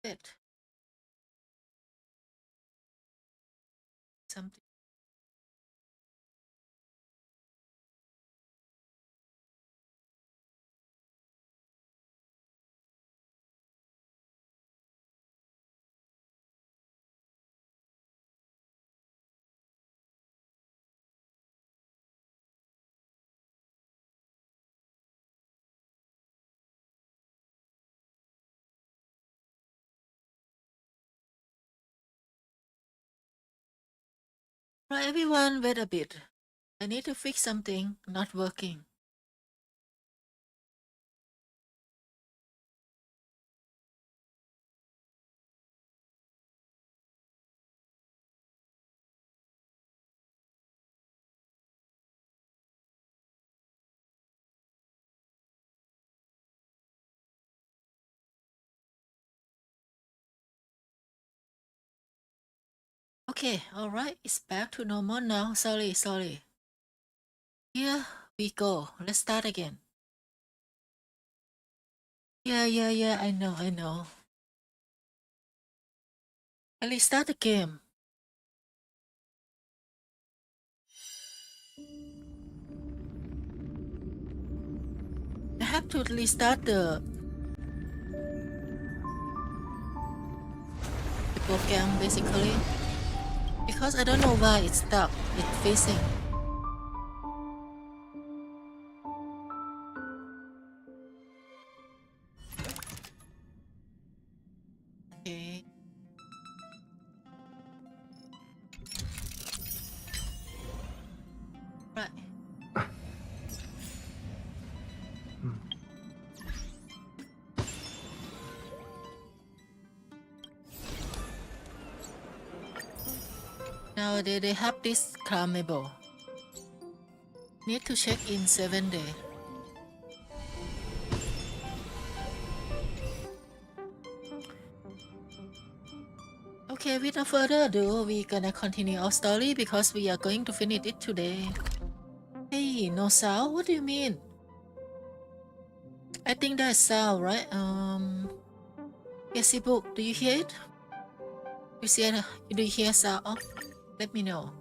it. Something. Right, everyone, wait a bit. I need to fix something not working. Okay, alright, it's back to normal now. Sorry. Here we go. Let's start again. Yeah, I know. I'll restart the game. I have to restart the program basically because I don't know why it's stuck. It's facing. Okay. Right. Now they have this climbable. Need to check in 7 days. Okay, without further ado, we're gonna continue our story because we are going to finish it today. Hey, no sound? What do you mean? I think that's sound, right? Yes, book. Do you hear it? Do you hear sound? Oh, let me know.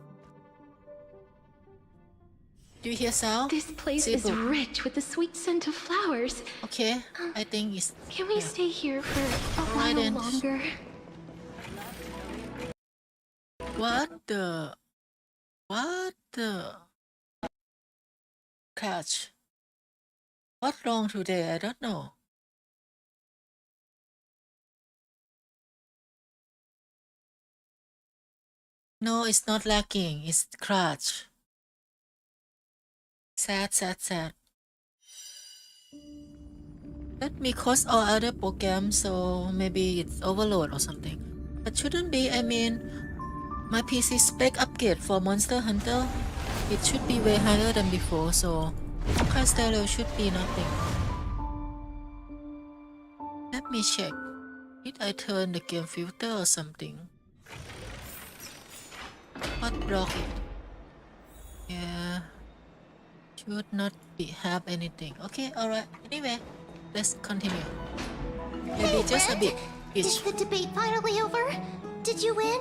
Do you hear sound? This place is rich with the sweet scent of flowers. Okay, I think it's... Can we stay here for a while longer? What the catch? What's wrong today? I don't know. No, it's not lagging. It's crash. Sad. Let me close all other programs, so maybe it's overload or something. But shouldn't be. I mean, my PC spec upgrade for Monster Hunter, it should be way higher than before, so Honkai stereo should be nothing. Let me check. Did I turn the game filter or something? What block it? Yeah, should not have anything. Okay, alright. Anyway, let's continue. Maybe just a bit. Is the debate finally over? Did you win?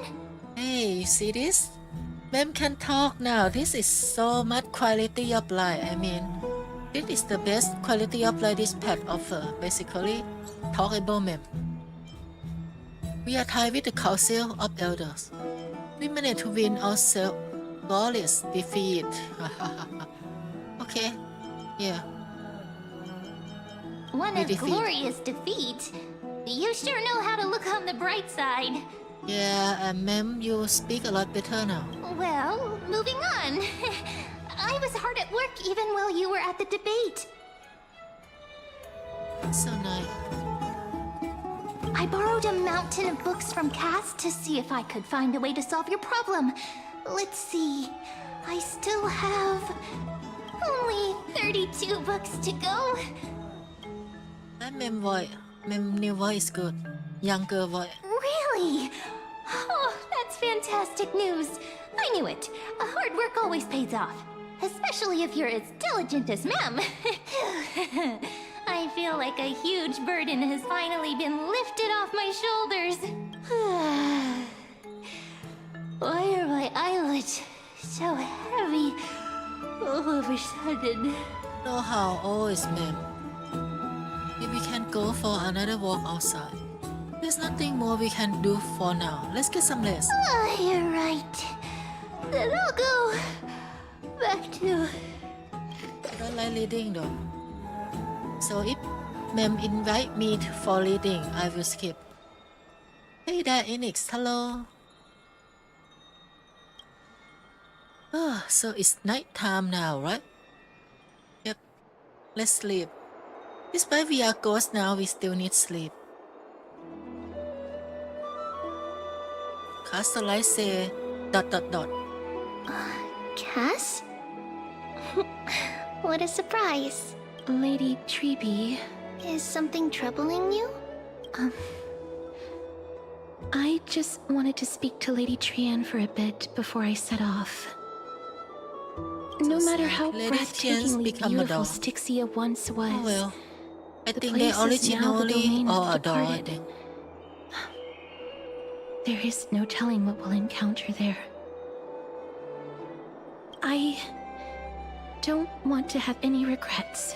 Hey, you see this? Mem can talk now. This is so much quality of life. I mean, this is the best quality of life this pet offer. Basically, talkable mem. We are tied with the Council of Elders. We managed to win ourselves flawless defeat. Okay, yeah. One of glorious defeat. You sure know how to look on the bright side. Yeah, ma'am, you speak a lot better now. Well, moving on. I was hard at work even while you were at the debate. So nice. I borrowed a mountain of books from Cass to see if I could find a way to solve your problem. Let's see. I still have only 32 books to go. That ma'am voice, ma'am new voice is good. Younger voice. Really? Oh, that's fantastic news. I knew it. Hard work always pays off. Especially if you're as diligent as Ma'am. I feel like a huge burden has finally been lifted off my shoulders. Why are my eyelids so heavy all of a sudden? Know how old is Mem? If we can go for another walk outside. There's nothing more we can do for now. Let's get some rest. You're right. Then I'll go back to... I don't like reading though. So if Mem invite me for reading, I will skip. Hey there, Enix. Hello. So it's night time now, right? Yep. Let's sleep. Despite we are ghosts now, we still need sleep. Castle say ... Cass? What a surprise. Lady Treby, Is something troubling you? I just wanted to speak to Lady Trian for a bit before I set off. No matter how Lady Trian's breathtakingly become a beautiful doll. Styxia once was, Oh well. I the think they place is now the originally domain of or the adore, I departed. think. There is no telling what we'll encounter there. I don't want to have any regrets.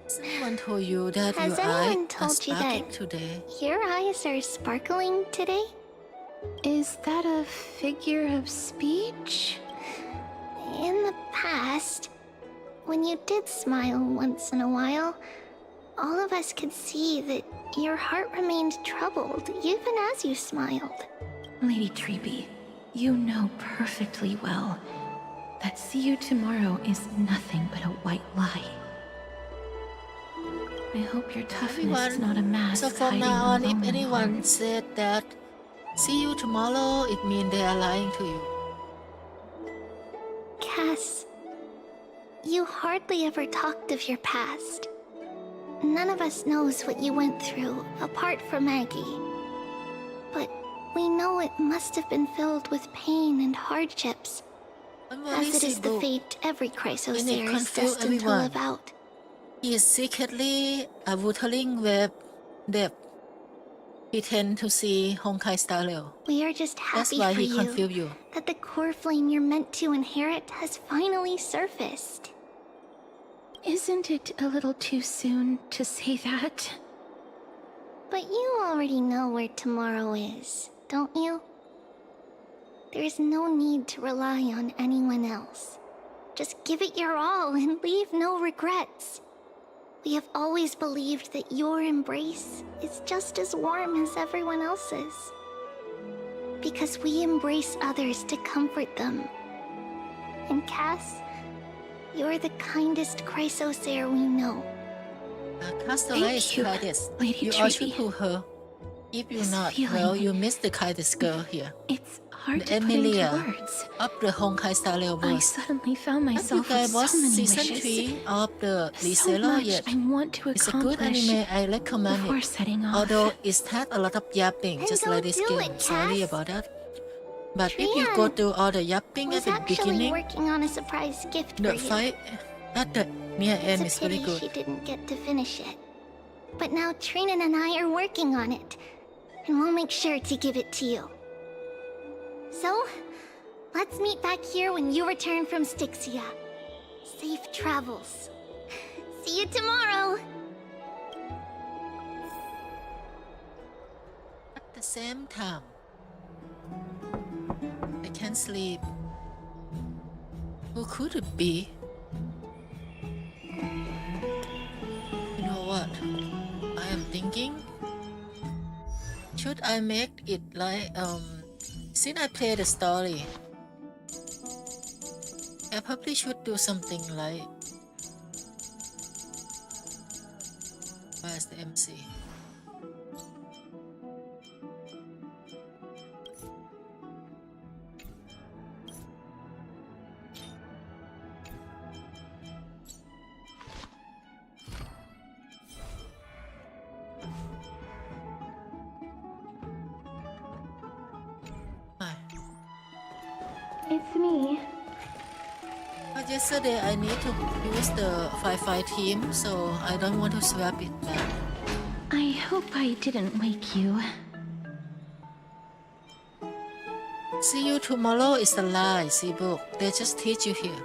Has anyone told you that Has your anyone eyes are told you sparkling that- today? Your eyes are sparkling today? Is that a figure of speech? In the past, when you did smile once in a while, all of us could see that your heart remained troubled even as you smiled. Lady Treby, you know perfectly well that see you tomorrow is nothing but a white lie. I hope your toughness is not a mask So from hiding now a on, if lonely anyone heart. said that, see you tomorrow, it means they are lying to you. Cass, you hardly ever talked of your past. None of us knows what you went through, apart from Maggie. But we know it must have been filled with pain and hardships, Don't worry, as it is the Sibu. fate every When it Chrysosaur is confused destined to everyone. live out. He is secretly a wuthering web depth. He tend to see Honkai style. We are just That's happy why for he you confused you. that the core flame you're meant to inherit has finally surfaced. Isn't it a little too soon to say that? But you already know where tomorrow is, don't you? There is no need to rely on anyone else. Just give it your all and leave no regrets. We have always believed that your embrace is just as warm as everyone else's. Because we embrace others to comfort them. And Cass, you're the kindest Chrysosaur we know. Castaway is Thank you, kindest. Lady You all should Treby. pull her. If you This not, feeling- well, you miss the kindest girl here. It's hard The to put into Emilia words. of the Honkai style I verse. suddenly found Have you myself guys with watched so many season wishes. 3 of the So Reseller much yet? I want to It's a good accomplish anime, I recommend before it. setting off. Although it's had a lot of yapping, Then just go like this do game. it, Sorry Cass. about that. But if you Trian go through all the yapping was at the actually beginning, working on a surprise gift the for you. fight at the near end It's is a very pity she good. didn't get to finish it. But now Trinan and I are working on it, and we'll make sure to give it to you. So, let's meet back here when you return from Styxia. Safe travels. See you tomorrow! At the same time, I can't sleep. Who could it be? You know what? I am thinking. Should I make it like since I play the story, I probably should do something like where's the MC? Hi. me. But yesterday I need to use the 5-5 team, so I don't want to swap it back. I hope I didn't wake you. See you tomorrow is a lie, Seabook. They just teach you here.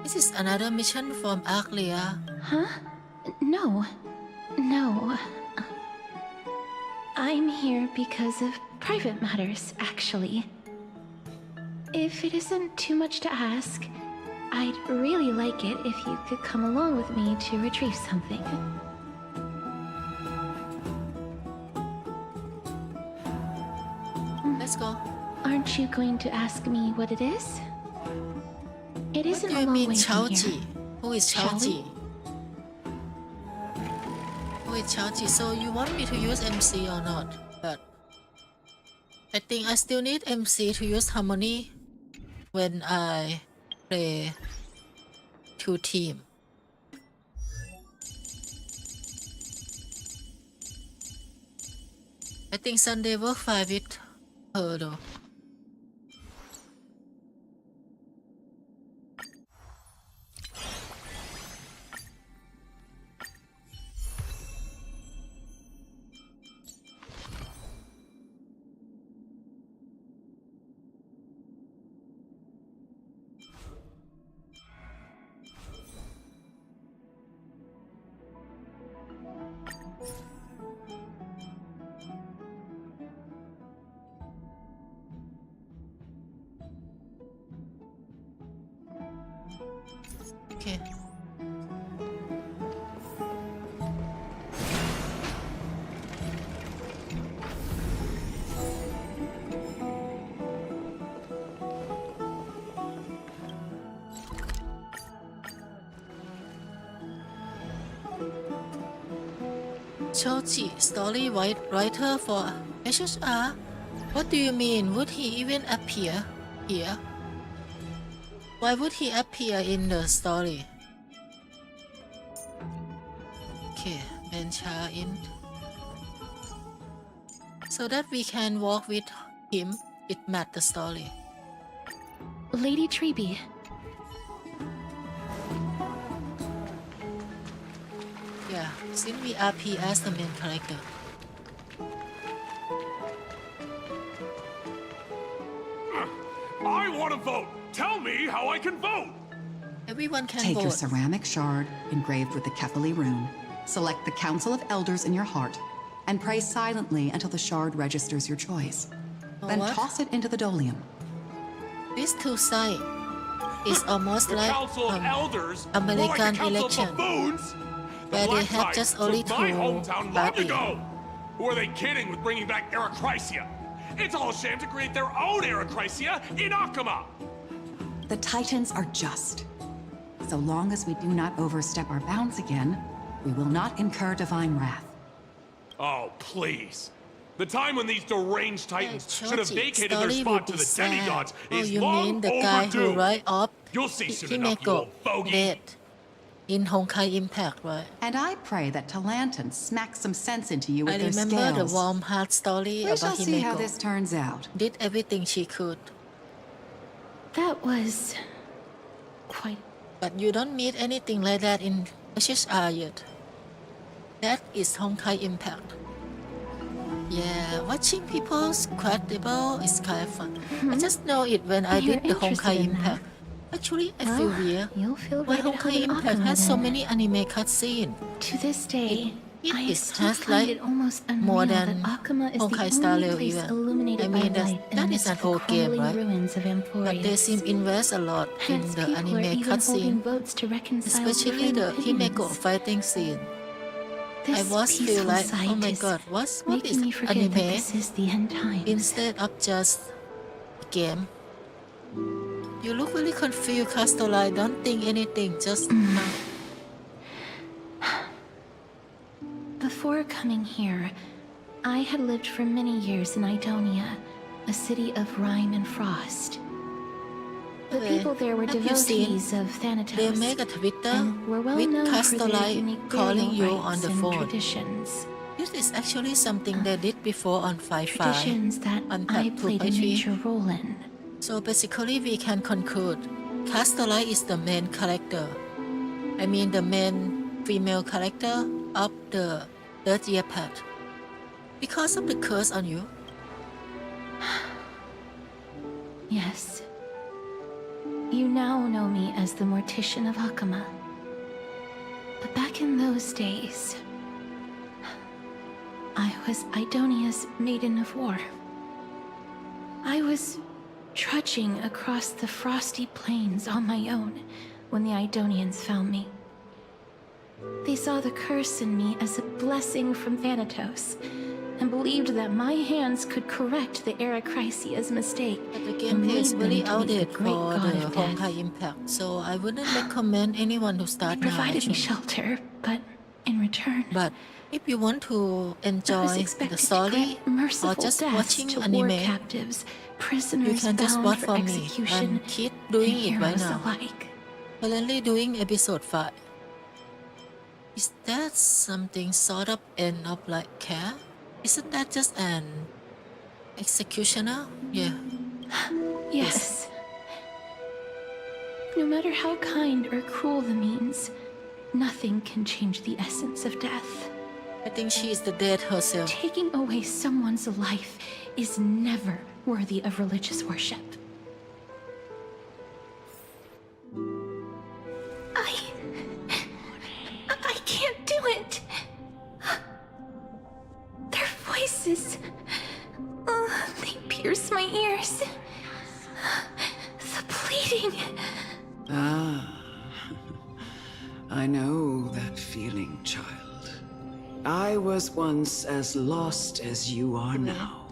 This is another mission from Aglia. Huh? No. No. I'm here because of private matters, actually. If it isn't too much to ask, I'd really like it if you could come along with me to retrieve something. Let's go. Aren't you going to ask me what it is? It What isn't do a you long mean way from Chaoji? here. Who is Shall we? Chaoji? Who is Chaoji? So you want me to use MC or not? But I think I still need MC to use harmony when I play 2 team. I think Sunday work fine with her though. Okay. Choji, story writer for HHR? What do you mean? Would he even appear here? Why would he appear in the story? Okay, venture in. So that we can walk with him, it match the story. Lady Treeby, Yeah, since we RP as the main character. I want to vote. Tell me how I can vote. Everyone can Take vote. your ceramic shard engraved with the Kefali rune, select the Council of Elders in your heart, and pray silently until the shard registers your choice. Then what? toss it into the dolium. This two side is almost The like Council of Elders, American more like a council election. of buffoons. The where they Black have Knights just only took my two hometown long parties. ago. Who are they kidding with bringing back Erechrysia? It's all a sham to create their own Erechrysia in Akama. The Titans are just. So long as we do not overstep our bounds again, we will not incur divine wrath. Oh, please. The time when these deranged titans should have Choji, vacated their story spot would to be the sad. demigods Oh, is you long mean the guy who overdue. write off You'll see soon enough, you Himeko old bogey. dead in Honkai Impact, right? And I pray that Talanton smacks some sense into you with I their remember scales. the warm heart story We shall about see how Himeko. this turns out. Did everything she could, that was quite. but you don't need anything like that in HHR yet. That is Honkai Impact. Yeah, watching people scratchable is kind of fun. I just know it when I You're did the interested Honkai in that. Impact. Actually, I feel weird. You'll feel Why right at Honkai home Impact Akama has so then. many anime cutscenes. To this day, It I is still just find like it almost unreal more that than Akama is Honkai the Star only Rail place even. illuminated I mean, by light that amidst is an the old game, crumbling right? ruins of But they seem Emporius. invest a lot in Hence, the people are anime even holding cutscene, votes to reconcile especially the differing Himeko opinions. fighting scene. I This was feel peaceful like, oh sight my is god, what is making me forget that anime this is the end times. instead of just a game? You look really confused, Castelli. Don't think anything, just Before coming here, I had lived for many years in Idonia, a city of rime and frost. The Okay. people there were Have you seen devotees of Thanatos. they make a Twitter and were well with known for their Castelli unique calling you burial on rites the and phone. traditions. This is actually something they did before on 5-5. Traditions that on I Tab played a 2.3. major role in. So basically, we can conclude Castellite is the main character. I mean, the main female character of the third year path. Because of the curse on you. Yes. You now know me as the Mortician of Hakama. But back in those days, I was Idonia's Maiden of War. I was trudging across the frosty plains on my own when the Idonians found me. They saw the curse in me as a blessing from Thanatos, and believed that my hands could correct the Eracrisia's mistake. But the and gameplay is lead them very to meet the outdated great for god the of death. Honkai Impact, so I wouldn't recommend anyone to They start now. provided me actually. shelter, but in return, But if you want to I was enjoy expected the to story grant merciful or just deaths watching to war anime, captives, you prisoners can just bound watch for for me execution, and keep and doing it right heroes now. alike. Currently doing episode 5. Is that something sort of end of like care? Isn't that just an executioner? Yeah. Yes. No matter how kind or cruel the means, nothing can change the essence of death. I think she is the dead herself. Taking away someone's life is never worthy of religious worship. I can't do it. Their voices, they pierce my ears. The pleading. Ah, I know that feeling, child. I was once as lost as you are now.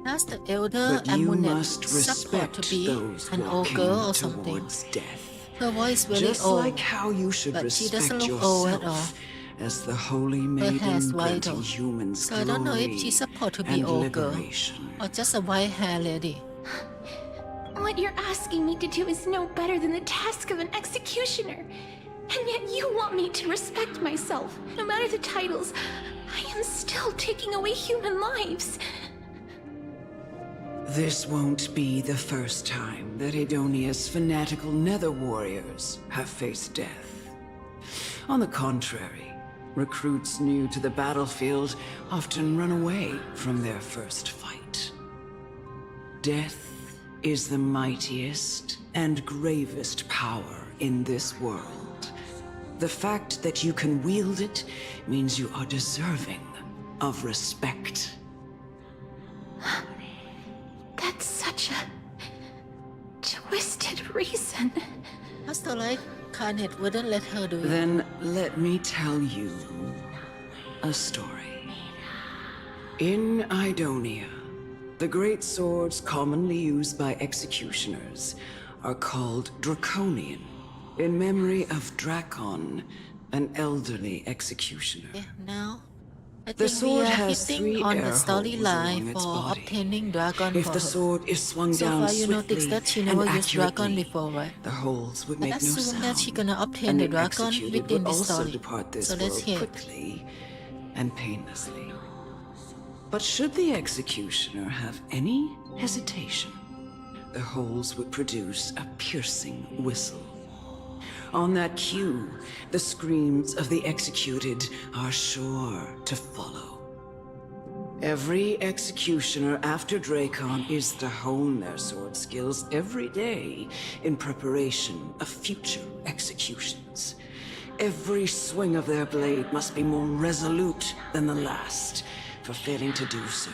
Does the elder But you Amunet must support respect to be those an old walking girl or something? towards death. Her voice very Just old, like how you should but she doesn't respect look old at all. yourself as the holy Her hair's maiden white granting though. humans So I don't know if glory she's supposed to be and old girl liberation. or just a white hair lady. What you're asking me to do is no better than the task of an executioner. And yet you want me to respect myself. No matter the titles, I am still taking away human lives. This won't be the first time that Edonia's fanatical nether warriors have faced death. On the contrary, recruits new to the battlefield often run away from their first fight. Death is the mightiest and gravest power in this world. The fact that you can wield it means you are deserving of respect. That's such a twisted reason. Castellite Carnet wouldn't let her do it. Then let me tell you a story. In Idonia, the great swords commonly used by executioners are called Draconian, in memory of Drakon, an elderly executioner. Yeah, now I The think sword we are has hitting 3 on air the holes storyline along its for body. obtaining dragon If for the her. sword is swung So down far you noticed swiftly that she and never used dragon accurately, before, right? the holes would I make no assume sound. that she gonna obtain and the the dragon executed within would the also story. depart this So let's world hear it. quickly and painlessly. But should the executioner have any hesitation, the holes would produce a piercing whistle. On that cue, the screams of the executed are sure to follow. Every executioner after Dracon is to hone their sword skills every day in preparation of future executions. Every swing of their blade must be more resolute than the last, for failing to do so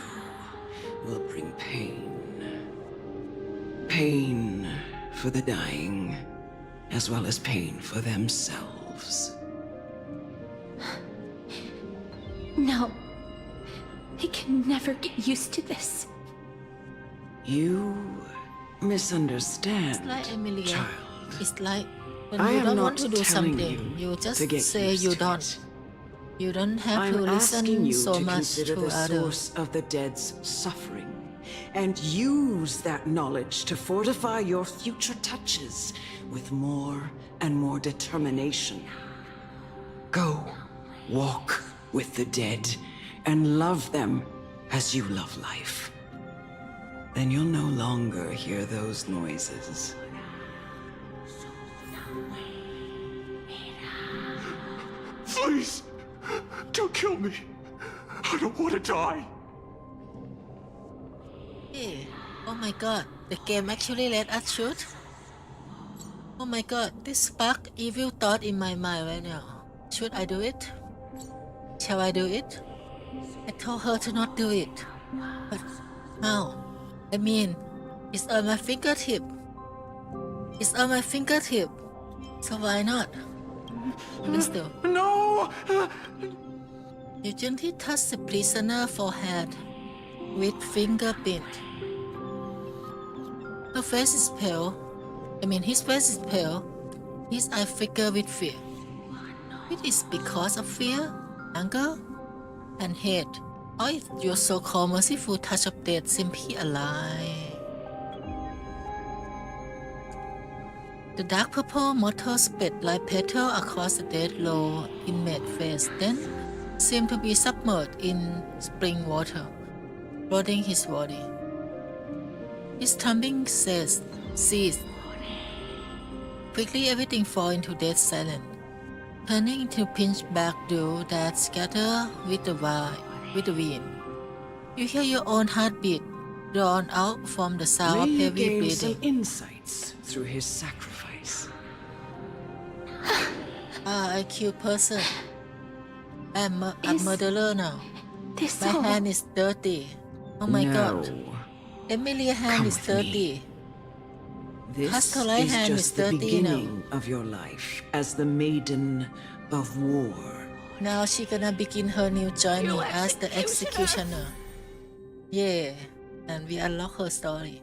will bring pain. Pain for the dying, as well as pain for themselves. No. I can never get used to this. You misunderstand, It's like Emilia. child. It's like when I you am don't not want to do telling something, you you just to get say used you to don't. it. You don't have I'm to asking listen you so to much consider to the others. source of the dead's suffering, and use that knowledge to fortify your future touches with more and more determination. Go, walk with the dead, and love them as you love life. then you'll no longer hear those noises. Please, don't kill me. I don't want to die. Hey, oh my god, the game actually let us shoot? Oh my god, this spark evil thought in my mind right now. Should I do it? Shall I do it? I told her to not do it. But how? I mean, it's on my fingertip. It's on my fingertip. So why not? But still. No! You gently touch the prisoner's forehead with fingerprint. Her face is pale. His face is pale. His eye flicker with fear. It is because of fear, anger, and hate, or is your so-called merciful touch of death simply a lie? The dark purple motor sped like petal across the dead low inmate face, then seemed to be submerged in spring water, flooding his body. His thumping ceased. Quickly everything fell into dead silence, turning into pinch black dew that scatter with the wind. You hear your own heartbeat drawn out from the sound of May you heavy gain breathing. some insights through his sacrifice. I kill person. I'm a Is murderer now. This My all? hand is dirty. Oh my god. No. Emily's hand Come is with me. dirty. This Pascaline is hand is just the dirty beginning of your life as the Maiden of War. Now she gonna begin her new journey as the executioner. Yeah, and we unlock her story.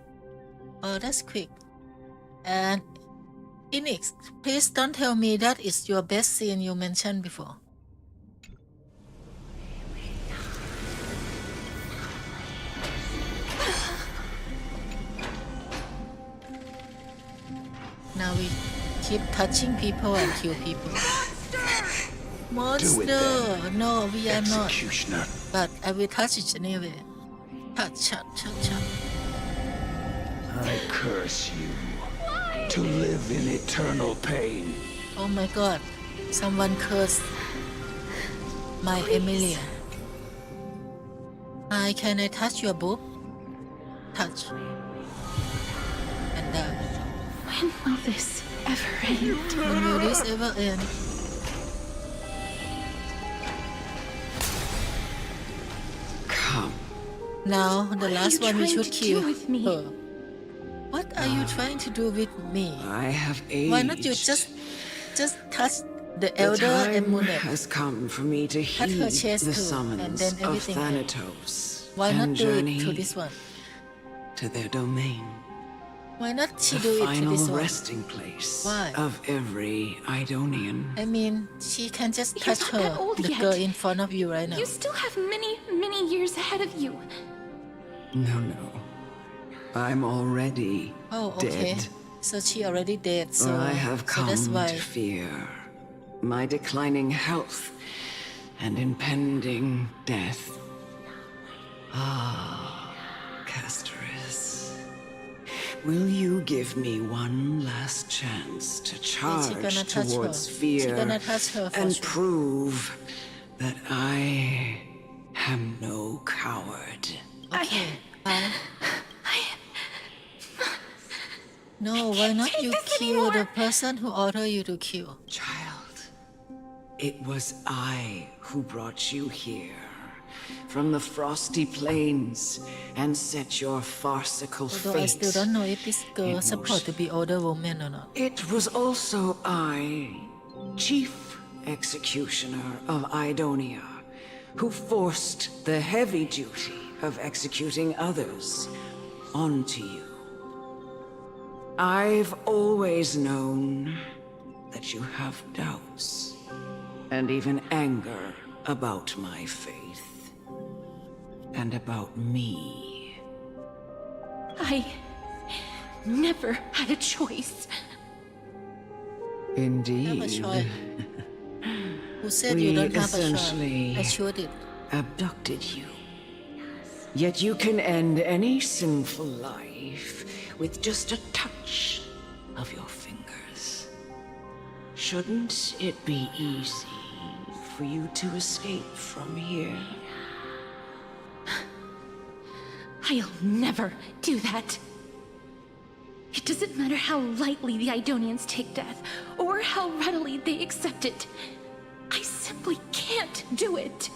Oh, that's quick. And Inix, please don't tell me that is your best scene you mentioned before. Now we keep touching people and kill people. Monster! No, we are not. Executioner. But I will touch it anyway. Touch. I curse you to live in eternal pain. Oh my god. Someone cursed my Emilia. Hi, can I touch your boob? Touch. And die. When will this ever end? When will this ever end? Come. Now, the last are you one we trying should to kill do with me? her. What are you trying to do with me? I have aged. Why not you just touch the The elder time Emunet? has come for me to Cut heed her chest the too, summons and then of everything ends. Thanatos Why not and do journey it to this one? to their domain. Why not she The do it to final this one? resting place Why? of every Idonian. I mean, she can just You're touch not her, that old the yet. girl in front of you right now. You still have many, many years ahead of you. No. I'm already Oh, okay. dead. So she already dead. So I have so come that's why. to fear my declining health and impending death. Ah, Castoris, will you give me one last chance to charge gonna touch towards her. fear She gonna touch her for and sure. prove that I am no coward? Okay. No, why not take you this kill the anymore. person who ordered you to kill? Child, it was I who brought you here from the frosty plains and set your farcical Although I fate still don't know if this girl in supposed to be older woman or not. It was also I, Chief Executioner of Idonia, who forced the heavy duty of executing others onto you. I've always known that you have doubts and even anger about my faith and about me. I never had a choice. Indeed. Have a choice. Who said We you don't have a choice? essentially I showed it. abducted you Yet you can end any sinful life with just a touch of your fingers. Shouldn't it be easy for you to escape from here? I'll never do that. It doesn't matter how lightly the Idonians take death, or how readily they accept it. I simply can't do it.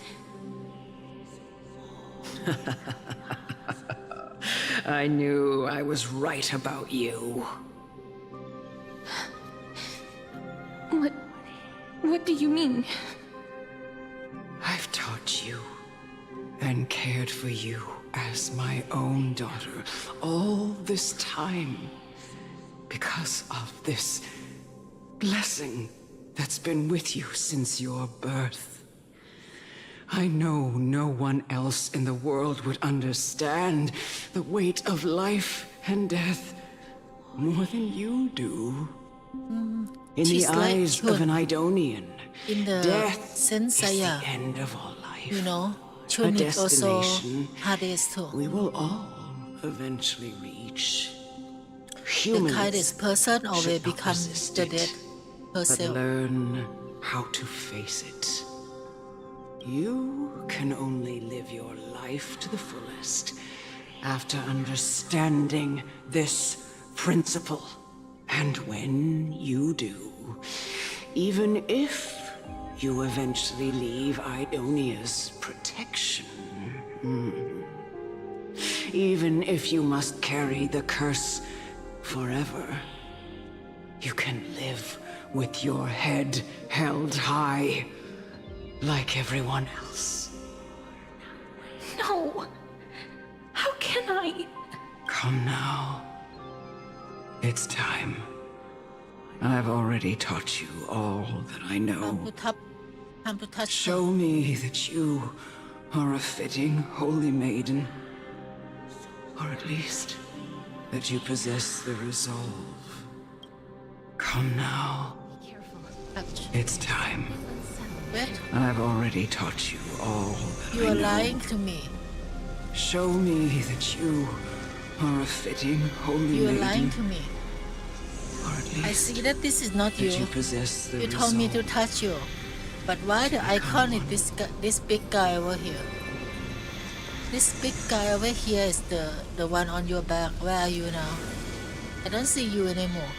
I knew I was right about you. What do you mean? I've taught you and cared for you as my own daughter all this time because of this blessing that's been with you since your birth. I know no one else in the world would understand the weight of life and death more than you do. In the She's like eyes of an Idonian, in the death is Sensaya, the end of all life. you know, A Chun is also destination Hades too. we will all eventually reach. The Humans kindest person always should not becomes resist the it, dead but herself. learn how to face it. You can only live your life to the fullest after understanding this principle. And when you do, even if you eventually leave Idonia's protection, even if you must carry the curse forever, you can live with your head held high, like everyone else. No! How can I? Come now. It's time. I've already taught you all that I know. Time to touch Show me that you are a fitting holy maiden. Or at least, that you possess the resolve. Come now. touch. It's time. Wait, I've already taught you all that you I are know. lying to me. Show me that you are a fitting holy You are maiden. lying to me. Or at I least, see that this is not that you. you possess the You told me to resolve. touch you. But why the icon is this big guy over here? This big guy over here is the one on your back. Where are you now? I don't see you anymore.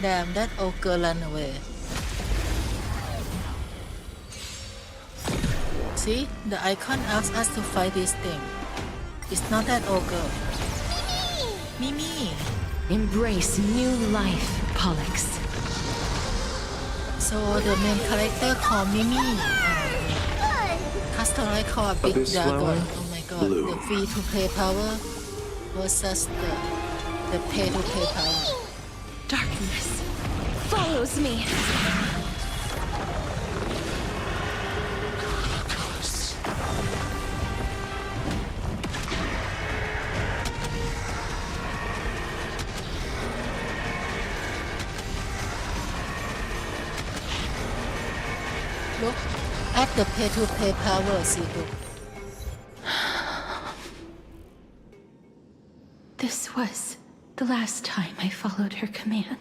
Damn, that old girl ran away. See, the icon asks us to fight this thing. It's not that old girl. Mimi! Embrace new life, Pollux. So the main character called Mimi. Customer called Big bit Dragon. slower. Oh my god. Blue. The free to play power versus the pay to play power. Darkness follows me. Look at the pay to play power, see look. This was the last time I followed her command.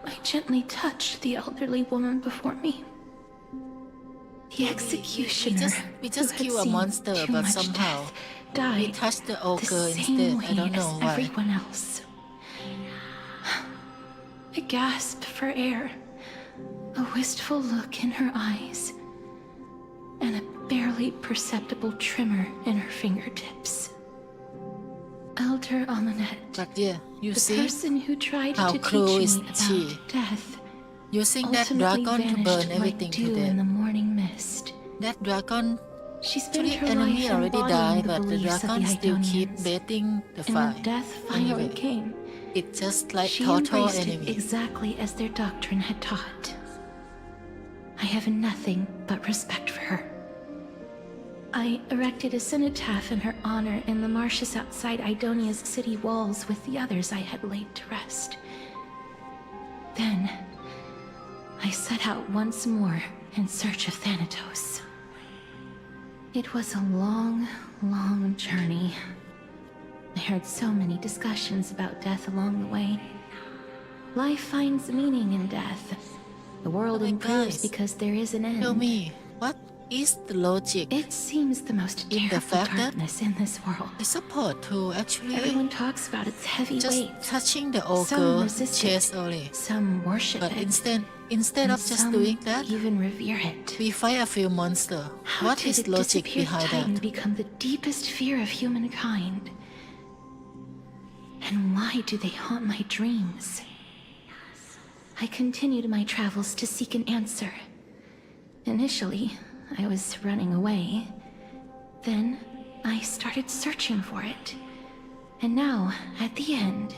I gently touched the elderly woman before me. The executioner we just who had kill a seen monster, too but much somehow death, died We touched the old the girl same instead. way I don't know as why. everyone else. I gasped for air, a wistful look in her eyes, and a barely perceptible tremor in her fingertips. Elder Amunet, But yeah, you the see, person who tried how to cruel teach is me about she? death, using that ultimately dragon to burn vanished everything like to dew in the death. morning mist. That dragon, She spent actually her enemy life already embodying died, the but the beliefs of dragon the still keep Idonians. baiting the And when fight. death finally Anyway, came, it's just like she total embraced it enemy. exactly as their doctrine had taught. I have nothing but respect for her. I erected a cenotaph in her honor in the marshes outside Idonia's city walls with the others I had laid to rest. Then, I set out once more in search of Thanatos. It was a long, long journey. I heard so many discussions about death along the way. Life finds meaning in death. The world Oh my improves gosh. because there is an end. Tell me, what is the logic? It seems the most In the terrible fact that- darkness in this world. I support to actually Everyone talks about its heavy just weight. touching the old Some girl resist chest it. only. Some worship But it. instead and of just some doing that, even revere it. we fight a few monsters. How What did is it logic disappeared behind Titan that? become the deepest fear of humankind? And why do they haunt my dreams? I continued my travels to seek an answer. Initially, I was running away. Then, I started searching for it. And now, at the end,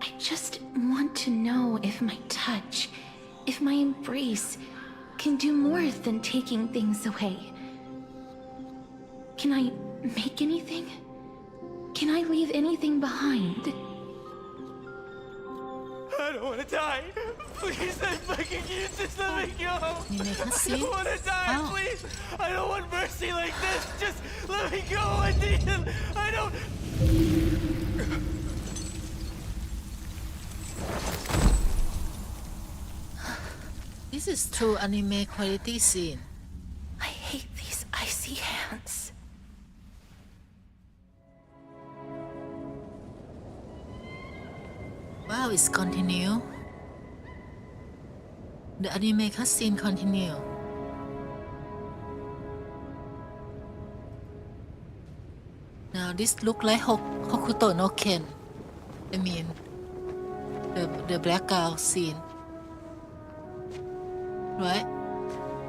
I just want to know if my touch, if my embrace, can do more than taking things away. Can I make anything? Can I leave anything behind? I don't want to die. Please, I fucking you just let me go. You make us I see? don't want to die, Oh. please. I don't want mercy like this. Just let me go. I need him. I don't. This is true anime quality scene. I hate these icy hands. Wow, it's continue. The anime cutscene continue. Now this look like Hokuto no Ken. I mean, the blackout scene. Right?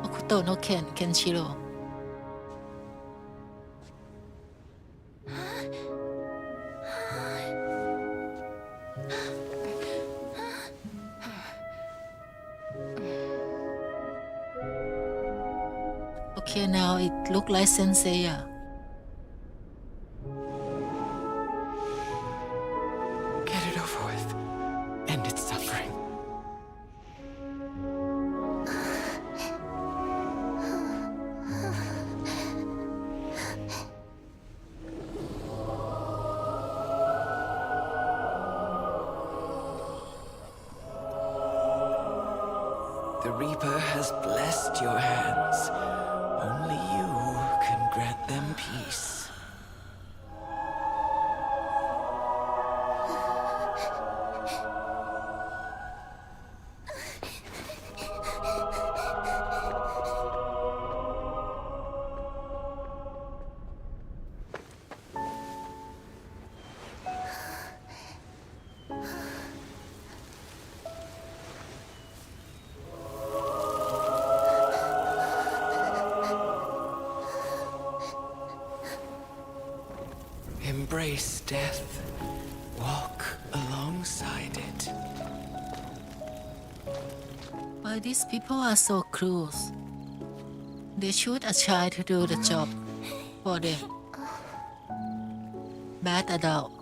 Hokuto no Ken, Kenshiro. Okay, now it look like Senseiya. Get it over with. End its suffering. The Reaper has blessed your hands. Only you can grant them peace. Embrace death. Walk alongside it. Why these people are so cruel? They shoot a child to do the job for them. Bad adult.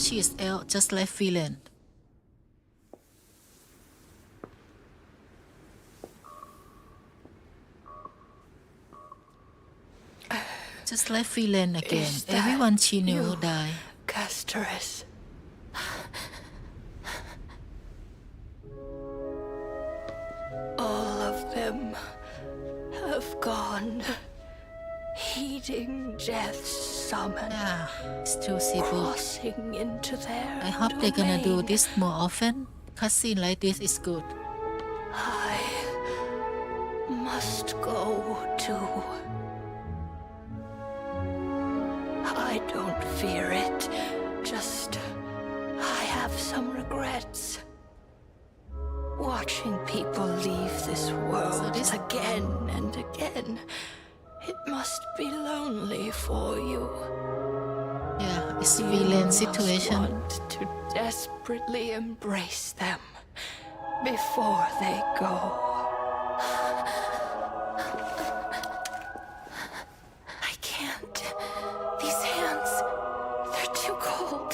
she is ill, just like Phelan. Just like Phelan again. Is that Everyone she knew you? died. Castorus. All of them have gone, heeding death's summon, Yeah, it's true, Sibu. crossing into their I hope they're gonna do domain. this more often. Cutscene like this is good. I must go too. I don't fear it, just I have some regrets. Watching people leave this world this- again and again, it must be lonely for you. Yeah, it's You Phelan must situation. want to desperately embrace them before they go. I can't. These hands, they're too cold.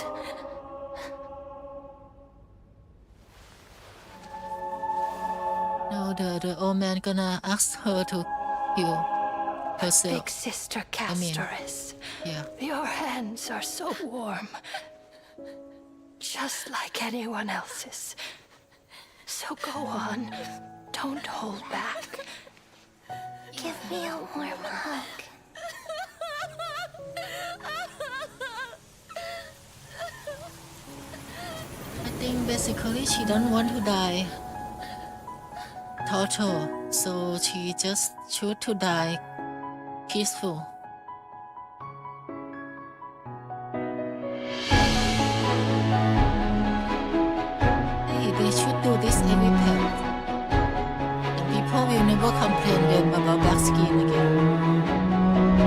No, the old man gonna ask her to kill herself. Big Sister I mean- Castorus, Yeah. your hands are so warm. Just like anyone else's. So go on. Don't hold back. Give me a warm hug. I think basically she don't want to die total, so she just choose to die peaceful. Hey, they should do this every pet. And people will never complain them about black skin again.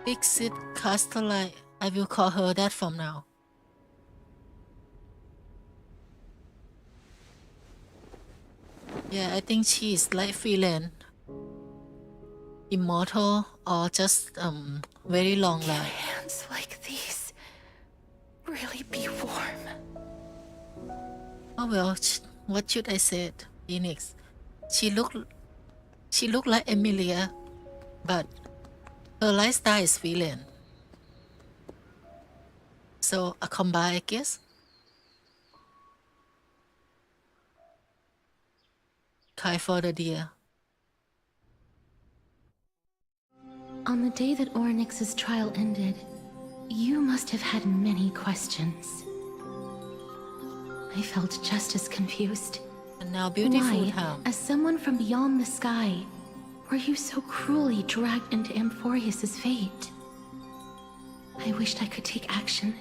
Dixit Casterlight. I will call her that from now. Yeah, I think she is like Phelan. Immortal or just very long life. Hands like these really be warm. Oh well, what should I say? Phoenix. She look like Emilia, but her lifestyle is Phelan. So a combine, I guess. Kai for the deer. On the day that Ornyx's trial ended, you must have had many questions. I felt just as confused. And now beautiful Why, town. as someone from beyond the sky, were you so cruelly dragged into Amphorius's fate? I wished I could take action,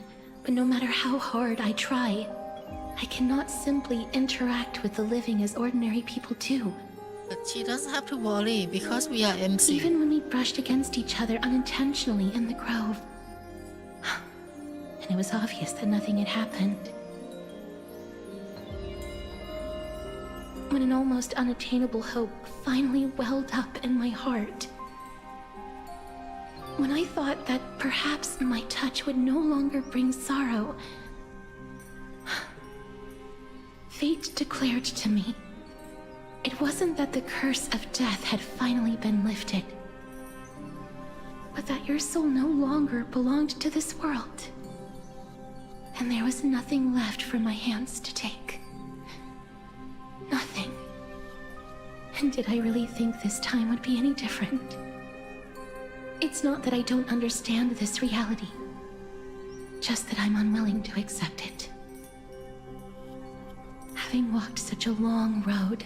but no matter how hard I try, I cannot simply interact with the living as ordinary people do. But she doesn't have to worry because we are MC. Even when we brushed against each other unintentionally in the grove. And it was obvious that nothing had happened. When an almost unattainable hope finally welled up in my heart. When I thought that perhaps my touch would no longer bring sorrow, fate declared to me, it wasn't that the curse of death had finally been lifted, but that your soul no longer belonged to this world. And there was nothing left for my hands to take. Nothing. And did I really think this time would be any different? It's not that I don't understand this reality, just that I'm unwilling to accept it. Having walked such a long road,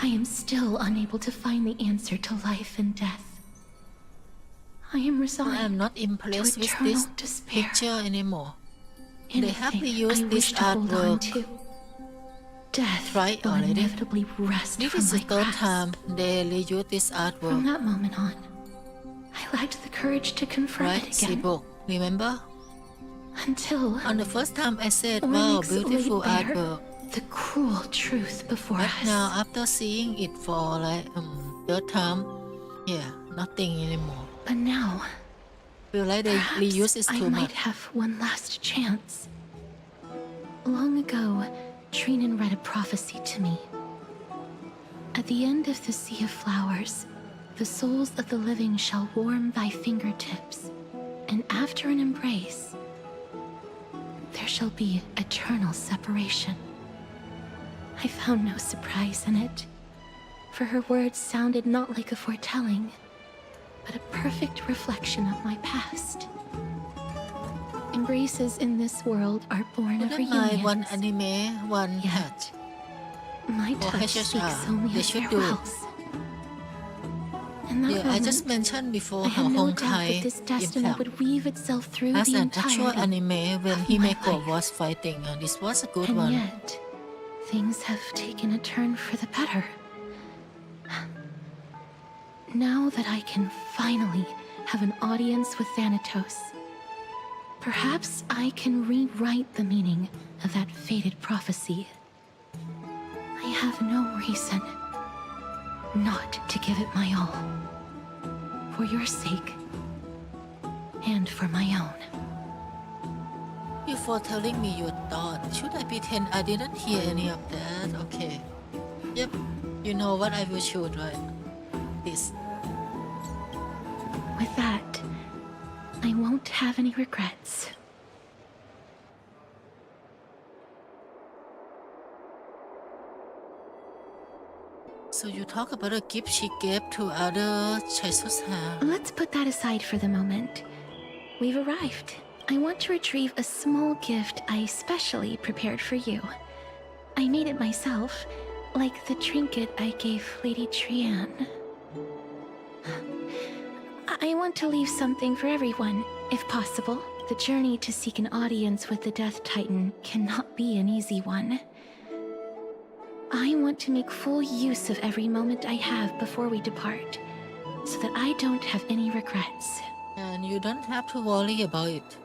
I am still unable to find the answer to life and death. I am resigned. I'm not impressed to with eternal this despair. picture anymore. They have to Anything use I this wish to hold on artwork. to. Death Right will already. inevitably wrest This from is my the third grasp. time they reuse this From artwork. that moment on, I lacked the courage to confront Right, it again. Sibo? Remember? Until On the first time I said, Or wow, makes beautiful laid bare artwork. the cruel truth before But us. now after seeing it for like third time, yeah, nothing anymore. But now, Feel like they reuse it I too might much. have one last chance. Long ago, Trinan read a prophecy to me. At the end of the Sea of Flowers, the souls of the living shall warm thy fingertips, and after an embrace, there shall be eternal separation. I found no surprise in it, for her words sounded not like a foretelling, but a perfect reflection of my past. Embraces in this world are born of Wouldn't mind one reunions. anime, one Yet, hat. my Or touch HHR, speaks only they of should do it. farewells. In that Yeah, I moment, just mentioned before I how had no doubt that Honkai this destiny impact would weave itself through as the an actual entirety anime when of my Himeko life. was fighting, and this was a good And one. yet, things have taken a turn for the better. Now that I can finally have an audience with Thanatos, perhaps I can rewrite the meaning of that fated prophecy. I have no reason not to give it my all. For your sake, and for my own. Before telling me your thought, should I pretend I didn't hear any of that? Okay. Yep, you know what I will shoot, right? This. With that, I won't have any regrets. So you talk about a gift she gave to other Chaisusa. Let's put that aside for the moment. We've arrived. I want to retrieve a small gift I specially prepared for you. I made it myself, like the trinket I gave Lady Trianne. I want to leave something for everyone, if possible. The journey to seek an audience with the Death Titan cannot be an easy one. I want to make full use of every moment I have before we depart, so that I don't have any regrets. And you don't have to worry about it.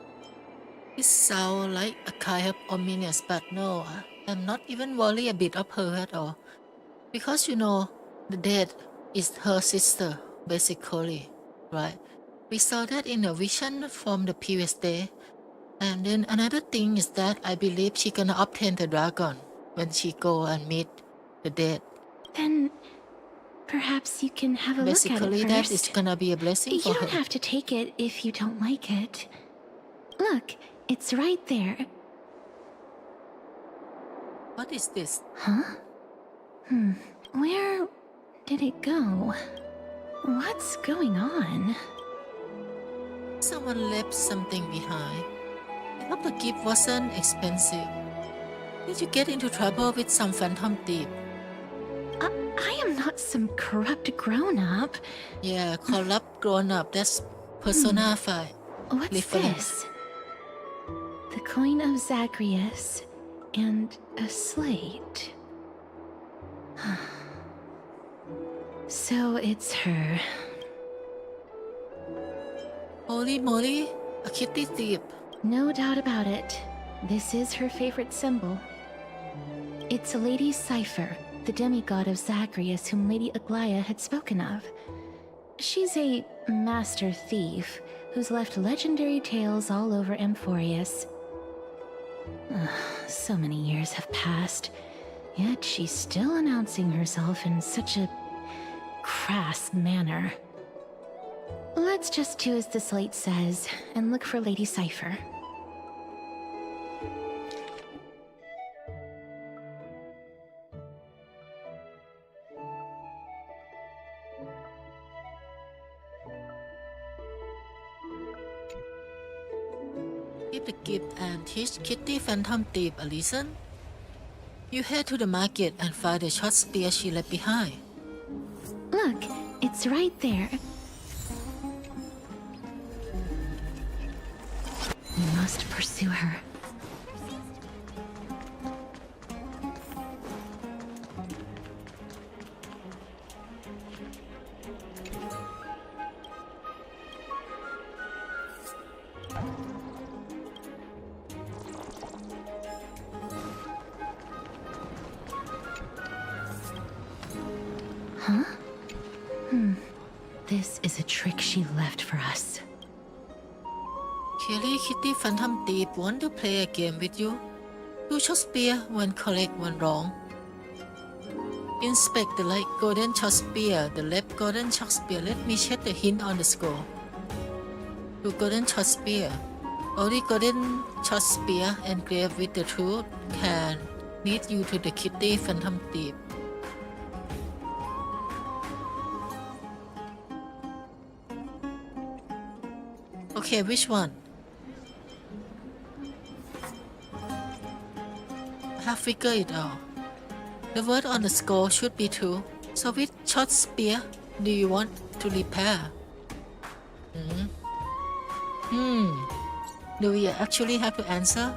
It sounds like a kind of ominous, but no, I'm not even worried a bit of her at all. Because you know, the dead is her sister, basically, right? We saw that in a vision from the previous day. And then another thing is that I believe she gonna obtain the dragon when she go and meet the dead. Then perhaps you can have a Basically, look at it that is first. gonna be a blessing You for don't her. have to take it if you don't like it. Look, it's right there. What is this? Huh? Where did it go? What's going on? Someone left something behind. I hope the gift wasn't expensive. Did you get into trouble with some phantom thief? I am not some corrupt grown-up. Yeah, corrupt grown up. That's Persona 5. What's Reference. this? The coin of Zagreus and a slate. So it's her. Holy moly, a kitty thief. No doubt about it. This is her favorite symbol. It's Lady Cypher, the demigod of Zagreus whom Lady Aglaia had spoken of. She's a master thief who's left legendary tales all over Amphorius. So many years have passed, yet she's still announcing herself in such a crass manner. Let's just do as the slate says and look for Lady Cypher. Give the gift and teach Kitty Phantom Thief a lesson. You head to the market and find the short spear she left behind. Look, it's right there. We must pursue her. Huh? This is a trick she left for us. Kelly Kitty Phantom Thief want to play a game with you. Two shot spear, one correct, one wrong. Inspect the right golden shot spear, the left golden shot spear. Let me check the hint on the score. Two golden shot spear. Only golden shot spear engraved with the truth can lead you to the Kitty Phantom Thief. Okay, which one? I have figured it out. The word on the score should be true. So which short spear do you want to repair? Do we actually have to answer?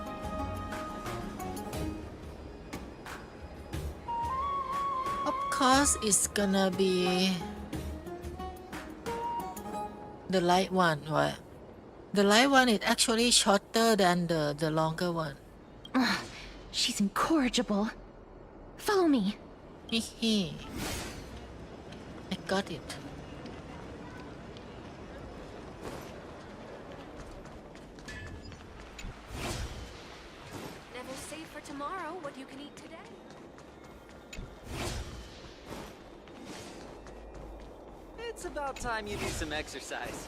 Of course, it's gonna be the light one, right? The light one is actually shorter than the longer one. She's incorrigible. Follow me. Hehe. I got it. Never save for tomorrow what you can eat today. It's about time you do some exercise.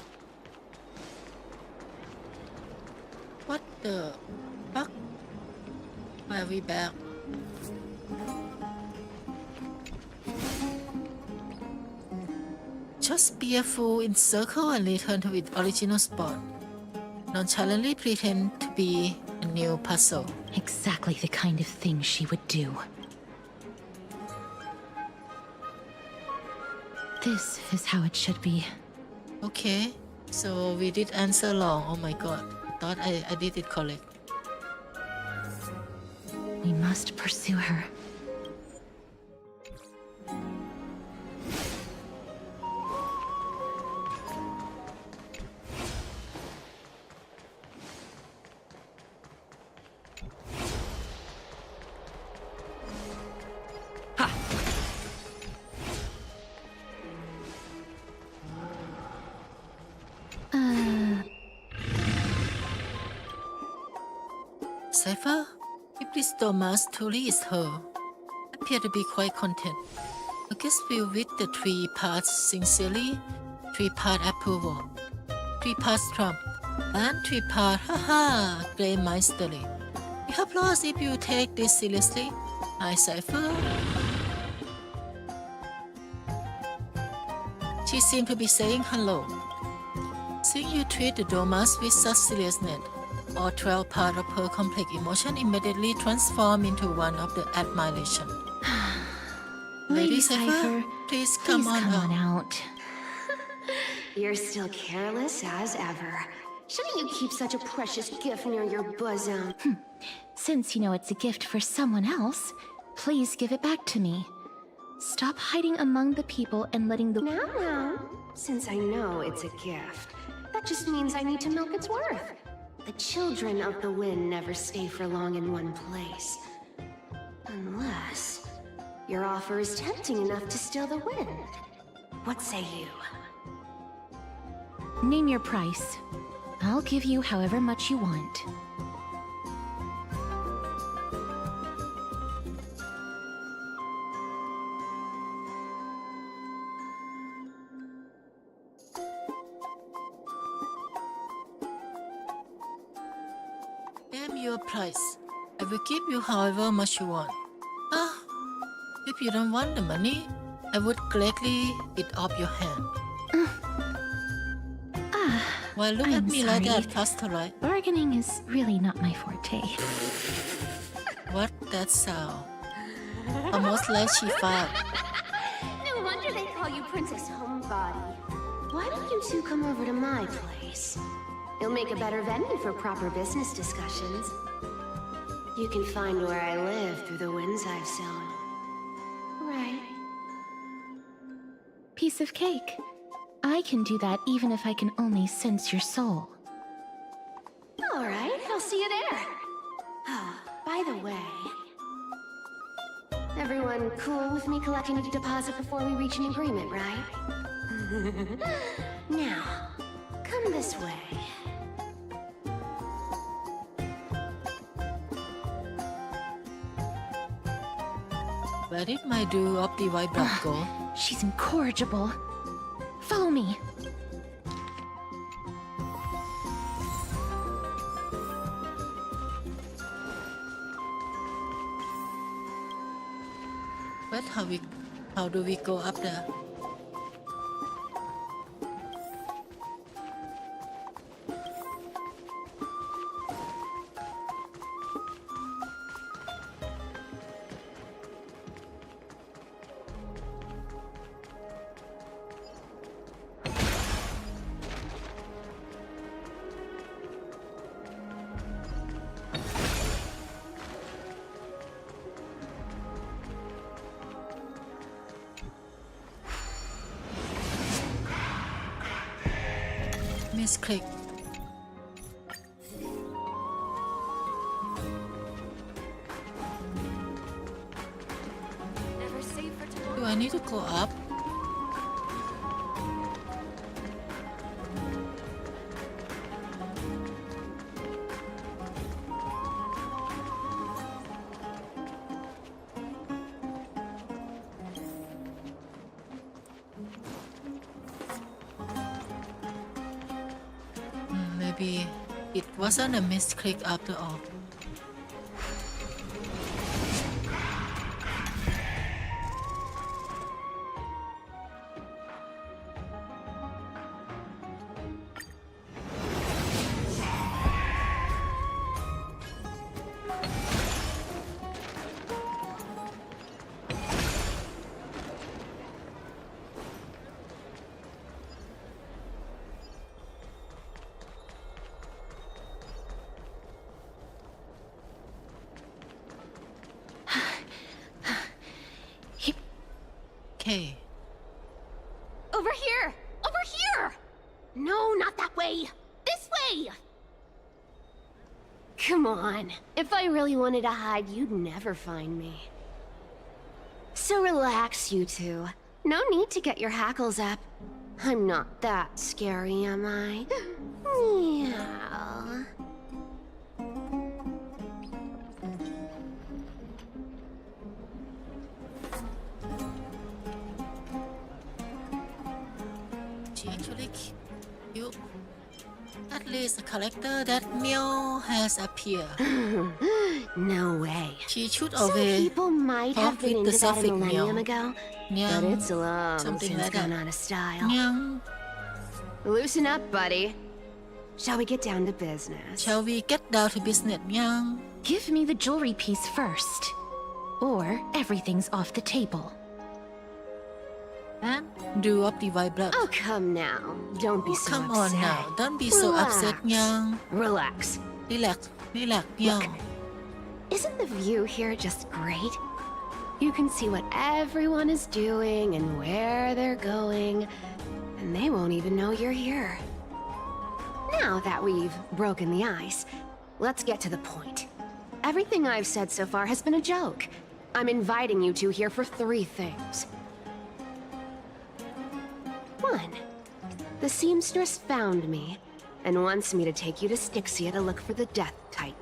What the fuck? Why are we back? Just be a fool in circle and return to its original spot. Nonchalantly pretend to be a new puzzle. Exactly the kind of thing she would do. This is how it should be. Okay, so we did answer wrong. Oh my god. I thought I did it correct. We must pursue her. Cypher? If this Thomas truly is her, appear to be quite content. A guest filled with the 3 parts sincerely, 3 part approval, 3 parts Trump, and 3 part haha grey meisterly. You have lost if you take this seriously. Hi Cypher. She seemed to be saying hello. Seeing you treat the Thomas with such seriousness, all 12 parts of her complex emotion immediately transform into one of the admiration. Lady Cypher, please come on out. You're still careless as ever. Shouldn't you keep such a precious gift near your bosom? Since you know it's a gift for someone else, please give it back to me. Stop hiding among the people and letting the— Now, since I know it's a gift, that just means I need to milk its worth. The children of the wind never stay for long in one place. Unless your offer is tempting enough to steal the wind. What say you? Name your price. I'll give you however much you want. Name your price. I will give you however much you want. If you don't want the money, I would gladly it off your hand. Well, look at I'm me like sorry. that, Casterlight. Bargaining is really not my forte. What that sound? Almost like she farted. No wonder they call you Princess Homebody. Why don't you two come over to my place? It'll make a better venue for proper business discussions. You can find where I live through the winds I've sown. Right. Piece of cake. I can do that even if I can only sense your soul. the way, everyone cool with me collecting a deposit before we reach an agreement, right? Now, come this way. Where did my do of the white blood go? She's incorrigible. Follow me. But how do we go up there? Misclick. Do I need to go up? Maybe it wasn't a misclick after all. Okay. Over here! Over here! No, not that way! This way! Come on. If I really wanted to hide, you'd never find me. So relax, you two. No need to get your hackles up. I'm not that scary, am I? Meow. She actually cute. At least a character that Meow has appeared. No way. She should Some always people might have talk been with the into that a suffix millennium Meow. ago, but Nyang, it's long something since like gone that. out of style. Nyang. Loosen up, buddy. Shall we get down to business? Shall we get down to business, Nyang? Give me the jewelry piece first. Or everything's off the table. And do up the white blood. Oh, come now. Don't be so Come upset. on now, don't be so upset, Nyang. Relax. Relax, Nyang. Isn't the view here just great? You can see what everyone is doing and where they're going, and they won't even know you're here. Now that we've broken the ice, let's get to the point. Everything I've said so far has been a joke. I'm inviting you two here for 3 things. 1. The seamstress found me and wants me to take you to Styxia to look for the Death Titan.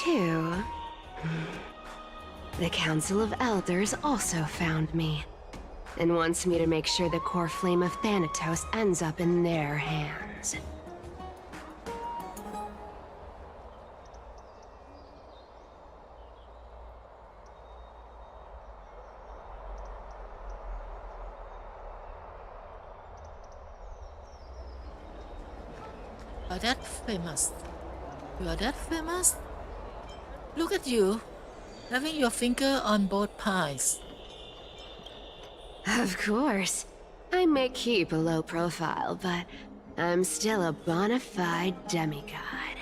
2. The Council of Elders also found me and wants me to make sure the core flame of Thanatos ends up in their hands. You're that famous. You are that famous? Look at you, having your finger on both pies. Of course. I may keep a low profile, but I'm still a bona fide demigod.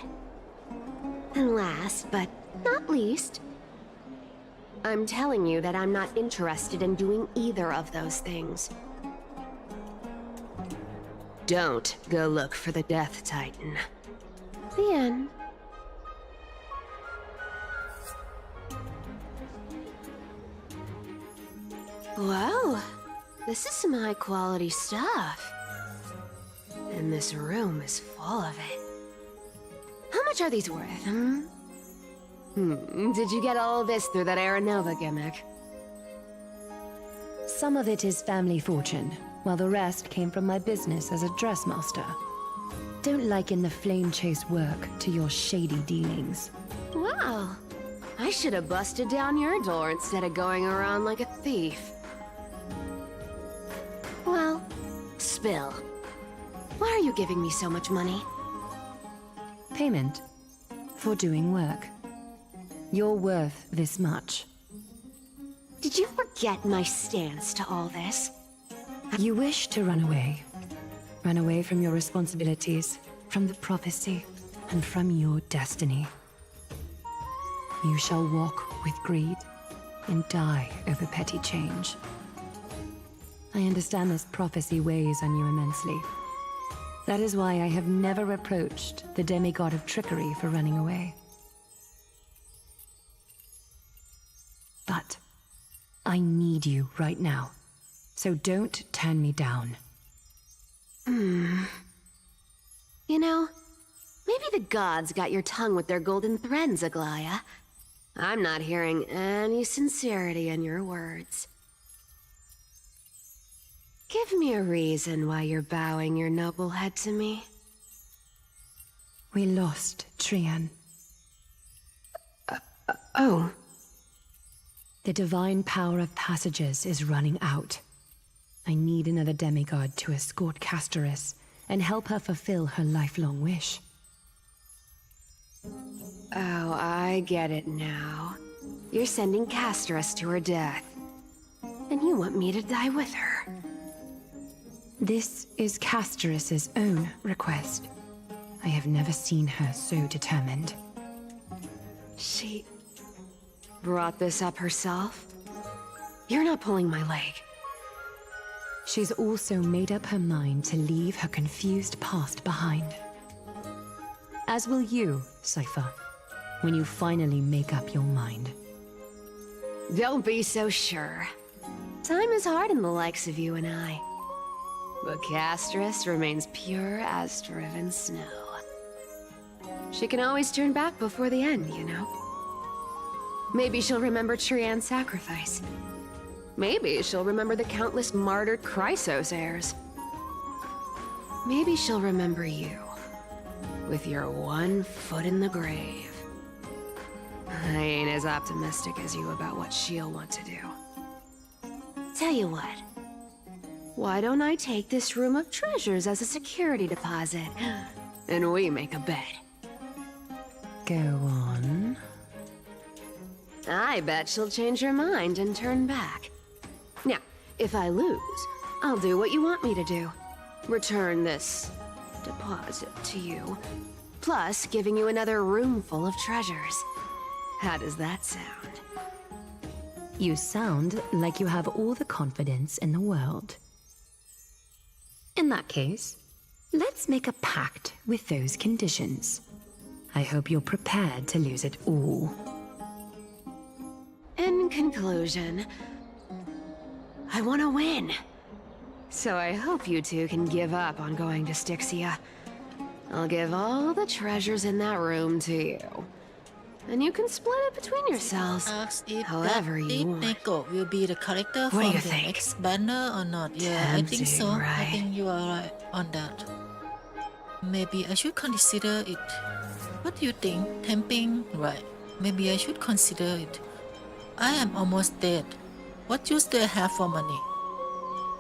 And last, but not least, I'm telling you that I'm not interested in doing either of those things. Don't go look for the Death Titan. The end. Wow, this is some high-quality stuff. And this room is full of it. How much are these worth, Did you get all this through that Aranova gimmick? Some of it is family fortune, while the rest came from my business as a dressmaster. Don't liken the flame chase work to your shady dealings. Wow. I should have busted down your door instead of going around like a thief. Well, spill. Why are you giving me so much money? Payment for doing work. You're worth this much. Did you forget my stance to all this? You wish to run away. Run away from your responsibilities, from the prophecy, and from your destiny. You shall walk with greed and die over petty change. I understand this prophecy weighs on you immensely. That is why I have never reproached the demigod of trickery for running away. But I need you right now, so don't turn me down. You know, maybe the gods got your tongue with their golden threads, Aglaya. I'm not hearing any sincerity in your words. Give me a reason why you're bowing your noble head to me. We lost Trian. Oh. The divine power of passages is running out. I need another demigod to escort Castoris and help her fulfill her lifelong wish. Oh, I get it now. You're sending Castoris to her death. And you want me to die with her. This is Castoris's own request. I have never seen her so determined. She brought this up herself? You're not pulling my leg. She's also made up her mind to leave her confused past behind. As will you, Cypher, when you finally make up your mind. Don't be so sure. Time is hard in the likes of you and I. But Castoris remains pure as driven snow. She can always turn back before the end, you know? Maybe she'll remember Trian's sacrifice. Maybe she'll remember the countless martyred Chrysos heirs. Maybe she'll remember you, with your one foot in the grave. I ain't as optimistic as you about what she'll want to do. Tell you what. Why don't I take this room of treasures as a security deposit, and we make a bet? Go on. I bet she'll change her mind and turn back. Now, if I lose, I'll do what you want me to do. Return this deposit to you, plus giving you another room full of treasures. How does that sound? You sound like you have all the confidence in the world. In that case, let's make a pact with those conditions. I hope you're prepared to lose it all. In conclusion, I want to win. So I hope you two can give up on going to Styxia. I'll give all the treasures in that room to you. And you can split it between yourselves, Ask if however that you Deep want. Neko will be the character What do from you the think? next banner or not. Yeah, I think so. Tempting, I right? think you are right on that. Maybe I should consider it. What do you think? Tempting? Right. Maybe I should consider it. I am almost dead. What use do I have for money?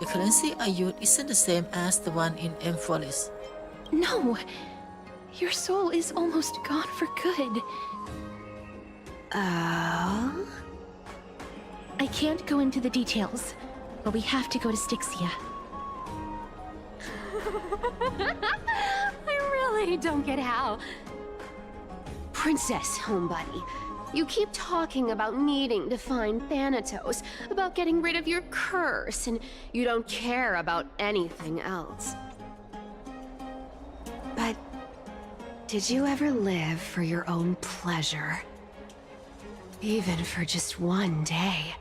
The currency I use isn't the same as the one in Empholis. No! Your soul is almost gone for good. Oh? I can't go into the details, but we have to go to Styxia. I really don't get how. Princess, homebuddy, you keep talking about needing to find Thanatos, about getting rid of your curse, and you don't care about anything else. But did you ever live for your own pleasure? Even for just one day?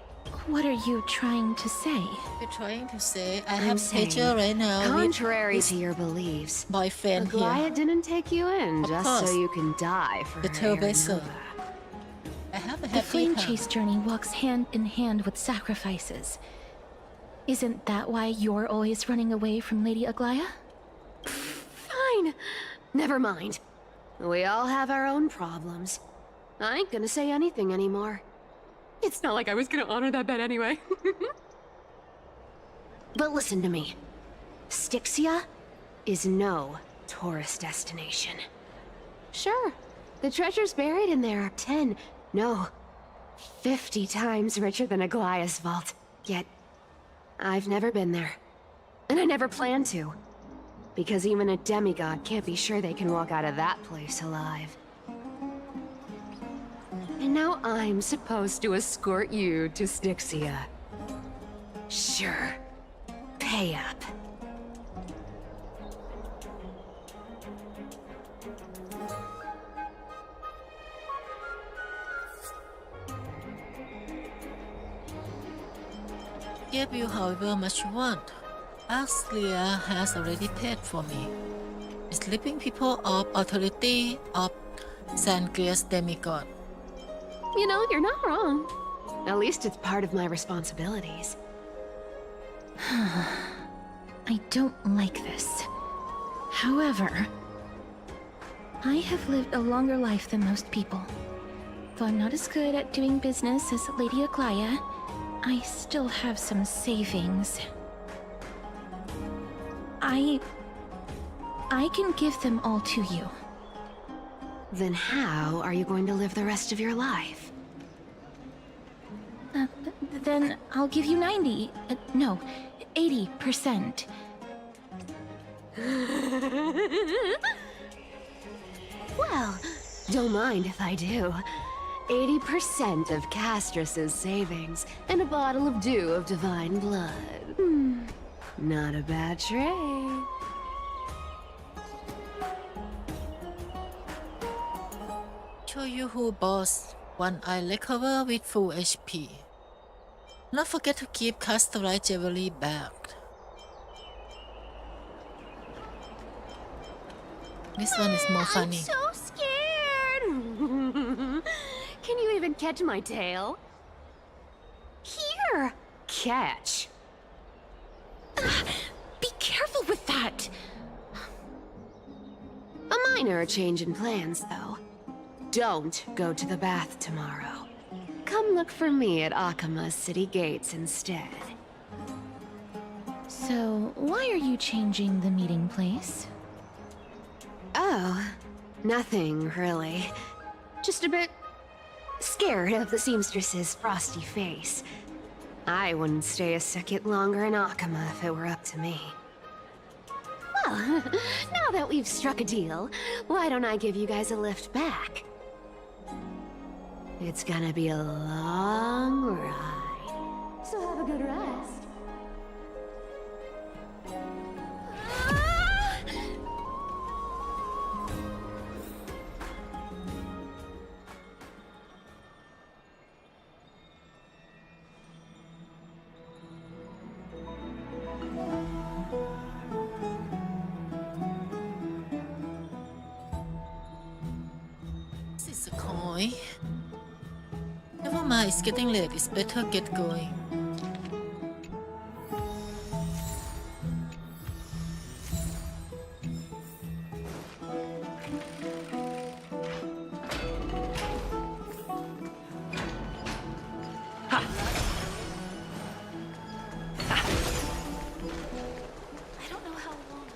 What are you trying to say? You're trying to say I I'm have saying, pleasure right now contrary with to this your beliefs, boyfriend Aglaia here. didn't take you in Of just course. so you can die for The her tail Aeronova. vessel. I have a The happy flame time. chase journey walks hand in hand with sacrifices. Isn't that why you're always running away from Lady Aglaia? Fine. Never mind. We all have our own problems. I ain't gonna say anything anymore. It's not like I was gonna honor that bet anyway. But listen to me. Styxia is no tourist destination. Sure, the treasures buried in there are 10, no, 50 times richer than Aglaia's vault. Yet, I've never been there. And I never plan to. Because even a demigod can't be sure they can walk out of that place alive. And now I'm supposed to escort you to Styxia. Sure. Pay up. Give you however much you want. Aslia has already paid for me. Sleeping people of authority of Sangria's demigod. You know, you're not wrong. At least it's part of my responsibilities. I don't like this. However, I have lived a longer life than most people. Though I'm not as good at doing business as Lady Aglaia, I still have some savings. I can give them all to you. Then how are you going to live the rest of your life? Then I'll give you 90. No, 80%. Well, don't mind if I do. 80% of Castrus's savings and a bottle of dew of divine blood. Not a bad trade. Show you who boss. One eye recover with full HP. Not forget to keep customized jewelry back. This one is more funny. I'm so scared. Can you even catch my tail? Here. Catch. Be careful with that! A minor change in plans, though. Don't go to the bath tomorrow. Come look for me at Akama's city gates instead. So, why are you changing the meeting place? Oh, nothing really. Just a bit scared of the seamstress's frosty face. I wouldn't stay a second longer in Akama if it were up to me. Well, now that we've struck a deal, why don't I give you guys a lift back? It's gonna be a long ride. So have a good rest. This is a coin. Never mind, it's getting late. It's better get going. I don't know how long.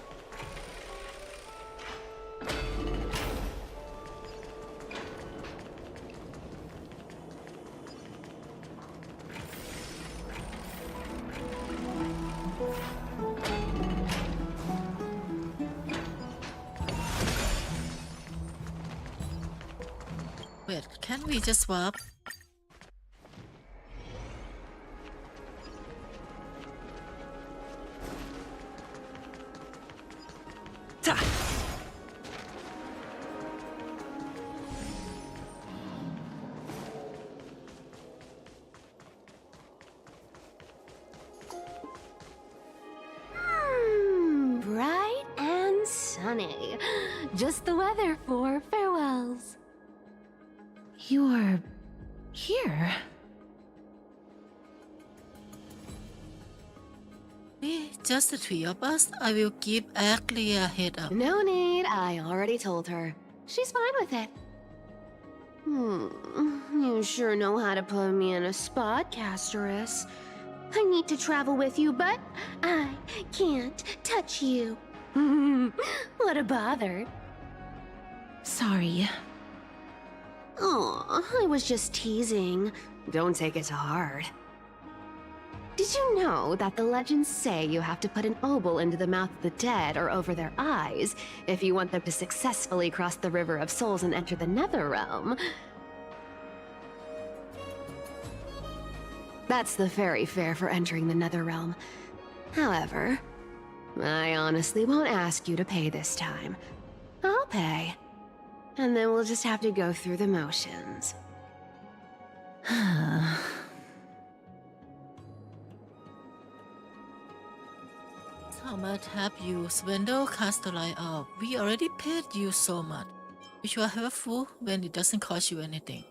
Wait, can we just swap? sunny. Just the weather for farewells. You're here. Just the three of us. I will give Ashley a head up. No need, I already told her. She's fine with it. You sure know how to put me in a spot, Casterus. I need to travel with you, but I can't touch you. What a bother. Sorry. Aw, I was just teasing. Don't take it to heart. Did you know that the legends say you have to put an obol into the mouth of the dead or over their eyes if you want them to successfully cross the River of Souls and enter the Netherrealm? That's the fairy fare for entering the Netherrealm. However, I honestly won't ask you to pay this time. I'll pay. And then we'll just have to go through the motions. How much have you swindled Castelli off? We already paid you so much. Which are helpful when it doesn't cost you anything.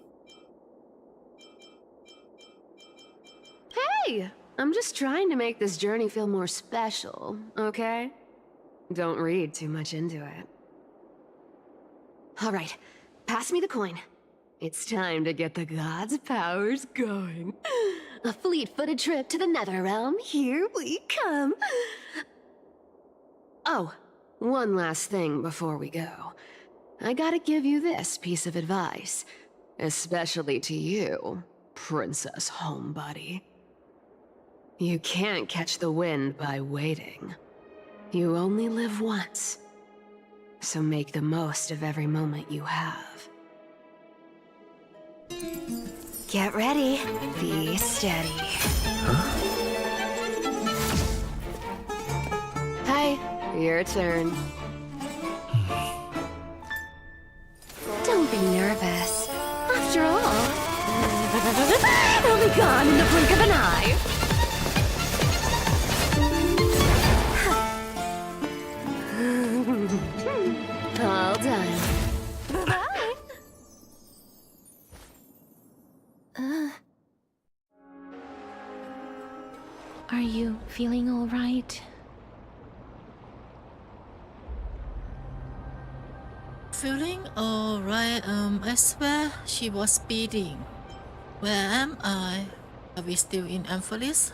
Hey! I'm just trying to make this journey feel more special, okay? Don't read too much into it. Alright, pass me the coin. It's time to get the gods' powers going. A fleet-footed trip to the Netherrealm, here we come. Oh, one last thing before we go. I gotta give you this piece of advice. Especially to you, Princess Homebody. You can't catch the wind by waiting. You only live once. So make the most of every moment you have. Get ready. Be steady. Hi, your turn. Don't be nervous. After all, it'll be gone in the blink of an eye. All done. Bye. Are you feeling all right? Feeling alright, I swear she was speeding. Where am I? Are we still in Amphilis?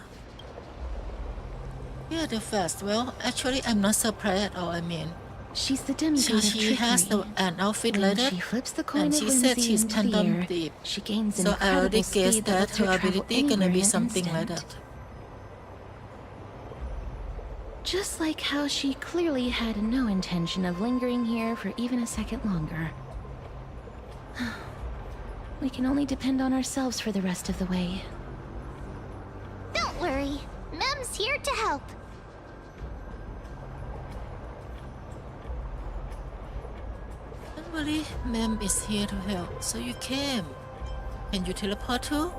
Yeah, the first. Well, actually, I'm not surprised at all. I mean, She's the demigod of she trickery. has an outfit When like that, she flips the coin and of she said whimsy she's into the Phantom air, Thief. she gains an So I already incredible guessed speed that lets her her travel ability gonna anywhere be in an something like instant. that. Just like how she clearly had no intention of lingering here for even a second longer. We can only depend on ourselves for the rest of the way. Don't worry. Mem's here to help. Don't worry, Mem is here to help. So you came. Can you teleport too?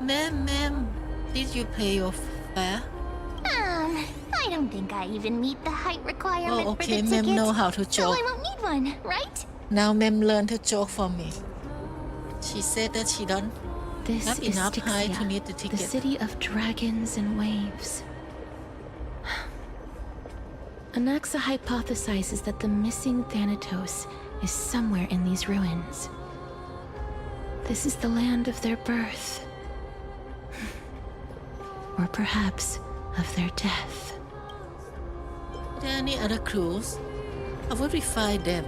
Mem, did you pay your fare? I don't think I even meet the height requirement Oh, for okay, the Mem ticket. know how to So joke. I won't need one, right? Now Mem learned to joke for me. She said that she don't This have is enough height to Styxia, need the the ticket. city of dragons and waves. Anaxa hypothesizes that the missing Thanatos is somewhere in these ruins. This is the land of their birth. Or perhaps of their death. Are there any other clues? How would we find them?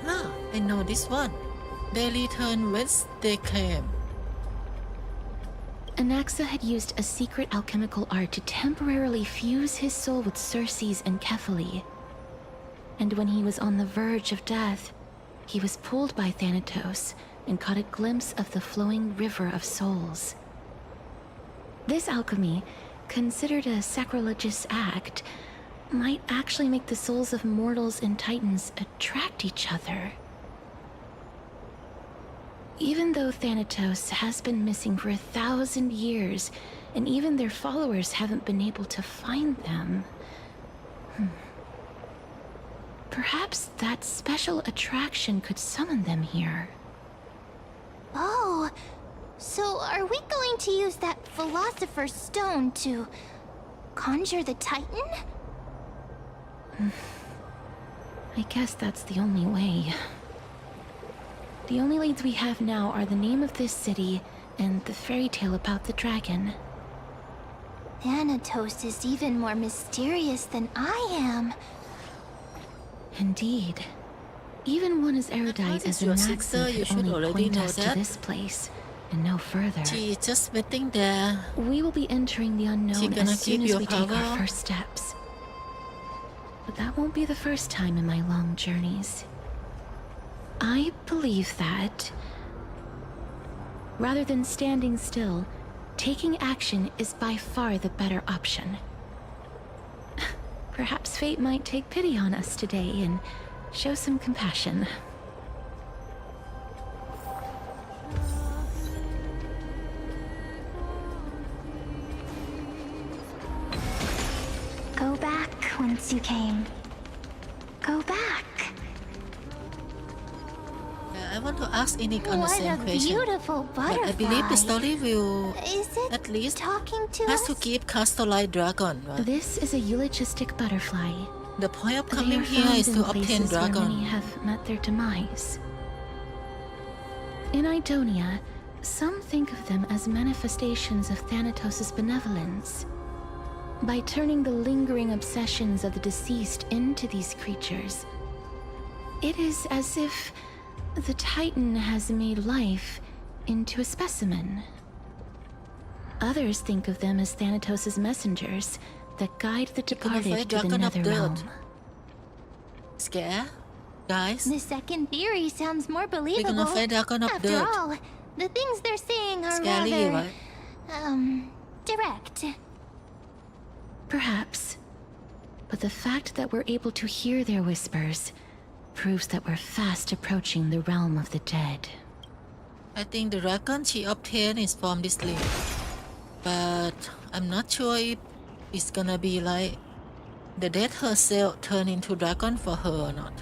Ah, I know this one. They return whence they came. Anaxa had used a secret alchemical art to temporarily fuse his soul with Circe's and Kephae. And when he was on the verge of death, he was pulled by Thanatos and caught a glimpse of the flowing river of souls. This alchemy, considered a sacrilegious act, might actually make the souls of mortals and titans attract each other. Even though Thanatos has been missing for 1,000 years, and even their followers haven't been able to find them. Perhaps that special attraction could summon them here. Oh, so are we going to use that Philosopher's Stone to conjure the Titan? I guess that's the only way. The only leads we have now are the name of this city and the fairy tale about the dragon. Thanatos is even more mysterious than I am. Indeed. Even one as erudite as your Anaxa sister, you could should only already point know us to that. this place, and no further. She is just waiting there. We will be entering the She unknown gonna as soon keep as your we take power? our first steps. But that won't be the first time in my long journeys. I believe that, rather than standing still, taking action is by far the better option. Perhaps fate might take pity on us today and show some compassion. Go back whence you came. Go back. I want to ask Enic on the What same a question. beautiful But butterfly. I believe the story will Is it at least talking to has us? to keep Castellite Dragon, right? This is a eulogistic butterfly. The point of They coming are here found is in to obtain places where many dragon. have met their demise. In Idonia, some think of them as manifestations of Thanatos' benevolence. By turning the lingering obsessions of the deceased into these creatures, it is as if the Titan has made life into a specimen. Others think of them as Thanatos' messengers that guide the departed fight to the dragon of nether realm. dirt. Scare? Guys? The second theory sounds more believable. gonna fight dragon of After dirt. all, the things they're saying are Scary, rather, right? direct. Perhaps. But the fact that we're able to hear their whispers proves that we're fast approaching the realm of the dead. I think the dragon she obtained is from this link. But I'm not sure if it's gonna be like the dead herself turn into dragon for her or not.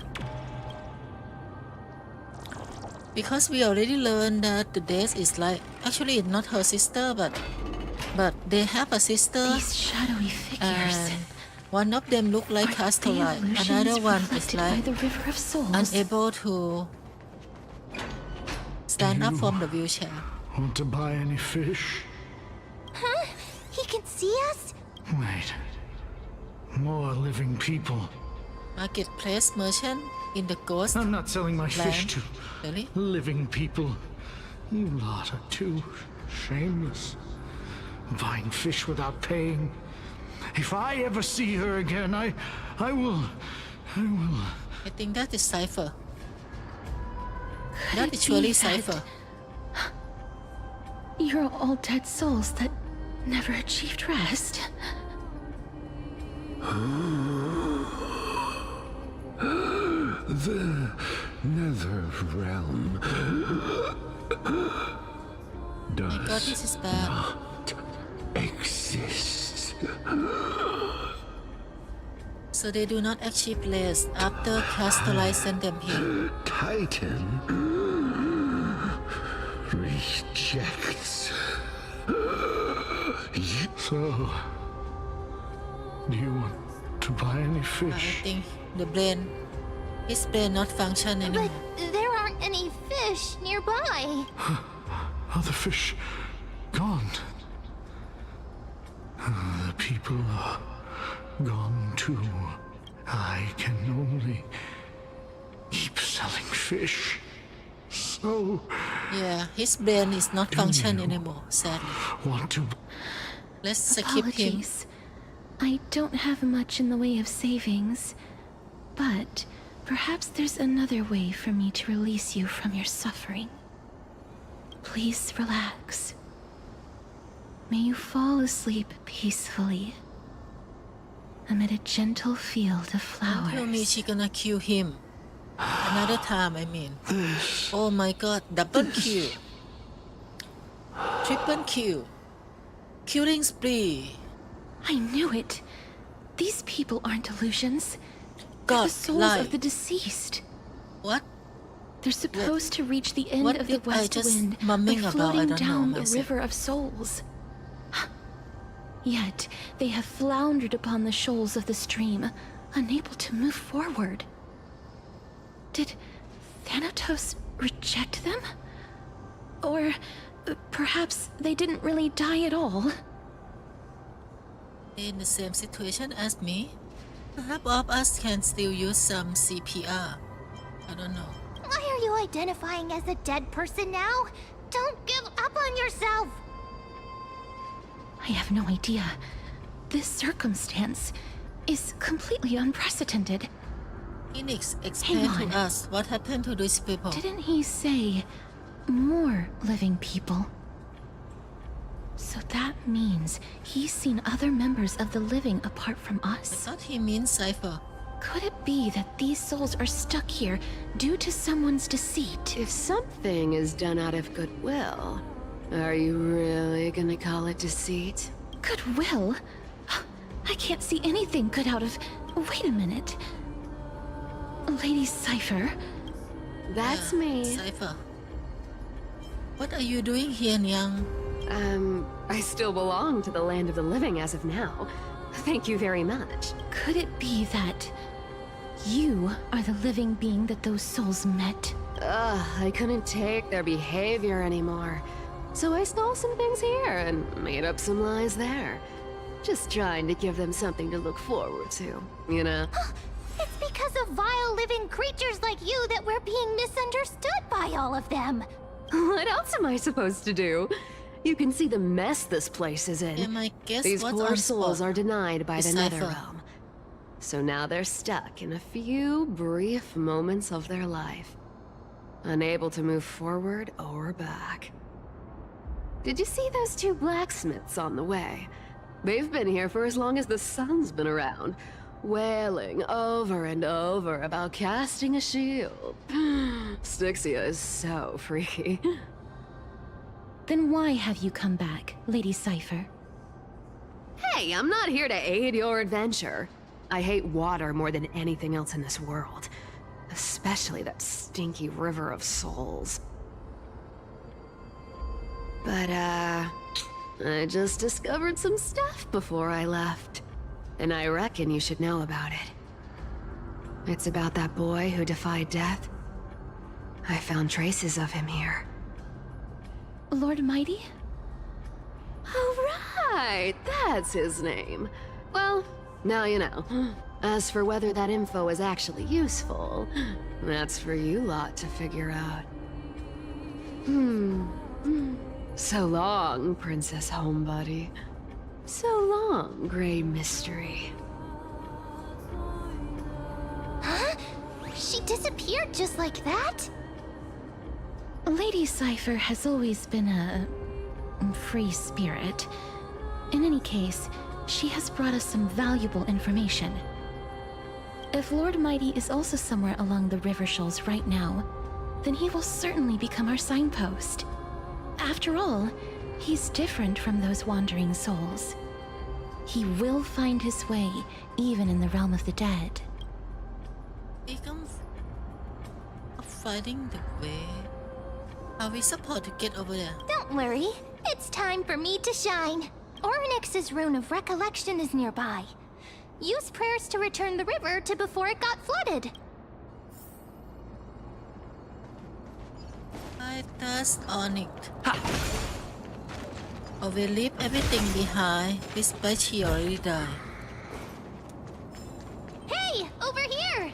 Because we already learned that the death is like actually it's not her sister but they have a sister These shadowy figures. and one of them look like Are they Castellite. illusions Another one is reflected by like the River of Souls? unable to stand up from the wheelchair. Want to buy any fish? Huh? He can see us? Wait. More living people. Marketplace merchant in the ghost I'm not selling my fish land. to Really? living people. You lot are too shameless. Buying fish without paying. If I ever see her again, I will. I think that is Cypher. Could That it is surely be Cypher. You're all dead souls that never achieved rest. The nether realm My god, does this is bad. not exist. So they do not achieve rest after Castellite sent them here. Titan rejects you. So, do you want to buy any I fish? think his brain not function But anymore. there aren't any fish nearby. Are the fish gone? The people are gone too. I can only keep selling fish. So, Yeah, his brain is not function anymore, sadly. want to Let's skip him. Apologies. I don't have much in the way of savings, but perhaps there's another way for me to release you from your suffering. Please relax. May you fall asleep peacefully amid a gentle field of Don't tell me flowers. she gonna kill him. Another time, I mean. Oh my god, double kill. Triple kill. Killing spree. I knew it. These people aren't illusions. God, the souls lie. of the deceased. What? They're supposed to reach the end What of the did I west just wind by mumbling about? I floating don't know down the myself. river of souls. Yet they have floundered upon the shoals of the stream, unable to move forward. Did Thanatos reject them? Or perhaps they didn't really die at all? In the same situation as me? Perhaps all of us can still use some CPR. I don't know. Why are you identifying as a dead person now? Don't give up on yourself! I have no idea. This circumstance is completely unprecedented. Phoenix, explain Hang to on. us what happened to these people. Didn't he say more living people? So that means he's seen other members of the living apart from I us. thought he means Cypher. Could it be that these souls are stuck here due to someone's deceit? If something is done out of goodwill, are you really gonna call it deceit? Goodwill? I can't see anything good out of... Wait a minute. Lady Cypher? That's Yeah, me. Cypher. What are you doing here, Nyang? I still belong to the land of the living as of now. Thank you very much. Could it be that you are the living being that those souls met? I couldn't take their behavior anymore. So I stole some things here and made up some lies there. Just trying to give them something to look forward to, you know? It's because of vile living creatures like you that we're being misunderstood by all of them. What else am I supposed to do? You can see the mess this place is in. And I guess These what's poor on souls spot are denied by the is Cypher. Netherrealm. So now they're stuck in a few brief moments of their life. Unable to move forward or back. Did you see those two blacksmiths on the way? They've been here for as long as the sun's been around, wailing over and over about casting a shield. Styxia is so freaky. Then why have you come back, Lady Cypher? Hey, I'm not here to aid your adventure. I hate water more than anything else in this world. Especially that stinky river of souls. But, I just discovered some stuff before I left. And I reckon you should know about it. It's about that boy who defied death. I found traces of him here. Lord Mighty? Oh, right! That's his name. Well, now you know. As for whether that info is actually useful, that's for you lot to figure out. So long, Princess Homebody. So long, Grey Mystery. Huh? She disappeared just like that? Lady Cypher has always been a free spirit. In any case, she has brought us some valuable information. If Lord Mighty is also somewhere along the river shoals right now, then he will certainly become our signpost. After all, he's different from those wandering souls. He will find his way, even in the realm of the dead. Speaking of finding the way, are we supposed to get over there? Don't worry. It's time for me to shine. Ornyx's rune of recollection is nearby. Use prayers to return the river to before it got flooded. I dust on it. Or we leave everything behind, despite she already died. Hey, over here!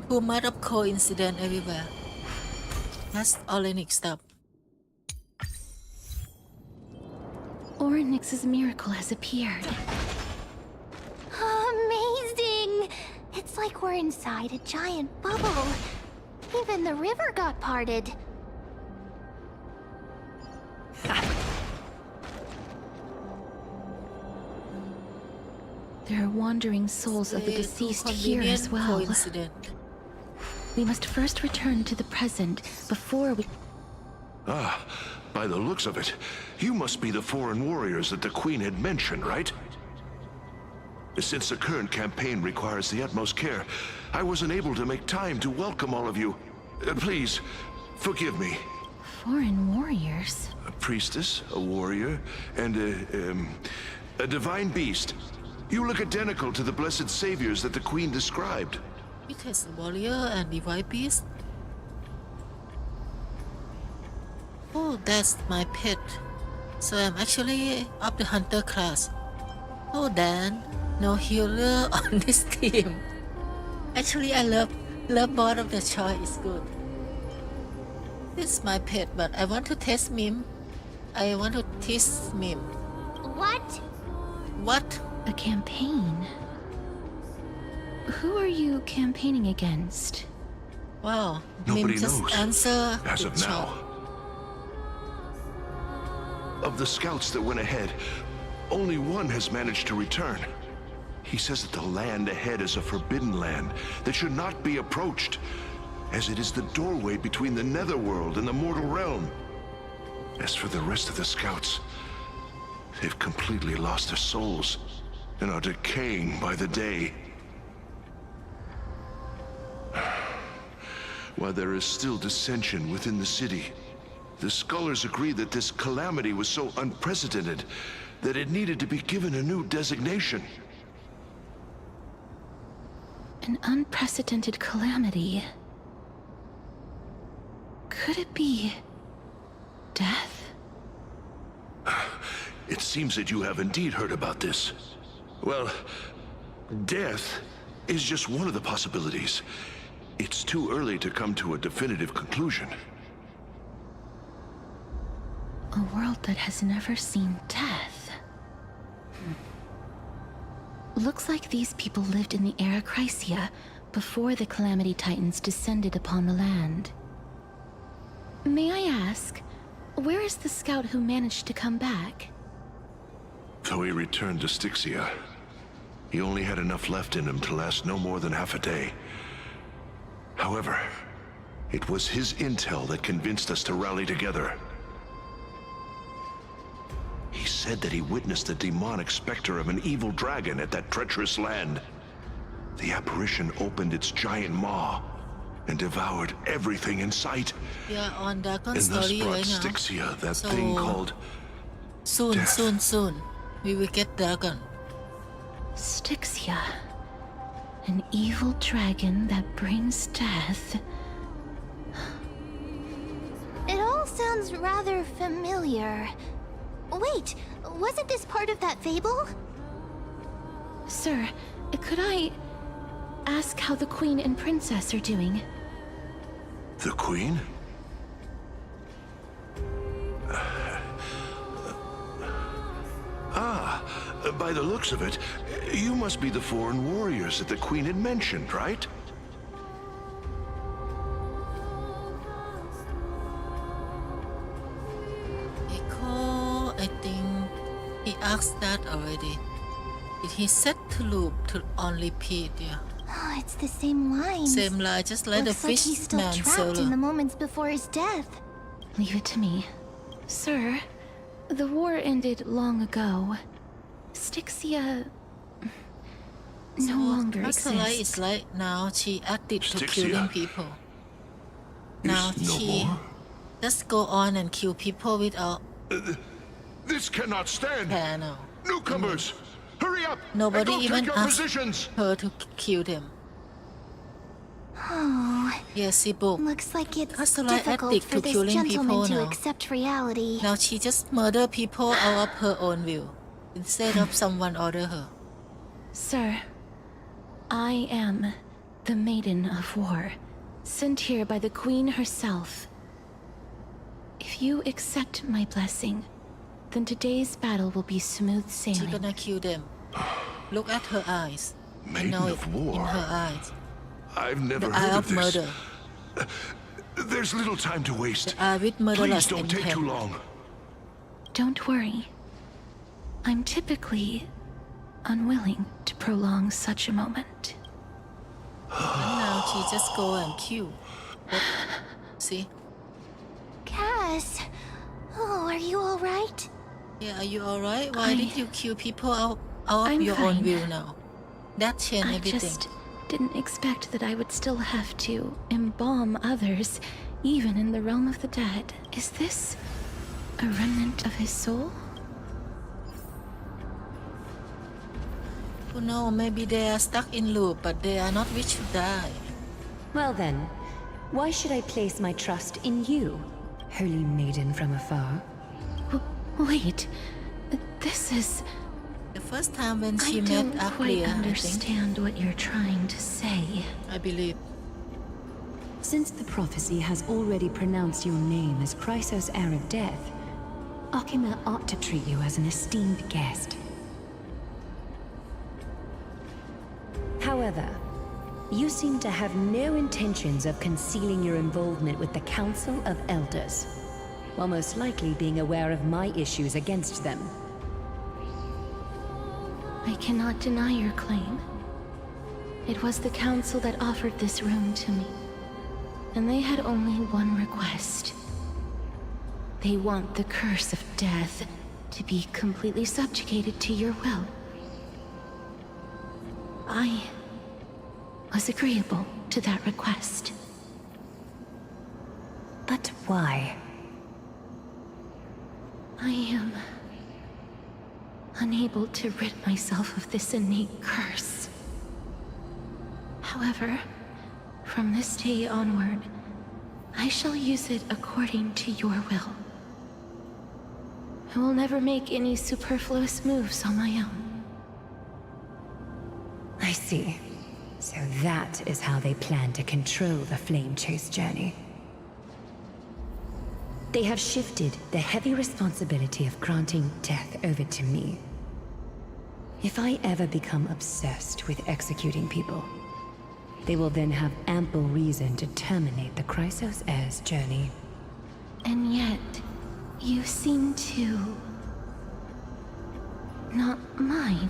Too much of coincidence everywhere. That's Olenik stuff. Ornyx's miracle has appeared. Amazing! It's like we're inside a giant bubble. Even the river got parted. There are wandering souls of the deceased here as well. Coincidence. We must first return to the present before we... Ah, by the looks of it, you must be the foreign warriors that the Queen had mentioned, right? Since the current campaign requires the utmost care, I wasn't able to make time to welcome all of you. Please, forgive me. Foreign warriors? A priestess, a warrior, and a divine beast. You look identical to the blessed saviors that the Queen described. Because warrior and divine beast. Oh, that's my pet. So I'm actually of the hunter class. Oh, Dan, no healer on this team. Actually, I love both of the choice. It's good. This is my pet, but I want to test meme. I want to test meme. What? What? A campaign? Who are you campaigning against? Wow. Nobody Meme just knows answer as the of chat. now. Of the scouts that went ahead, only one has managed to return. He says that the land ahead is a forbidden land that should not be approached, as it is the doorway between the netherworld and the mortal realm. As for the rest of the scouts, they've completely lost their souls and are decaying by the day. While there is still dissension within the city, the scholars agree that this calamity was so unprecedented that it needed to be given a new designation. An unprecedented calamity. Could it be death? It seems that you have indeed heard about this. Well, death is just one of the possibilities. It's too early to come to a definitive conclusion. A world that has never seen death. Looks like these people lived in the Era Chrysia before the Calamity Titans descended upon the land. May I ask, where is the scout who managed to come back? Though he returned to Styxia, he only had enough left in him to last no more than half a day. However, it was his intel that convinced us to rally together. He said that he witnessed the demonic specter of an evil dragon at that treacherous land. The apparition opened its giant maw and devoured everything in sight. Yeah, on Dragon And thus Story brought right now. Styxia that So, thing called Soon, death. soon, we will get dragon. Styxia. An evil dragon that brings death. It all sounds rather familiar. Wait, wasn't this part of that fable? Sir, could I ask how the Queen and Princess are doing? The Queen? By the looks of it, you must be the foreign warriors that the Queen had mentioned, right? Echo, I think he asked that already. Did he set to loop to on repeat? Yeah. Oh, it's the same lines. Same line, just like Looks the like he's still fishman trapped in the solo. moments before his death. Leave it to me. Sir, the war ended long ago. Styxia no longer Akala is exists. like now she addicted to Styxia killing people. Now is no she more? just go on and kill people without This cannot stand! care now. Newcomers! Hurry up! Nobody and go even take your asked positions! her to kill them. Oh, Yes, she booked. looks like it's Kasala difficult addict for to this killing gentleman people to now. accept reality. Now she just murder people out of her own will, instead of someone order her. Sir, I am the Maiden of War, sent here by the Queen herself. If you accept my blessing, then today's battle will be smooth She sailing. gonna kill them. Look at her eyes. I Maiden know it of War? in her eyes. I've never The heard eye of of this. murder. There's little time to waste. The eye with Please murderous don't take intent. too long. Don't worry. I'm typically unwilling to prolong such a moment. And now she just go and kill. But, see? Cass, oh, are you all right? Yeah, are you alright? Why did you kill people out of I'm your own fine. will now? That changed I everything. just didn't expect that I would still have to embalm others, even in the realm of the dead. Is this a remnant of his soul? Who knows, maybe they are stuck in loop, but they are not wish to die. Well then, why should I place my trust in you, holy maiden from afar? Wait, this is... The first time when she I met don't quite Aklia, I think. understand what you're trying to say. I believe. Since the prophecy has already pronounced your name as Chrysos' heir of death, Akima ought to treat you as an esteemed guest. However, you seem to have no intentions of concealing your involvement with the Council of Elders, while most likely being aware of my issues against them. I cannot deny your claim. It was the Council that offered this room to me, and they had only one request. They want the curse of death to be completely subjugated to your will. I was agreeable to that request. But why? I am unable to rid myself of this innate curse. However, from this day onward, I shall use it according to your will. I will never make any superfluous moves on my own. I see. So that is how they plan to control the Flame Chase journey. They have shifted the heavy responsibility of granting death over to me. If I ever become obsessed with executing people, they will then have ample reason to terminate the Chrysos heir's journey. And yet, you seem to not mind.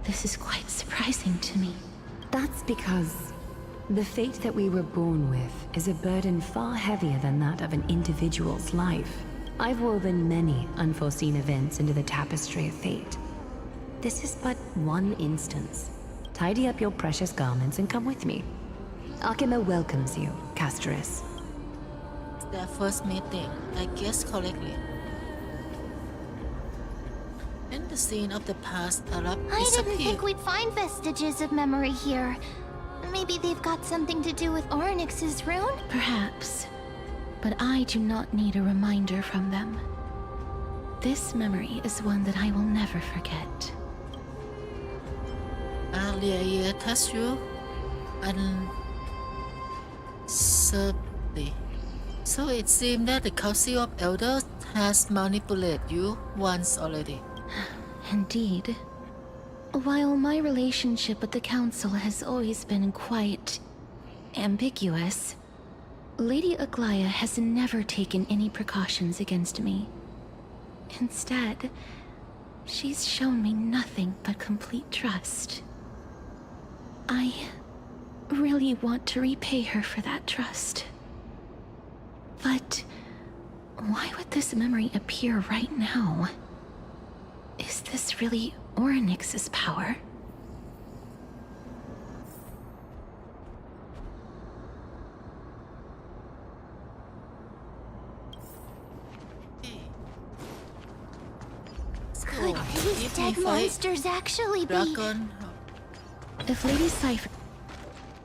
This is quite surprising to me. That's because the fate that we were born with is a burden far heavier than that of an individual's life. I've woven many unforeseen events into the tapestry of fate. This is but one instance. Tidy up your precious garments and come with me. Akima welcomes you, Castoris. It's their first meeting, I guess correctly. In the scene of the past, Arab I didn't disappeared. think we'd find vestiges of memory here. Maybe they've got something to do with Ornyx's rune? Perhaps. But I do not need a reminder from them. This memory is one that I will never forget. Earlier year touched you unsubtly. So it seems that the Council of Elders has manipulated you once already. Indeed. While my relationship with the Council has always been quite ambiguous, Lady Aglaya has never taken any precautions against me. Instead, she's shown me nothing but complete trust. I really want to repay her for that trust. But why would this memory appear right now? Is this really Ornyx's power? Could these dead monsters actually be... Dragon. If Lady Cypher...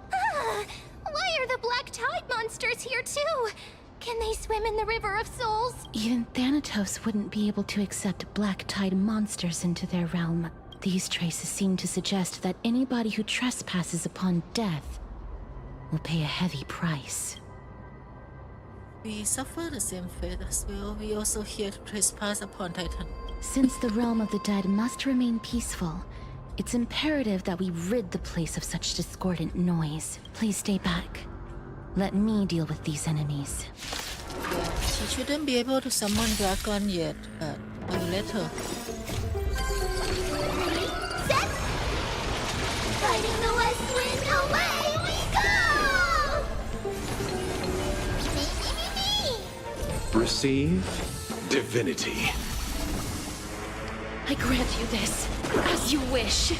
Why are the Black Tide monsters here too? Can they swim in the River of Souls? Even Thanatos wouldn't be able to accept Black Tide monsters into their realm. These traces seem to suggest that anybody who trespasses upon death will pay a heavy price. We suffer the same fate as well. We also here to trespass upon Titan. Since the realm of the dead must remain peaceful, it's imperative that we rid the place of such discordant noise. Please stay back. Let me deal with these enemies. Yeah, she shouldn't be able to summon Dragon yet, but I will let her. Set! Fighting the West Wind, away we go! Receive divinity. I grant you this. As you wish.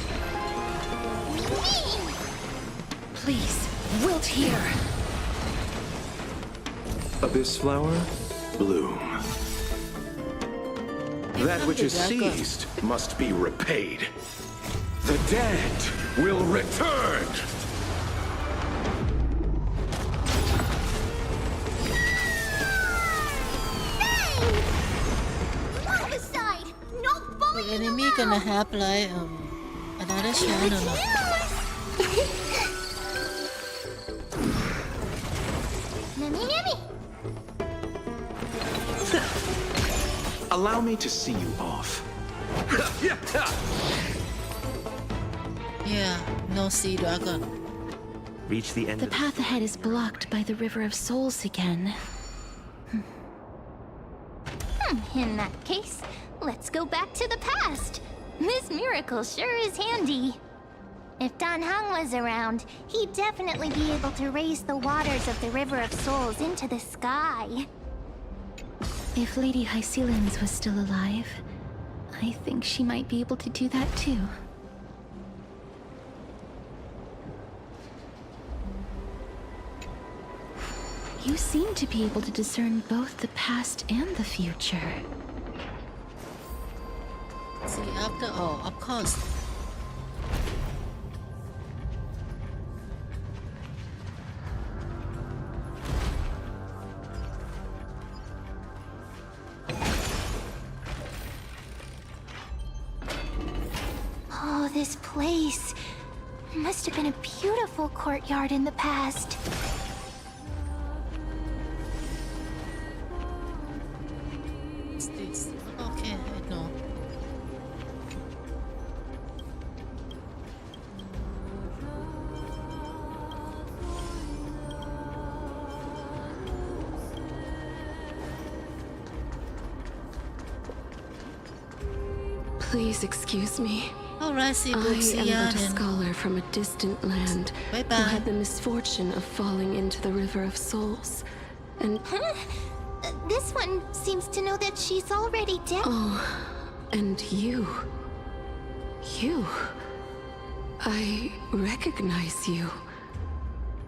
Please, wilt here. Abyss flower, bloom. That which is seized must be repaid. The dead will return! Move aside! No bullying The enemy gonna have like another channel or not? Nimmy, nimmy! Allow me to see you off. Yeah, no sea dragon. Reach the end The of path ahead is blocked by the River of Souls again. In that case, let's go back to the past. This miracle sure is handy. If Dan Heng was around, he'd definitely be able to raise the waters of the River of Souls into the sky. If Lady Hycelens was still alive, I think she might be able to do that too. You seem to be able to discern both the past and the future. See, after all, of course. Oh, this place must have been a beautiful courtyard in the past. What's this? Okay, I know. Please excuse me. Alright, see, I books, am yeah, but a then. scholar from a distant land Bye-bye. who had the misfortune of falling into the River of Souls. And This one seems to know that she's already dead. oh, and you. I recognize you.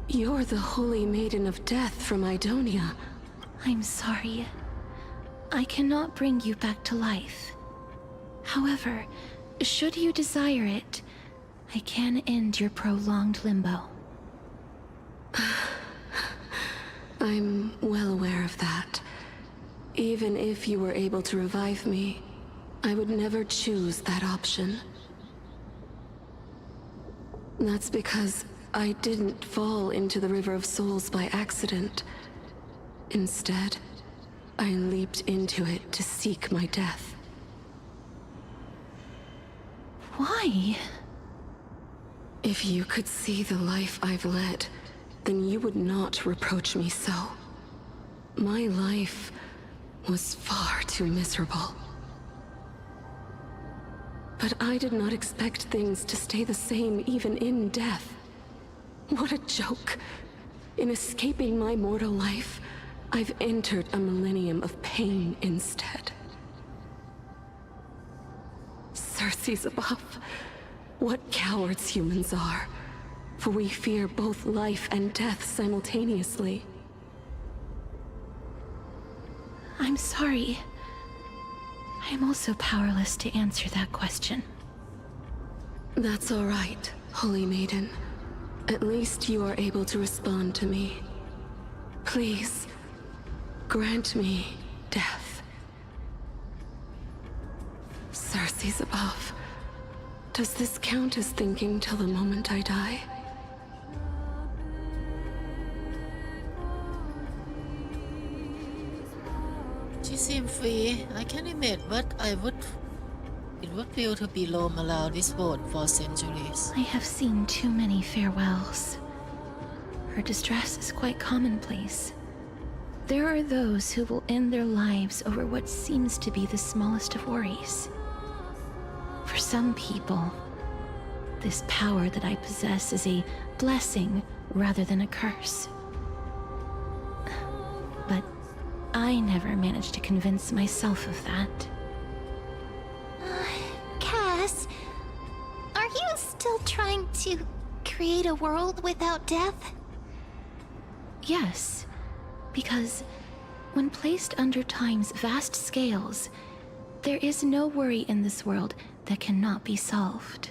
You're the Holy Maiden of Death from Idonia. I'm sorry. I cannot bring you back to life. However, should you desire it, I can end your prolonged limbo. I'm well aware of that. Even if you were able to revive me, I would never choose that option. That's because I didn't fall into the River of Souls by accident. Instead, I leaped into it to seek my death. Why? If you could see the life I've led, then you would not reproach me so. My life was far too miserable. But I did not expect things to stay the same even in death. What a joke. In escaping my mortal life, I've entered a millennium of pain instead. Circe's above. What cowards humans are. For we fear both life and death simultaneously. I'm sorry. I'm also powerless to answer that question. That's all right, Holy Maiden. At least you are able to respond to me. Please, grant me death. Circe's above. Does this count as thinking till the moment I die? She seemed free. I can admit, but it would feel to be low allowed this boat for centuries. I have seen too many farewells. Her distress is quite commonplace. There are those who will end their lives over what seems to be the smallest of worries. For some people, this power that I possess is a blessing rather than a curse. But I never managed to convince myself of that. Cass, to create a world without death? Yes, because when placed under time's vast scales, there is no worry in this world that cannot be solved.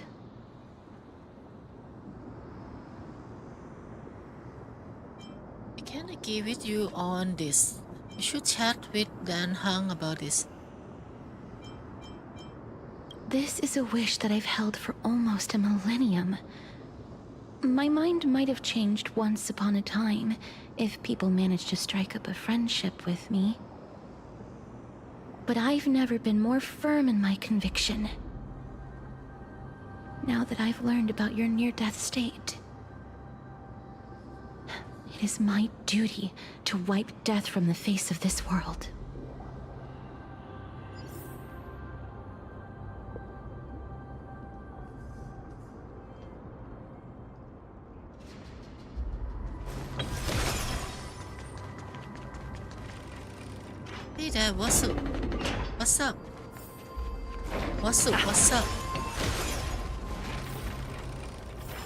I can't agree with you on this. You should chat with Dan Hung about this. This is a wish that I've held for almost a millennium. My mind might have changed once upon a time if people managed to strike up a friendship with me. But I've never been more firm in my conviction. Now that I've learned about your near-death state, it is my duty to wipe death from the face of this world. Hey there, what's up? What's up? What's up? What's up?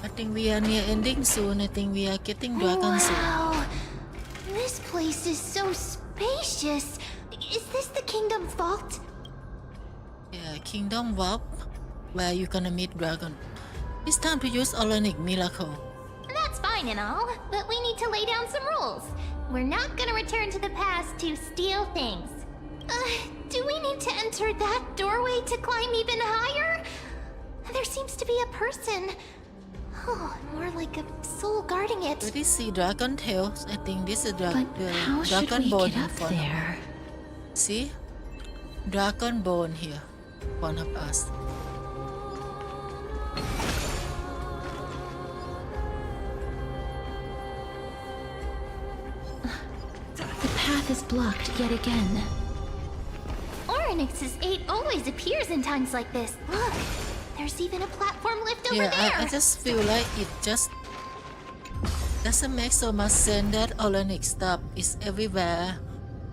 I think we are near ending soon. I think we are getting dragon soon. Wow! This place is so spacious. Is this the kingdom's vault? Yeah, Kingdom Vault, where you gonna meet dragon. It's time to use Olonic Miracle. That's fine and all, but we need to lay down some rules. We're not gonna return to the past to steal things. Do we need to enter that doorway to climb even higher? There seems to be a person. Oh, more like a soul guarding it. Did you see dragon tails? I think this is But how should dragon we bone get up for there? See? Dragon bone here. One of us. The path is blocked yet again. Oryx's 8 always appears in times like this. Look, there's even a platform lift over there. I just feel like it just doesn't make so much sense that Olonic stuff is everywhere.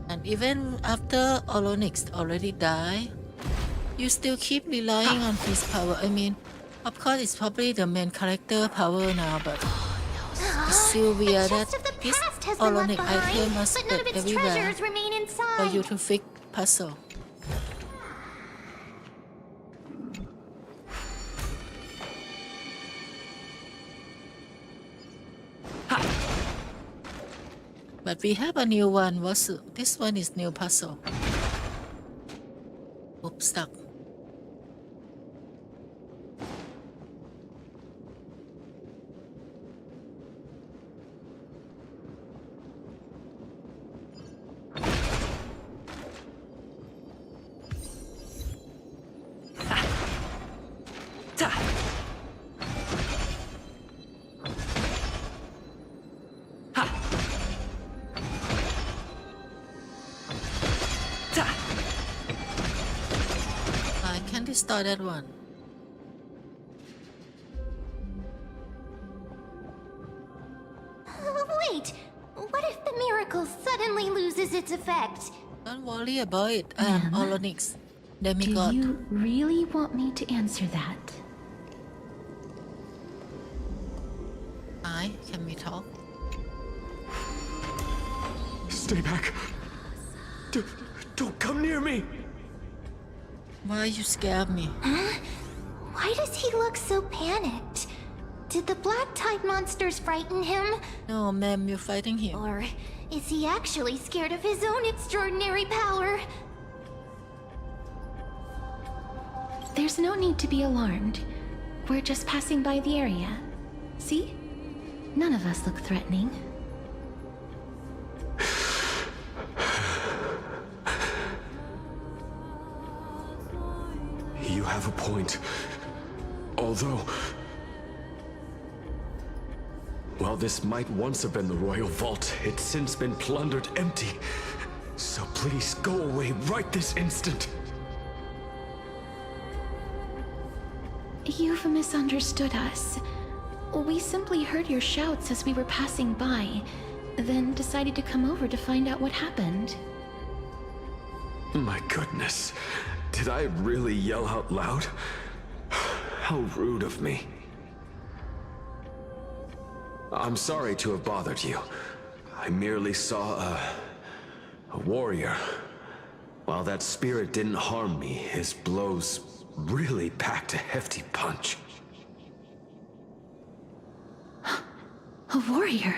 And even after Olonix already died, you still keep relying on his power. I mean, of course it's probably the main character power now, but it's still weird that his Olonic item must but none of spread its everywhere treasures remain inside. for you to fix puzzle. But we have a new one. This one is new puzzle. Oops, stuck. I can't restore that one. Wait, what if the miracle suddenly loses its effect? Don't worry about it. I am Olonix, demigod. Do you really want me to answer that? Can we talk? Stay back. Don't come near me. Why you scared me? Huh? Why does he look so panicked? Did the black tide monsters frighten him? No, ma'am, you're fighting him. Or is he actually scared of his own extraordinary power? There's no need to be alarmed. We're just passing by the area. See? None of us look threatening. You have a point. Although... while this might once have been the royal vault, it's since been plundered empty. So please go away right this instant. You've misunderstood us. We simply heard your shouts as we were passing by, then decided to come over to find out what happened. My goodness. Did I really yell out loud? How rude of me. I'm sorry to have bothered you. I merely saw a warrior. While that spirit didn't harm me, his blows really packed a hefty punch. A warrior?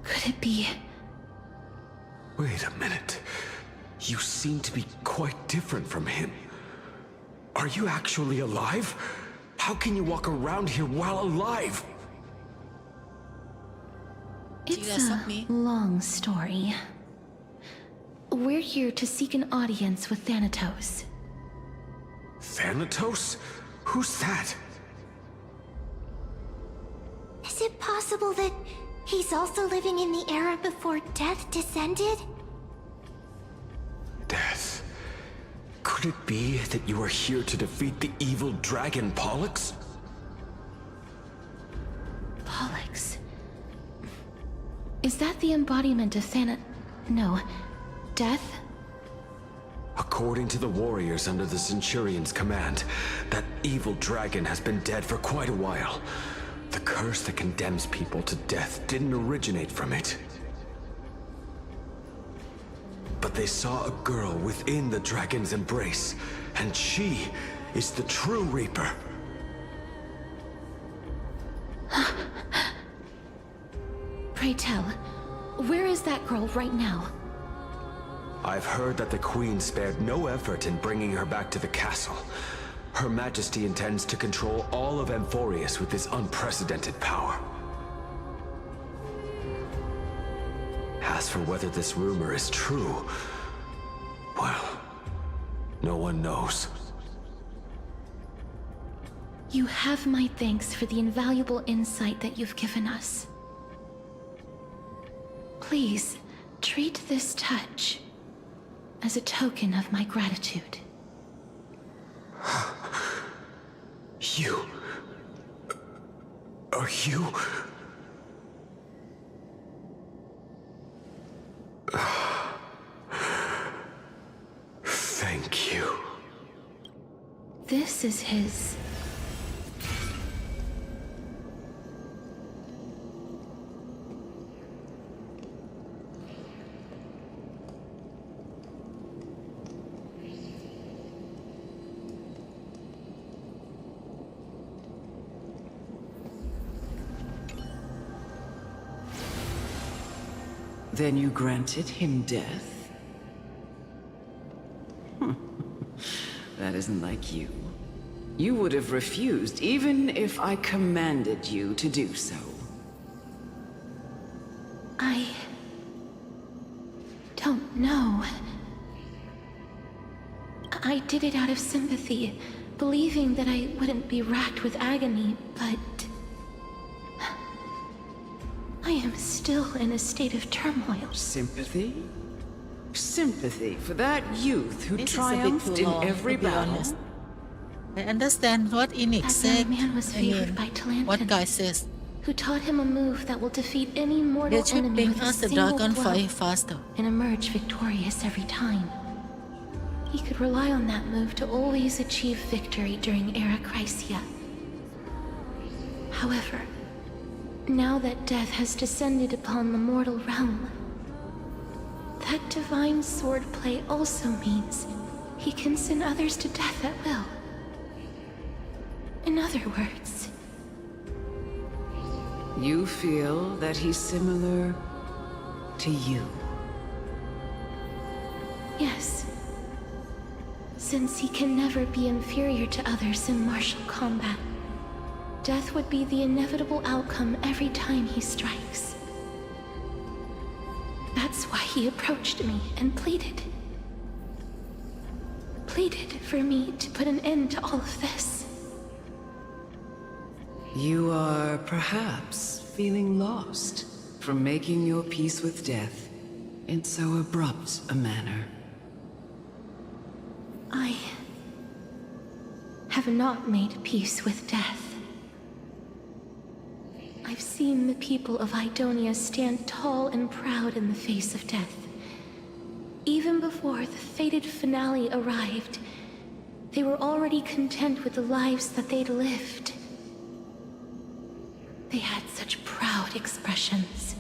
Could it be... Wait a minute. You seem to be quite different from him. Are you actually alive? How can you walk around here while alive? It's a long story. We're here to seek an audience with Thanatos. Thanatos? Who's that? Is it possible that he's also living in the era before death descended? Death? Could it be that you are here to defeat the evil dragon Pollux? Pollux? Is that the embodiment of No. Death? According to the warriors under the Centurion's command, that evil dragon has been dead for quite a while. The curse that condemns people to death didn't originate from it. But they saw a girl within the dragon's embrace, and she is the true Reaper. Pray tell, where is that girl right now? I've heard that the Queen spared no effort in bringing her back to the castle. Her Majesty intends to control all of Amphorius with this unprecedented power. As for whether this rumor is true, well, no one knows. You have my thanks for the invaluable insight that you've given us. Please, treat this touch as a token of my gratitude. You... Are you... Thank you. This is his... Then you granted him death? That isn't like you. You would have refused even if I commanded you to do so. I... don't know. I did it out of sympathy, believing that I wouldn't be racked with agony, but... I am still in a state of turmoil. Sympathy? Sympathy for that youth who This triumphed is a bit too long, in every to be battle? honest. I understand what Enix That said. young man was favored by Talantin, what guy says. who taught him a move that will defeat any mortal They should enemy bring with a us the single dragon blow fight faster. and emerge victorious every time. He could rely on that move to always achieve victory during Era Chrysia. However, now that death has descended upon the mortal realm, that divine swordplay also means he can send others to death at will. In other words... You feel that he's similar to you? Yes. Since he can never be inferior to others in martial combat, death would be the inevitable outcome every time he strikes. That's why he approached me and pleaded. Pleaded for me to put an end to all of this. You are perhaps feeling lost from making your peace with death in so abrupt a manner. I have not made peace with death. I've seen the people of Idonia stand tall and proud in the face of death. Even before the fated finale arrived, they were already content with the lives that they'd lived. They had such proud expressions.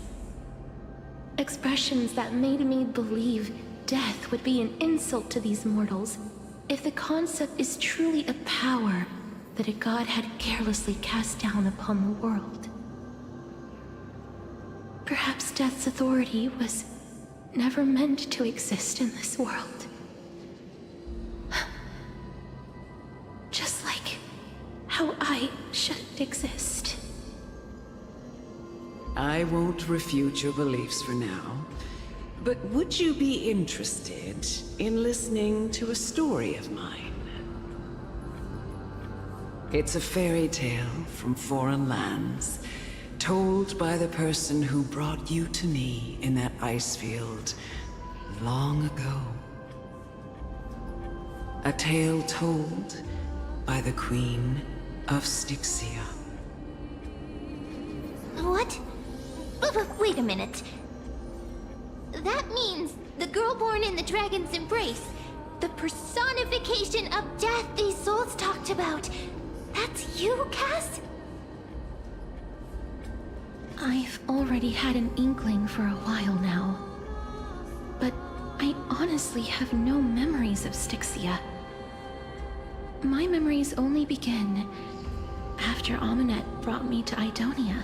Expressions that made me believe death would be an insult to these mortals if the concept is truly a power that a god had carelessly cast down upon the world. Perhaps death's authority was never meant to exist in this world. Just like how I shouldn't exist. I won't refute your beliefs for now, but would you be interested in listening to a story of mine? It's a fairy tale from foreign lands, told by the person who brought you to me in that ice field long ago. A tale told by the Queen of Styxia. What? Wait a minute. That means the girl born in the dragon's embrace, the personification of death these souls talked about. That's you, Cass? I've already had an inkling for a while now. But I honestly have no memories of Styxia. My memories only begin after Amunet brought me to Idonia.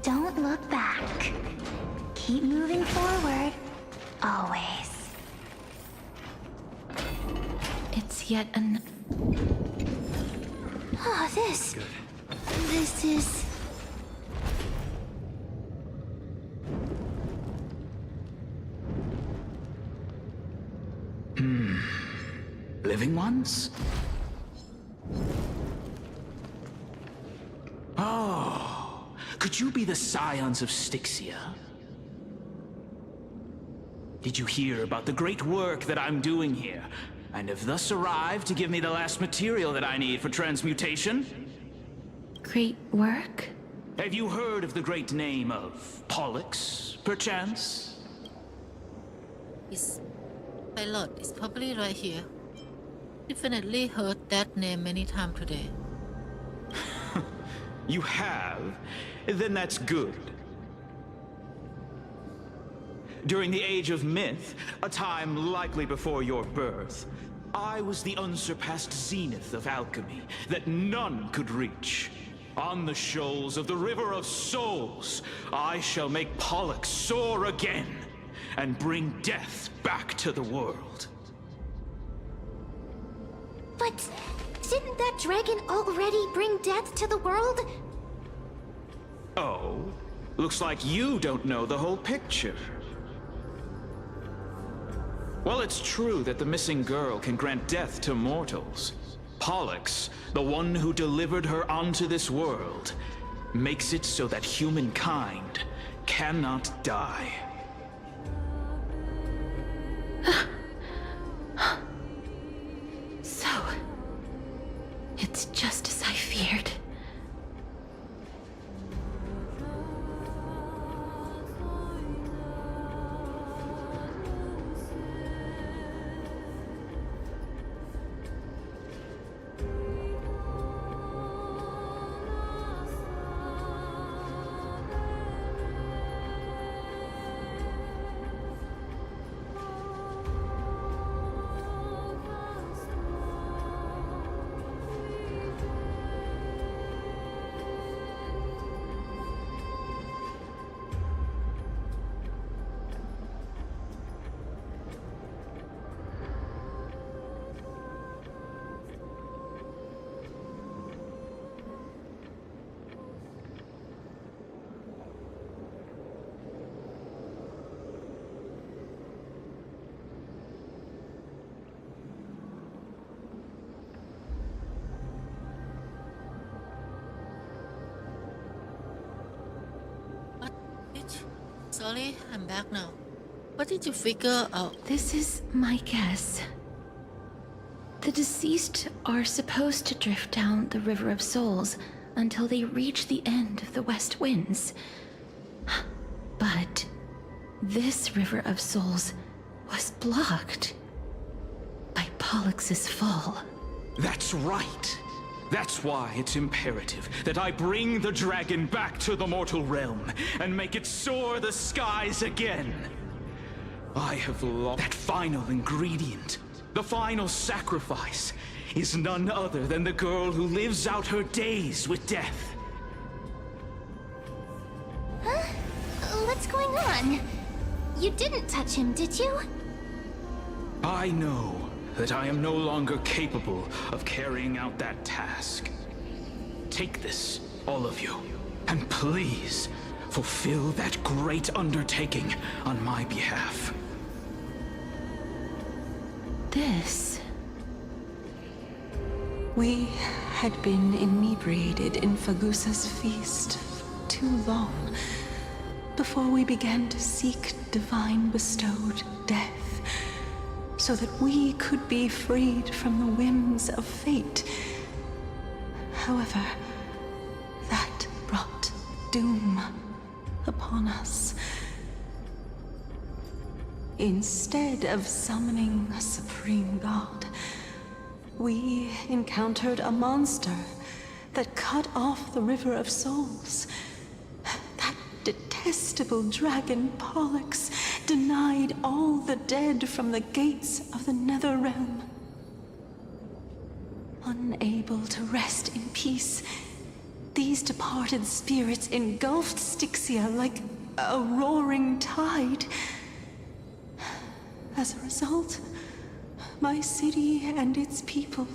Don't look back. Keep moving forward. Always. It's yet an... Oh, this is... Living ones? Oh, could you be the scions of Styxia? Did you hear about the great work that I'm doing here, and have thus arrived to give me the last material that I need for transmutation? Great work? Have you heard of the great name of Pollux, perchance? His pilot is probably right here. Definitely heard that name many times today. You have? Then that's good. During the Age of Myth, a time likely before your birth, I was the unsurpassed zenith of alchemy that none could reach. On the shoals of the River of Souls, I shall make Pollux soar again and bring death back to the world. But didn't that dragon already bring death to the world? Oh, looks like you don't know the whole picture. Well, it's true that the missing girl can grant death to mortals. Pollux, the one who delivered her onto this world, makes it so that humankind cannot die. So, it's just as I feared. Sorry, I'm back now. What did you figure out? This is my guess. The deceased are supposed to drift down the River of Souls until they reach the end of the West Winds. But this River of Souls was blocked by Pollux's fall. That's right. That's why it's imperative that I bring the dragon back to the mortal realm and make it soar the skies again. I have lost that final ingredient. The final sacrifice is none other than the girl who lives out her days with death. Huh? What's going on? You didn't touch him, did you? I know that I am no longer capable of carrying out that task. Take this, all of you, and please fulfill that great undertaking on my behalf. This... We had been inebriated in Fagusa's feast for too long before we began to seek divine bestowed death, so that we could be freed from the whims of fate. However, that brought doom upon us. Instead of summoning a supreme god, we encountered a monster that cut off the River of Souls. That detestable dragon Pollux denied all the dead from the gates of the Nether Realm. Unable to rest in peace, these departed spirits engulfed Styxia like a roaring tide. As a result, my city and its people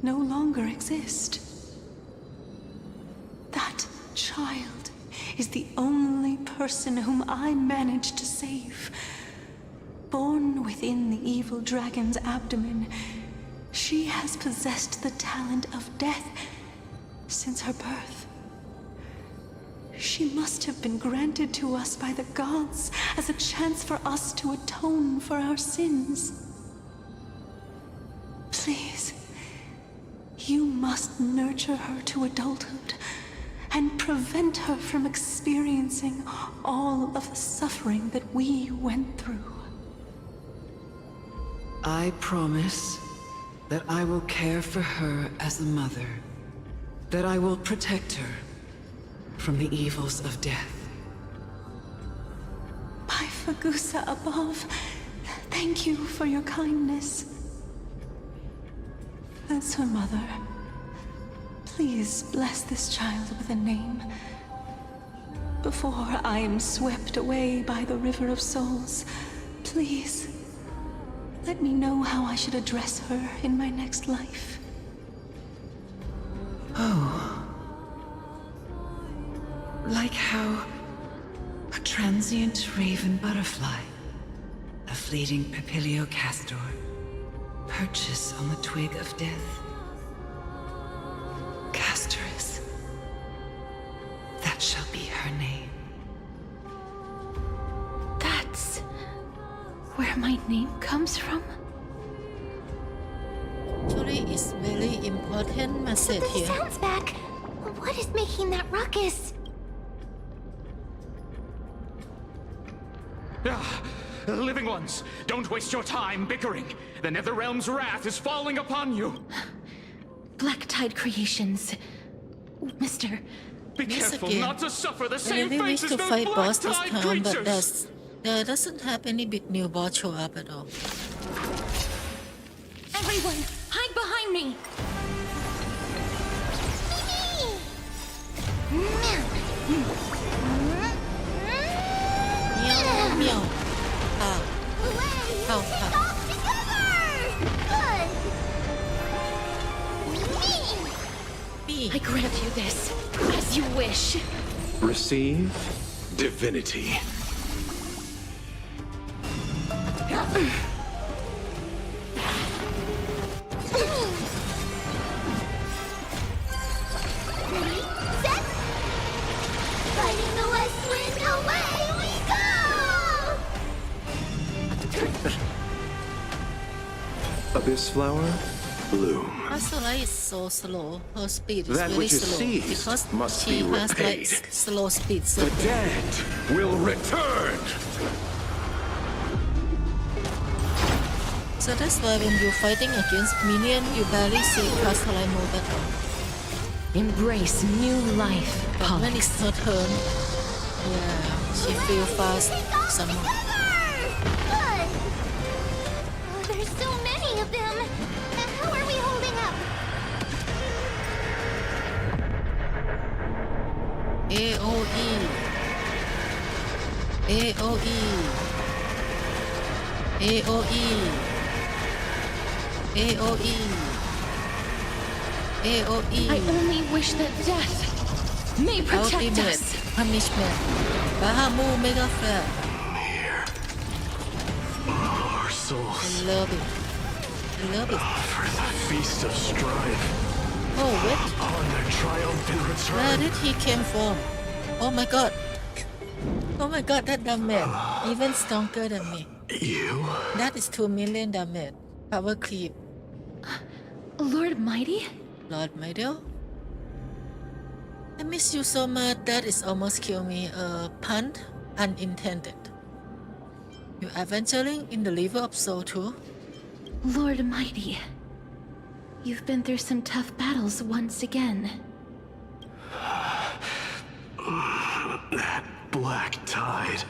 no longer exist. That child is the only person whom I managed to save. Born within the evil dragon's abdomen, she has possessed the talent of death since her birth. She must have been granted to us by the gods as a chance for us to atone for our sins. Please, you must nurture her to adulthood and prevent her from experiencing all of the suffering that we went through. I promise that I will care for her as a mother, that I will protect her from the evils of death. By Fagusa above, thank you for your kindness. As her mother, please bless this child with a name before I am swept away by the River of Souls. Please, let me know how I should address her in my next life. Oh. Like how a transient raven butterfly, a fleeting papilio castor, perches on the twig of death. Castorus. That shall be her name. That's where my name comes from? Actually, it's very important message But the here. sound's back. What is making that ruckus? Living ones, don't waste your time bickering. The Netherrealm's wrath is falling upon you. Black Tide Creations. Mister. Be Once careful again, not to suffer the I same really fate wish as to those fight Black boss this Tide time, but creatures. there doesn't have any big new boss show up at all. Everyone, hide behind me! Meow, meow. Ow. Ow, ow. Me. I grant you this, as you wish. Receive divinity. Fighting the west wind, away we go! Abyss flower, bloom. Pastorella is so slow. Her speed is That very which is slow seized because must she be has like repaid. slow speed. The dead will return. So that's why when you're fighting against minion, you barely see Pastorella move at all. Embrace new life, But when it's her turn, yeah, she feel fast somehow. Good! Oh, there's so many of them! How are we holding up? AOE. AOE. AOE. AOE. AOE. I only wish that death may protect Ultimate us. punishment. Bahamu Mega Fair. Our souls. I love it. I love it. For the feast of strife. Oh, wait. Upon their triumphant return. Where did he came from? Oh my god. Oh my god, that damage. Even stronger than me. You? That is 2 million damage. Power creep. Lord Mighty? Lord Mighty? I miss you so much that it almost killed me. Pun unintended. You adventuring in the river of soul too? Lord Mighty. You've been through some tough battles once again. That black tide.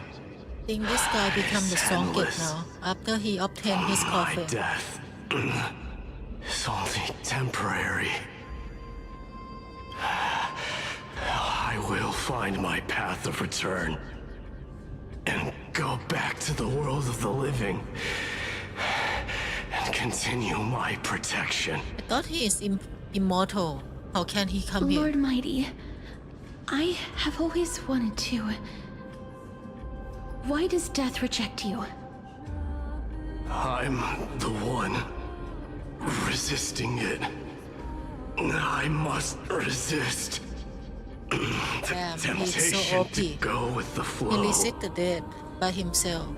I think this guy become the strongest now after he obtained his My coffin. death is only temporary. I will find my path of return and go back to the world of the living and continue my protection. I thought he is immortal. How can he come here? Lord Mighty, I have always wanted to. Why does death reject you? I'm the one resisting it. I must resist. The Damn, he's so temptation OP. to go with the He flow. resist the death by himself.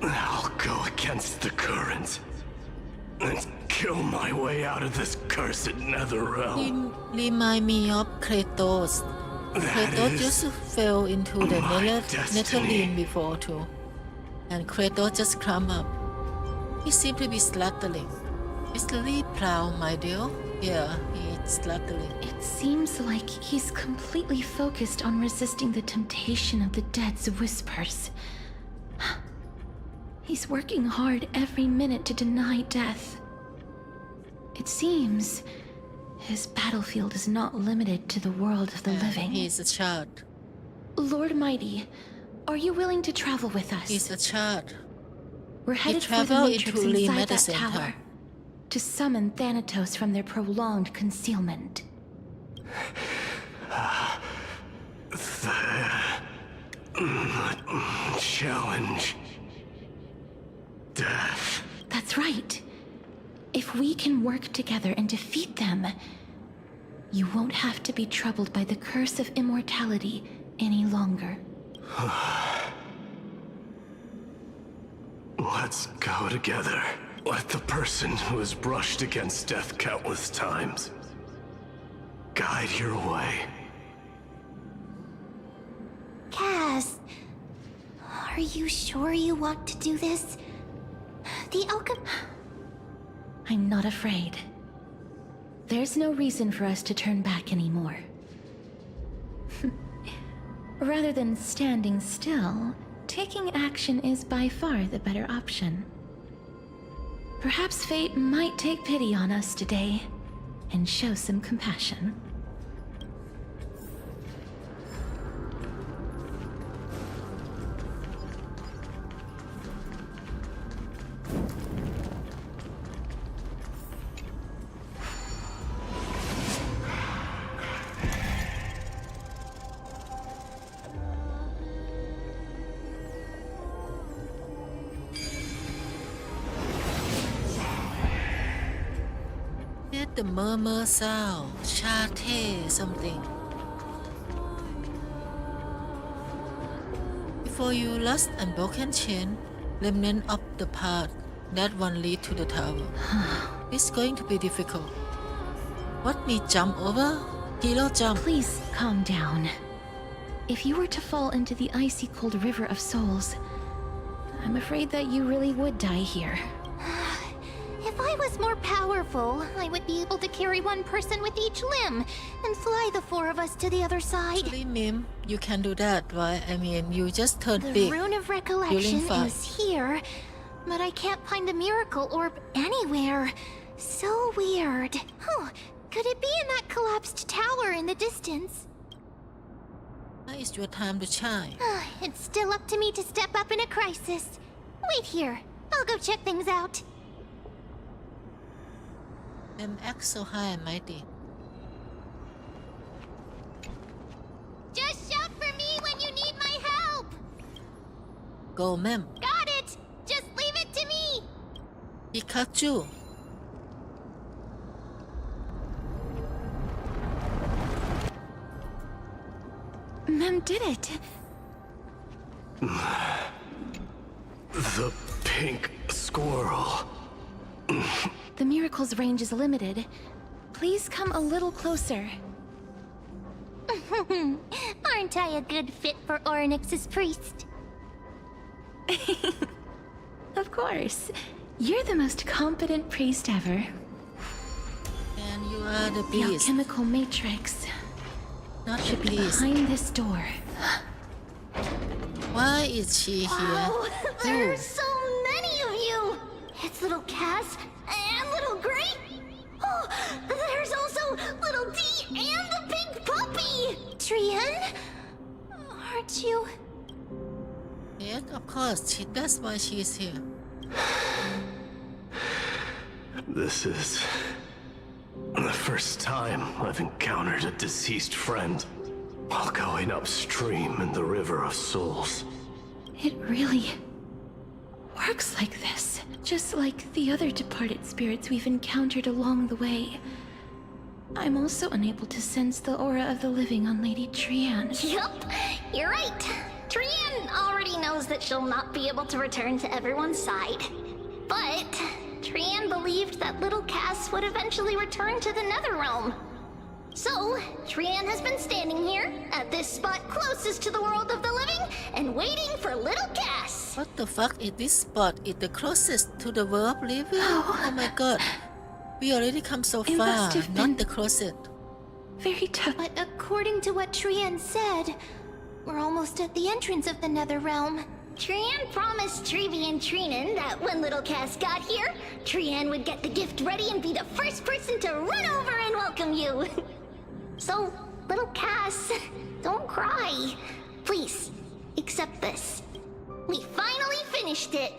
I'll go against the current and kill my way out of this cursed nether realm. He remind me of Kratos. Kratos is used to fell into the my destiny. Netherlands before too. And Kratos just climb up. He seemed to be slaughtering. Is really proud, my dear? Yeah, he's slaughtering. It seems like he's completely focused on resisting the temptation of the dead's whispers. He's working hard every minute to deny death. It seems his battlefield is not limited to the world of the living. He's a child. Lord Mighty, are you willing to travel with us? He's a child. We're He headed for the traveled Matrix into the inside that medicine tower tower. to summon Thanatos from their prolonged concealment. The challenge. Death. That's right. If we can work together and defeat them, you won't have to be troubled by the curse of immortality any longer. Let's go together. Let the person who has brushed against death countless times guide your way. Cass, are you sure you want to do this? The alchemy... I'm not afraid. There's no reason for us to turn back anymore. Rather than standing still, taking action is by far the better option. Perhaps fate might take pity on us today and show some compassion. Get the murmur sound, chate something. Before you lost unbroken chain, remnant of the path, That one lead to the tower. It's going to be difficult. What me jump over? Hero jump. Please calm down. If you were to fall into the icy cold river of souls, I'm afraid that you really would die here. If I was more powerful, I would be able to carry one person with each limb and fly the four of us to the other side. Actually, Mim, you can do that, right? I mean, you just turned The big. Rune of Recollection is here, but I can't find a miracle orb anywhere. So weird. Could it be in that collapsed tower in the distance? Now is your time to shine. It's still up to me to step up in a crisis. Wait here. I'll go check things out. Them act so high and mighty. Just shout for me when you need my help! Go, Mem. Got it! Just leave it to me! Pikachu. Mem did it. The pink squirrel. The miracle's range is limited. Please come a little closer. Aren't I a good fit for Orynyx's priest? Of course. You're the most competent priest ever. And you are the The beast. alchemical matrix Not should the be beast. behind this door. Why is she here? Wow, there are so many of you! It's little Cass and little Grape. Oh, there's also little D and the big puppy! Trian? Aren't you? Yes, of course. That's why she's here. This is the first time I've encountered a deceased friend while going upstream in the River of Souls. It really works like this. Just like the other departed spirits we've encountered along the way. I'm also unable to sense the aura of the living on Lady Trian. Yup, you're right. Trian already knows that she'll not be able to return to everyone's side. But Trian believed that little Cass would eventually return to the Netherrealm. So, Trian has been standing here, at this spot closest to the world of the living, and waiting for little Cass. What the fuck is this spot? Is the closest to the world of living? Oh my god. We already come so It far. must have been Not the closest. very tough. But according to what Trian said, we're almost at the entrance of the Netherrealm. Trian promised Trevi and Trinan that when little Cass got here, Trian would get the gift ready and be the first person to run over and welcome you. So, little Cass, don't cry. Please, accept this. We finally finished it.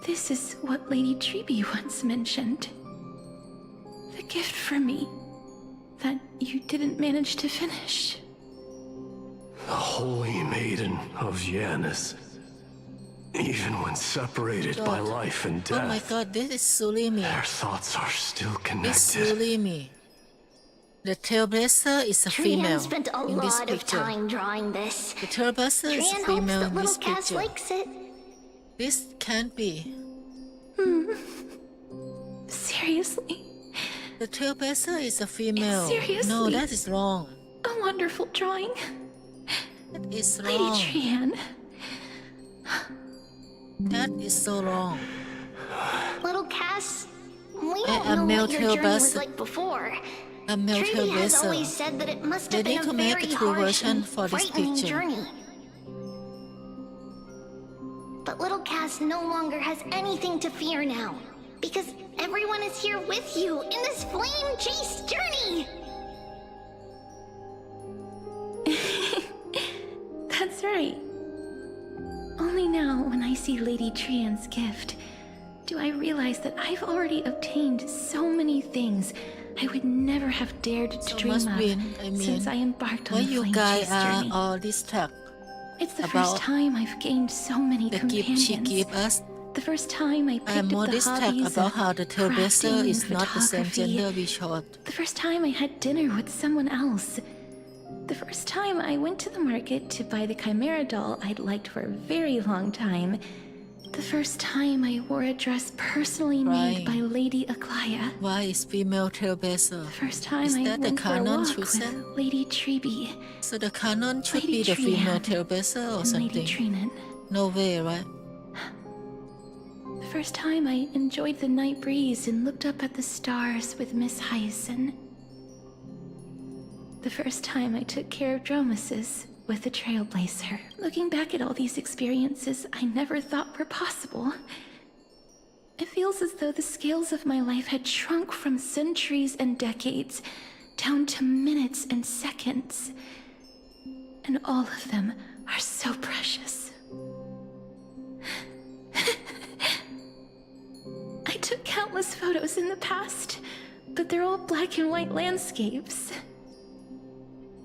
This is what Lady Treeby once mentioned. The gift for me that you didn't manage to finish. The Holy Maiden of Janus. Even when separated by life and death, Oh my god, this is Sulimi. their thoughts are still This connected. Sulimi. The Trailblazer is a female Trian spent a in this lot of picture. time drawing this. The Trailblazer is Trian a hopes female that in this little Cass picture. likes it. This can't be. Seriously? The Trailblazer is a female. Seriously? No, that is wrong. A wonderful drawing. That is Lady wrong. Trian. That is so wrong. Little Cass, we A don't know male what your journey was Trailblazer. like before. A male Trevi has Trailblazer. always said that it must They have been need a to make very a true harsh version and for this frightening picture. journey. But little Cass no longer has anything to fear now, because everyone is here with you in this flame-chased journey. That's right. Only now, when I see Lady Trian's gift, do I realize that I've already obtained so many things I would never have dared to So dream must of win. I mean, since I embarked why on the you flame guys chase are journey. all distracted It's the about first time I've gained so many the gift she companions. gave us? The first time I I picked am more up the distracted hobbies about of how the crafting Trailblazer and is not the same photography. gender we showed. The first time I had dinner with someone else. The first time I went to the market to buy the Chimera doll I'd liked for a very long time. The first time I wore a dress personally made by Lady Aglaya. Why is female trailblazer? The first time Is I that the went for a canon walk chosen? with Lady Treby. So the canon should Lady be the female Triad trailblazer or and something? Lady Trinan. No way, right? The first time I enjoyed the night breeze and looked up at the stars with Miss Hyacinth. The first time I took care of Dromasis with the Trailblazer. Looking back at all these experiences I never thought were possible. It feels as though the scales of my life had shrunk from centuries and decades down to minutes and seconds. And all of them are so precious. I took countless photos in the past, but they're all black and white landscapes.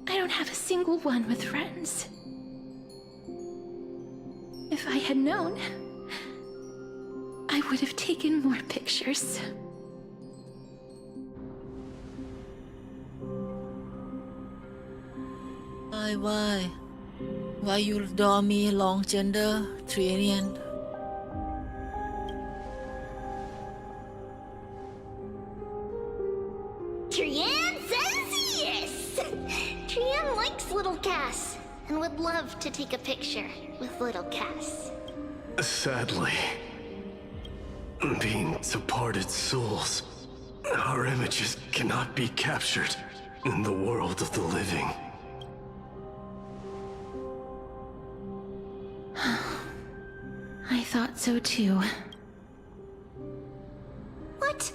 I don't have a single one with friends. If I had known, I would have taken more pictures. Why? Why you adore me, long gender, Trianian? Trian says yes! Trian likes little Cass and would love to take a picture with little Cass. Sadly, being departed souls, our images cannot be captured in the world of the living. I thought so too. What?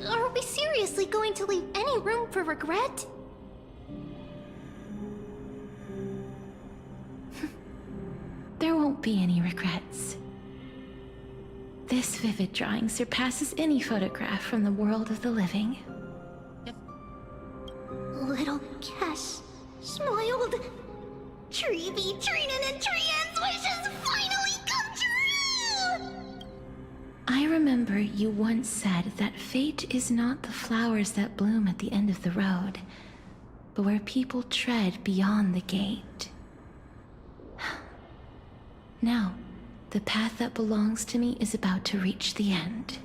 Are we seriously going to leave any room for regret? There won't be any regrets. This vivid drawing surpasses any photograph from the world of the living. Little Cass smiled. Treby, Trinan, and Trian's wishes finally come true! I remember you once said that fate is not the flowers that bloom at the end of the road, but where people tread beyond the gate. Now, the path that belongs to me is about to reach the end.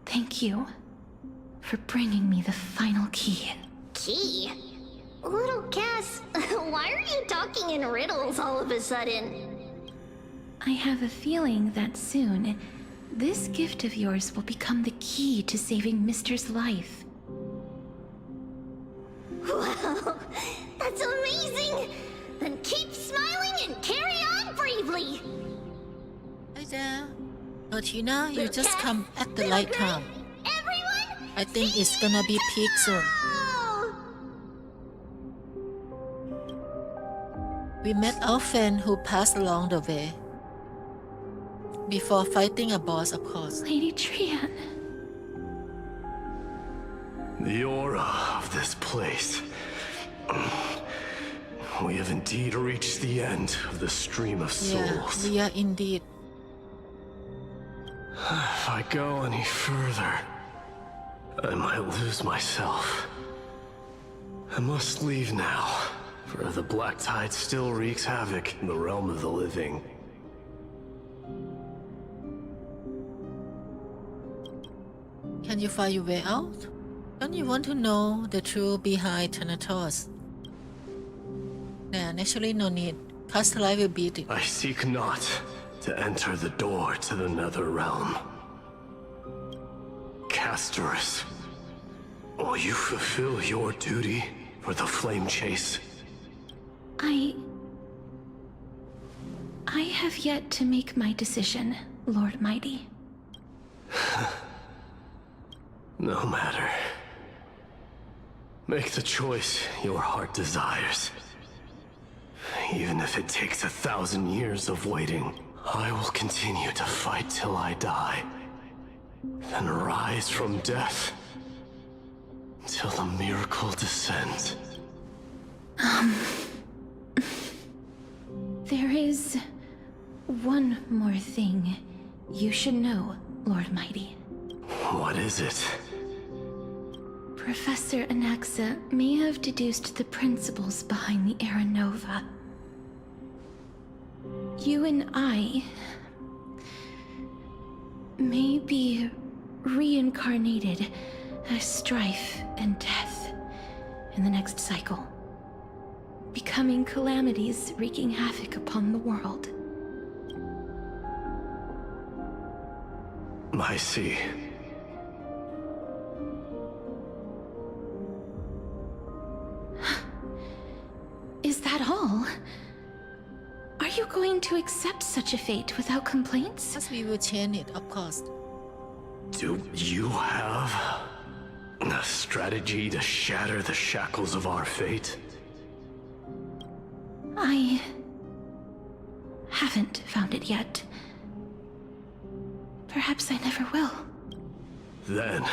Thank you for bringing me the final key. Key? Little Cass, why are you talking in riddles all of a sudden? I have a feeling that soon, this gift of yours will become the key to saving Mister's life. Wow, that's amazing! Then keep smiling and carry on bravely! Hi there. Oh, Tina, you Little just Cass, come at the little right Gray, time. Everyone, I think it's gonna be peak soon. We met our friend who passed along the way. Before fighting a boss, of course. Lady Trian. The aura of this place. We have indeed reached the end of the stream of souls. Yeah, we are indeed. If I go any further, I might lose myself. I must leave now, for the black tide still wreaks havoc in the realm of the living. Can you find your way out? Don't you want to know the truth behind Thanatos? Nah, naturally no need. Castellite will beat it. I seek not to enter the door to the nether realm. Castorus, will you fulfill your duty for the flame chase? I have yet to make my decision, Lord Mighty. No matter. Make the choice your heart desires. Even if it takes 1,000 years of waiting, I will continue to fight till I die. Then rise from death till the miracle descends. There is one more thing you should know, Lord Mighty. What is it? Professor Anaxa may have deduced the principles behind the Era Nova. You and I may be reincarnated as strife and death in the next cycle, becoming calamities wreaking havoc upon the world. I see. Is that all? Are you going to accept such a fate without complaints? Yes, we will change it, of course. Do you have a strategy to shatter the shackles of our fate? I haven't found it yet. Perhaps I never will. Then,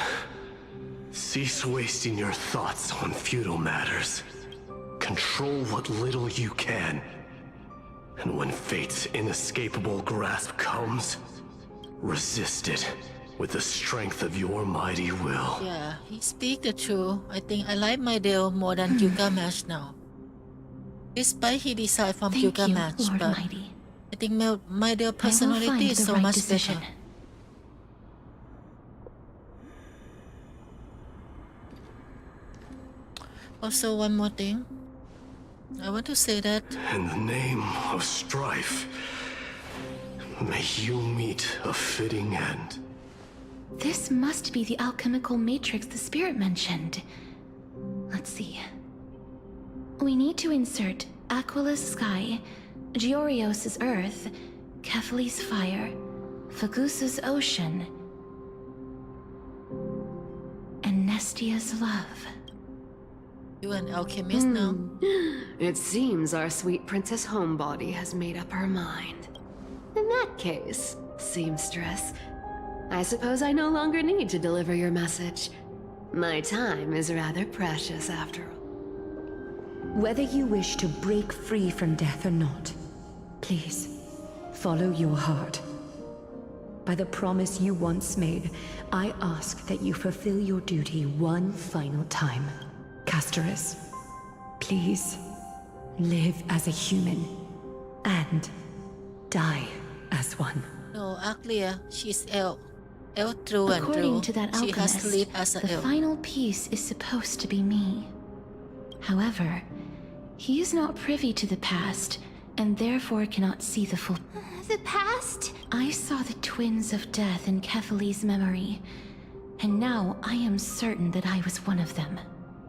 cease wasting your thoughts on futile matters. Control what little you can. And when fate's inescapable grasp comes, resist it with the strength of your mighty will. Yeah, he speak the truth. I think I like Maidel more than Gilgamesh now. Despite he decide from Thank you, Gilgamesh, Lord but Mighty. I think Maidel I personality will find is the so right much decision. better. Also, one more thing. I want to say that In the name of strife, may you meet a fitting end. This must be the alchemical matrix the spirit mentioned. Let's see. We need to insert Aquila's sky, Georios' earth, Kephali's fire, Fagusa's ocean, and Nestia's love. you an alchemist now. It seems our sweet Princess Homebody has made up her mind. In that case, seamstress, I suppose I no longer need to deliver your message. My time is rather precious after all. Whether you wish to break free from death or not, please, follow your heart. By the promise you once made, I ask that you fulfill your duty one final time. Castorus, please, live as a human, and die as one. No, Aglia, she's elf. Elf through and According through. to that She has to alchemist, live as an the elf. final piece is supposed to be me. However, he is not privy to the past, and therefore cannot see the full... The past? I saw the twins of death in Kephali's memory, and now I am certain that I was one of them.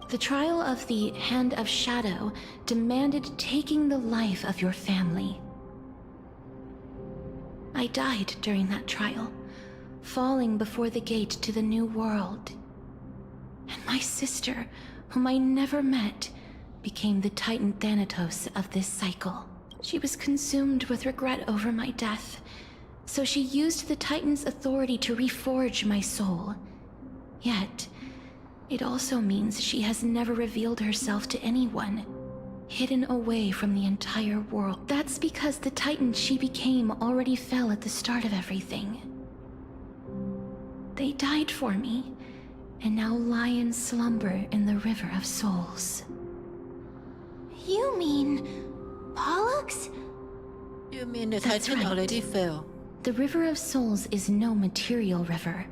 The trial of the Hand of Shadow demanded taking the life of your family. I died during that trial, falling before the gate to the new world. And my sister, whom I never met, became the Titan Thanatos of this cycle. She was consumed with regret over my death, so she used the Titan's authority to reforge my soul. Yet, it also means she has never revealed herself to anyone, hidden away from the entire world. That's because the Titan she became already fell at the start of everything. They died for me, and now lie in slumber in the River of Souls. You mean... Pollux? You mean the That's Titan right. already fell? The River of Souls is no material river.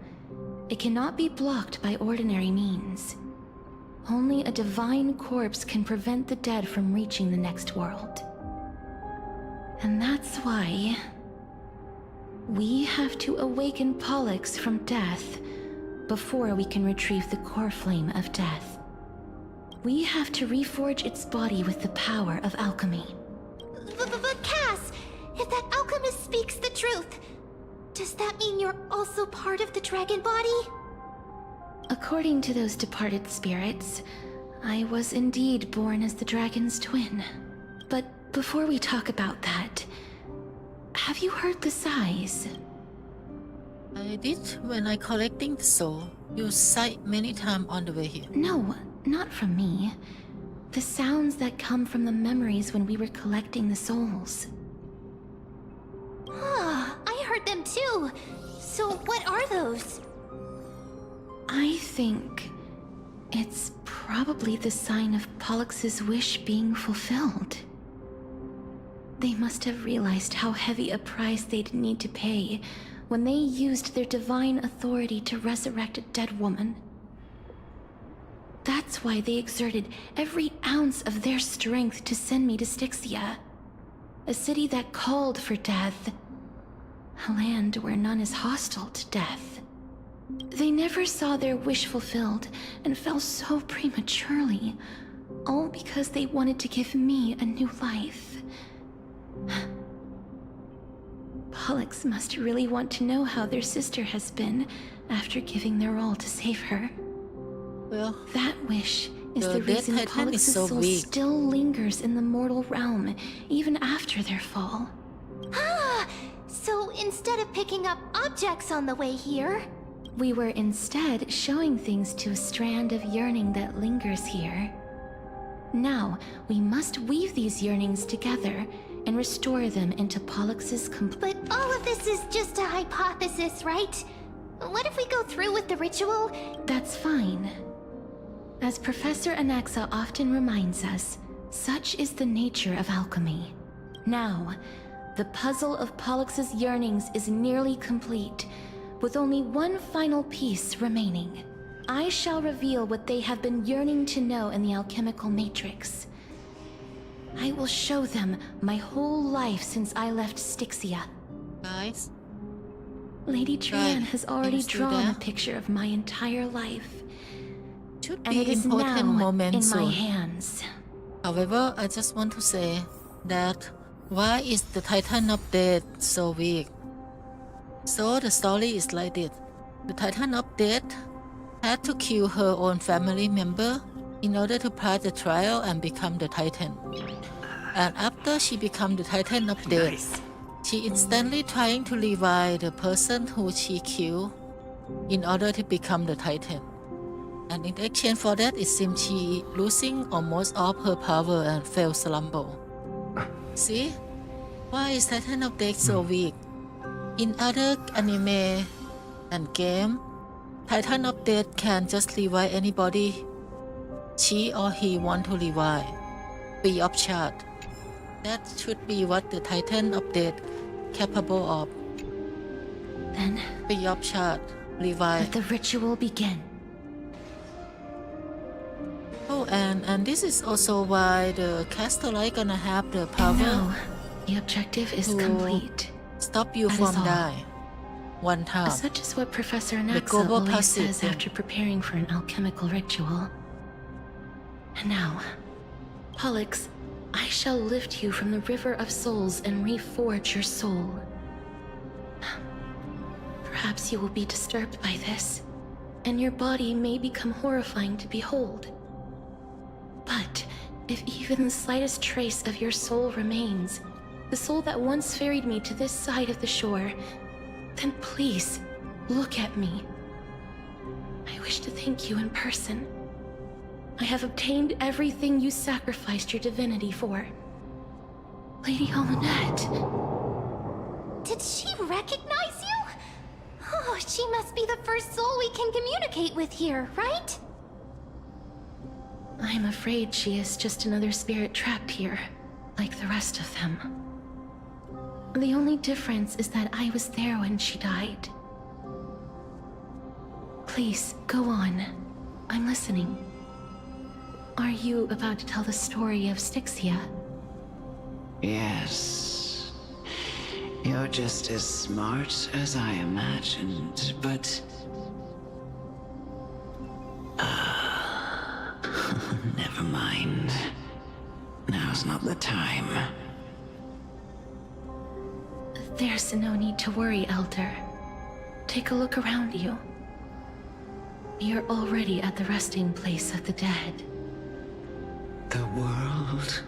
It cannot be blocked by ordinary means. Only a divine corpse can prevent the dead from reaching the next world. And that's why... we have to awaken Pollux from death before we can retrieve the core flame of death. We have to reforge its body with the power of alchemy. But Cass, if that alchemist speaks the truth, does that mean you're also part of the dragon body? According to those departed spirits, I was indeed born as the dragon's twin. But before we talk about that, have you heard the sighs? I did when I collecting the soul. You sighed many times on the way here. No, not from me. The sounds that come from the memories when we were collecting the souls. Ah, I heard them too. So what are those? I think it's probably the sign of Pollux's wish being fulfilled. They must have realized how heavy a price they'd need to pay when they used their divine authority to resurrect a dead woman. That's why they exerted every ounce of their strength to send me to Styxia, a city that called for death, a land where none is hostile to death. They never saw their wish fulfilled and fell so prematurely, all because they wanted to give me a new life. Pollux must really want to know how their sister has been after giving their all to save her. Well, that wish is the Dead reason Titan Pollux's is so soul weak. still lingers in the mortal realm, even after their fall. Ah, so instead of picking up objects on the way here, We were instead showing things to a strand of yearning that lingers here. Now, we must weave these yearnings together and restore them into Pollux's complete. but all of this is just a hypothesis, right? What if we go through with the ritual? That's fine. As Professor Anaxa often reminds us, such is the nature of alchemy. Now, the puzzle of Pollux's yearnings is nearly complete, with only one final piece remaining. I shall reveal what they have been yearning to know in the alchemical matrix. I will show them my whole life since I left Styxia. Guys, Lady Trian has already Are you still drawn there? a picture of my entire life, should and be it is important now moment in my soon. hands. However, I just want to say that why is the Titan update so weak? So the story is like this. The Titan update had to kill her own family member in order to pass the trial and become the Titan. And after she became the Titan update, she instantly trying to revive the person who she killed in order to become the Titan. And in exchange for that, it seems she losing almost all her power and fell slumber. See? Why is Titan update so weak? In other anime and game, Titan update can just revive anybody she or he want to revive, free of charge. That should be what the Titan update capable of. Then, free of charge, revive. let the ritual begin. Oh, and this is also why the Castellite gonna have the power. Now, the objective is to complete. Stop you That from is all. die. One time. Such is what Professor The Anaxa global always passive says thing. after preparing for an alchemical ritual. And now, Pollux, I shall lift you from the river of souls and reforge your soul. Perhaps you will be disturbed by this, and your body may become horrifying to behold. But if even the slightest trace of your soul remains, the soul that once ferried me to this side of the shore, then please, look at me. I wish to thank you in person. I have obtained everything you sacrificed your divinity for. Lady Almanette. Did she recognize you? Oh, she must be the first soul we can communicate with here, right? I'm afraid she is just another spirit trapped here, like the rest of them. The only difference is that I was there when she died. Please, go on. I'm listening. Are you about to tell the story of Styxia? Yes. You're just as smart as I imagined, but... never mind. Now's not the time. There's no need to worry, Elder. Take a look around you. You're already at the resting place of the dead. The world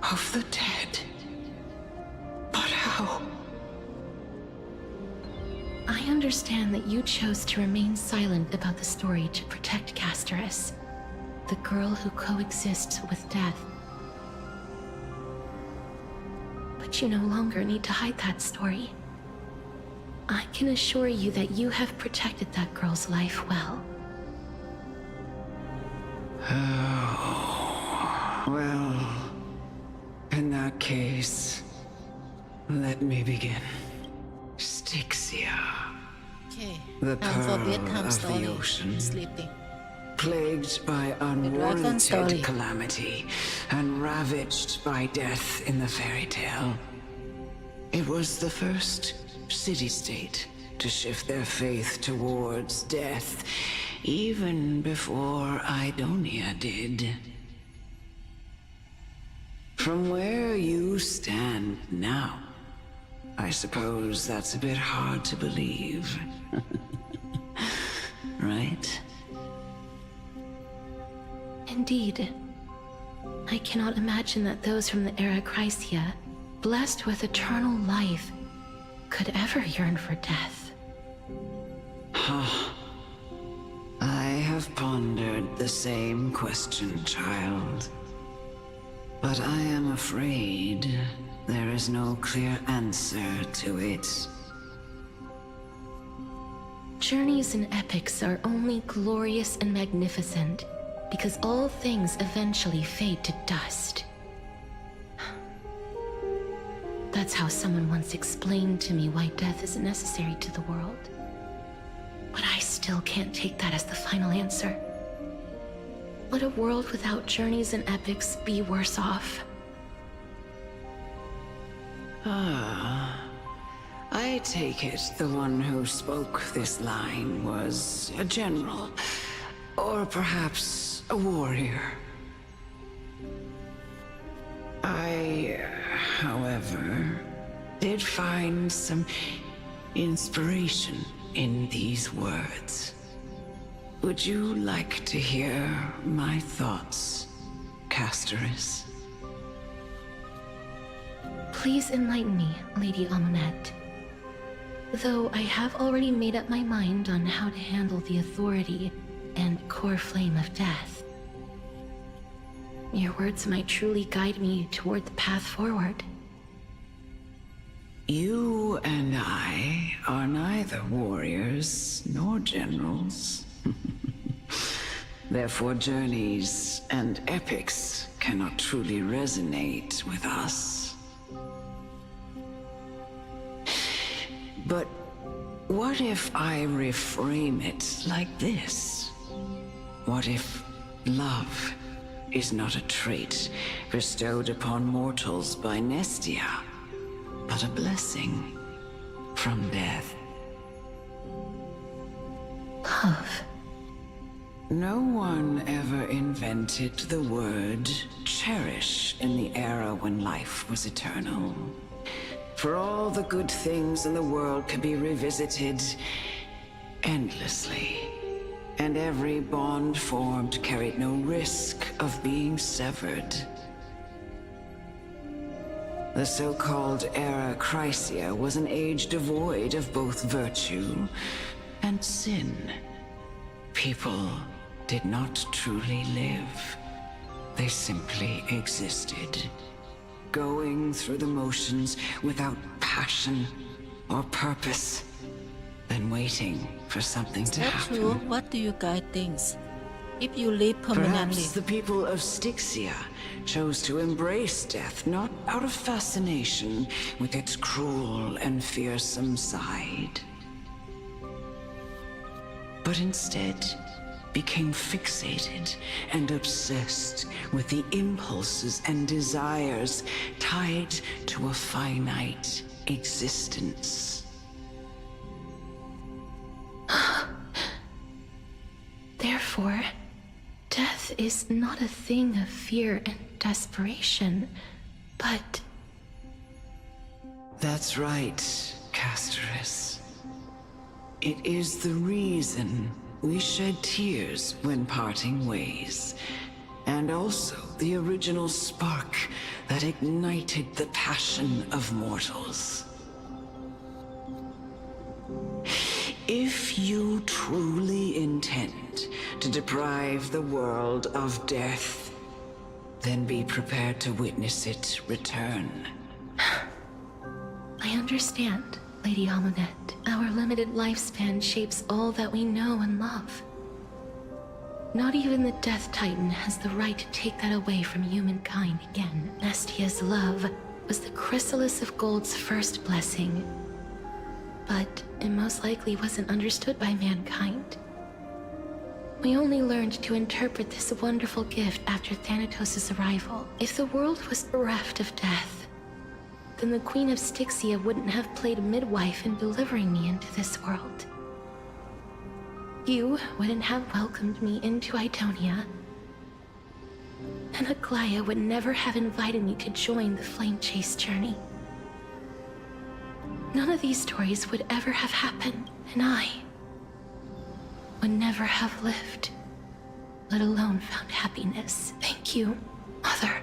of the dead. But how? I understand that you chose to remain silent about the story to protect Casterus, the girl who coexists with death. But you no longer need to hide that story. I can assure you that you have protected that girl's life well. Oh, well, in that case, let me begin. Styxia. Okay. The Time for pearl bedtime of story. the ocean. Sleeping. Plagued by story. unwarranted calamity and ravaged by death in the fairy tale. It was the first city-state to shift their faith towards death, even before Idonia did. From where you stand now, I suppose that's a bit hard to believe. Right? Indeed. I cannot imagine that those from the Era Chrysia, blessed with eternal life, could ever yearn for death. I have pondered the same question, child. But I am afraid there is no clear answer to it. Journeys and epics are only glorious and magnificent because all things eventually fade to dust. That's how someone once explained to me why death is necessary to the world. But I still can't take that as the final answer. Would a world without journeys and epics be worse off? I take it the one who spoke this line was a general, or perhaps a warrior. I, however, did find some inspiration in these words. Would you like to hear my thoughts, Castoris? Please enlighten me, Lady Amunet. Though I have already made up my mind on how to handle the authority and core flame of death. Your words might truly guide me toward the path forward. You and I are neither warriors nor generals. Therefore, journeys and epics cannot truly resonate with us. But what if I reframe it like this? What if love is not a trait bestowed upon mortals by Nestia, but a blessing from death? Love. No one ever invented the word cherish in the era when life was eternal. For all the good things in the world could be revisited endlessly, and every bond formed carried no risk of being severed. The so-called Era Chrysia was an age devoid of both virtue and sin. People did not truly live. They simply existed, going through the motions without passion or purpose, then waiting for something to happen. True. What do you guys think? If you live permanently, Perhaps the people of Styxia chose to embrace death not out of fascination with its cruel and fearsome side, but instead became fixated and obsessed with the impulses and desires tied to a finite existence. Therefore, death is not a thing of fear and desperation, but... That's right, Castoris. It is the reason we shed tears when parting ways, and also the original spark that ignited the passion of mortals. If you truly intend to deprive the world of death, then be prepared to witness it return. I understand, Lady Amunet. Our limited lifespan shapes all that we know and love. Not even the Death Titan has the right to take that away from humankind again. Nestia's love was the chrysalis of Gold's first blessing. but it most likely wasn't understood by mankind. We only learned to interpret this wonderful gift after Thanatos' arrival. If the world was bereft of death, then the Queen of Styxia wouldn't have played midwife in delivering me into this world. You wouldn't have welcomed me into Idonia, and Aglaya would never have invited me to join the Flame Chase journey. None of these stories would ever have happened, and I would never have lived, let alone found happiness. Thank you, Mother.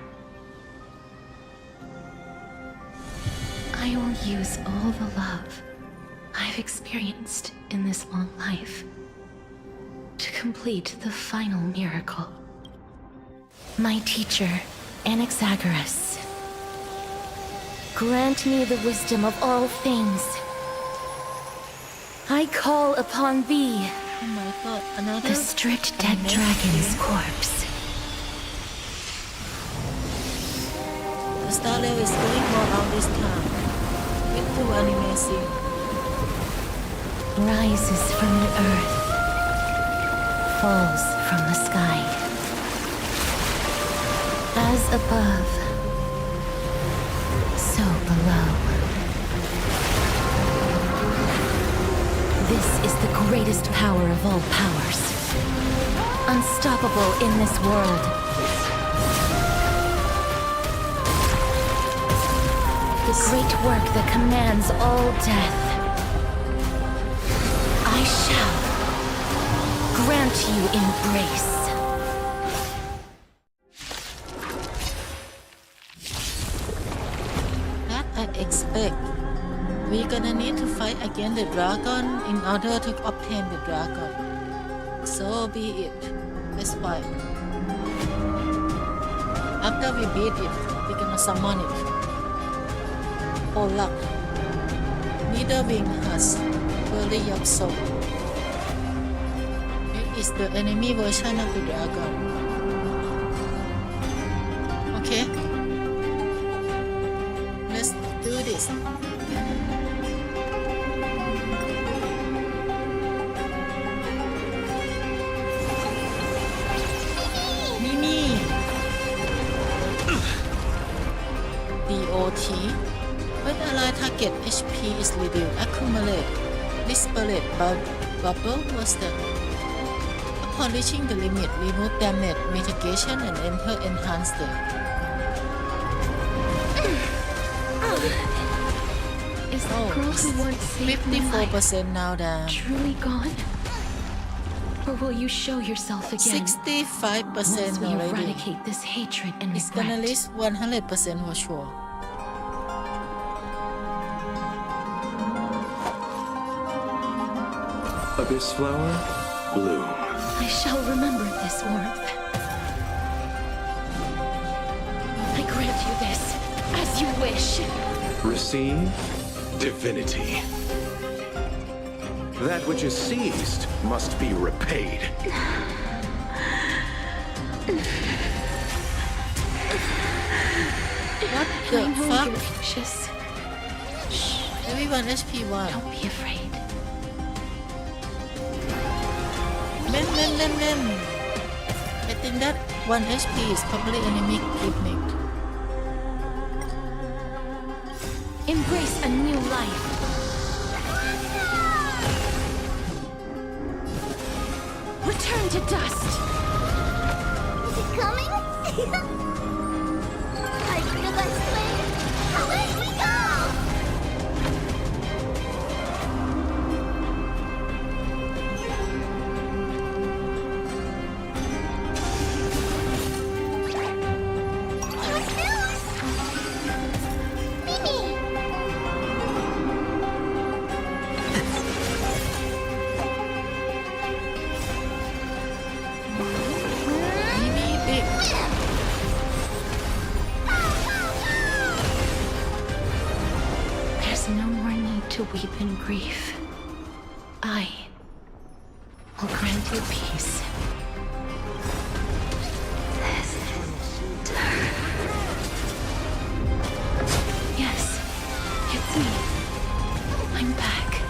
I will use all the love I've experienced in this long life to complete the final miracle. My teacher, Anaxagoras, grant me the wisdom of all things. I call upon thee. Oh my god, another... The stripped dead dragon's corpse. The star level is going more out this time. With 2 anime scene. Rises from the earth, falls from the sky. As above, so below. This is the greatest power of all powers. Unstoppable in this world. The great work that commands all death. I shall grant you embrace. That I expect. We're gonna need to fight against the dragon in order to obtain the dragon. So be it. Let's fight. After we beat it, we're gonna summon it. Oh luck. Neither wing has Valley of Soul. It is the enemy version of the dragon. Okay. Let's do this. Mimi! DOT. When ally target HP is reduced, accumulate disparate bubble was the. Upon reaching the limit, remove damage, mitigation, and enter enhanced. Is the girl who once saved my life 54% now down. truly gone? Or will you show yourself again? 65% Once we already. eradicate this hatred and It's gonna regret. reach 100% for sure. Abyss flower, bloom. I shall remember this warmth. I grant you this, as you wish. Receive divinity. That which is seized must be repaid. What I the know fuck? you're anxious. Everyone HP 1. Don't be afraid. Men. I think that 1 HP is probably enemy gimmick. Embrace a new life. Return to dust. Is it coming? I feel that swing. Away we go! There's no more need to weep in grief. I will grant you peace. Yes, it's me. I'm back.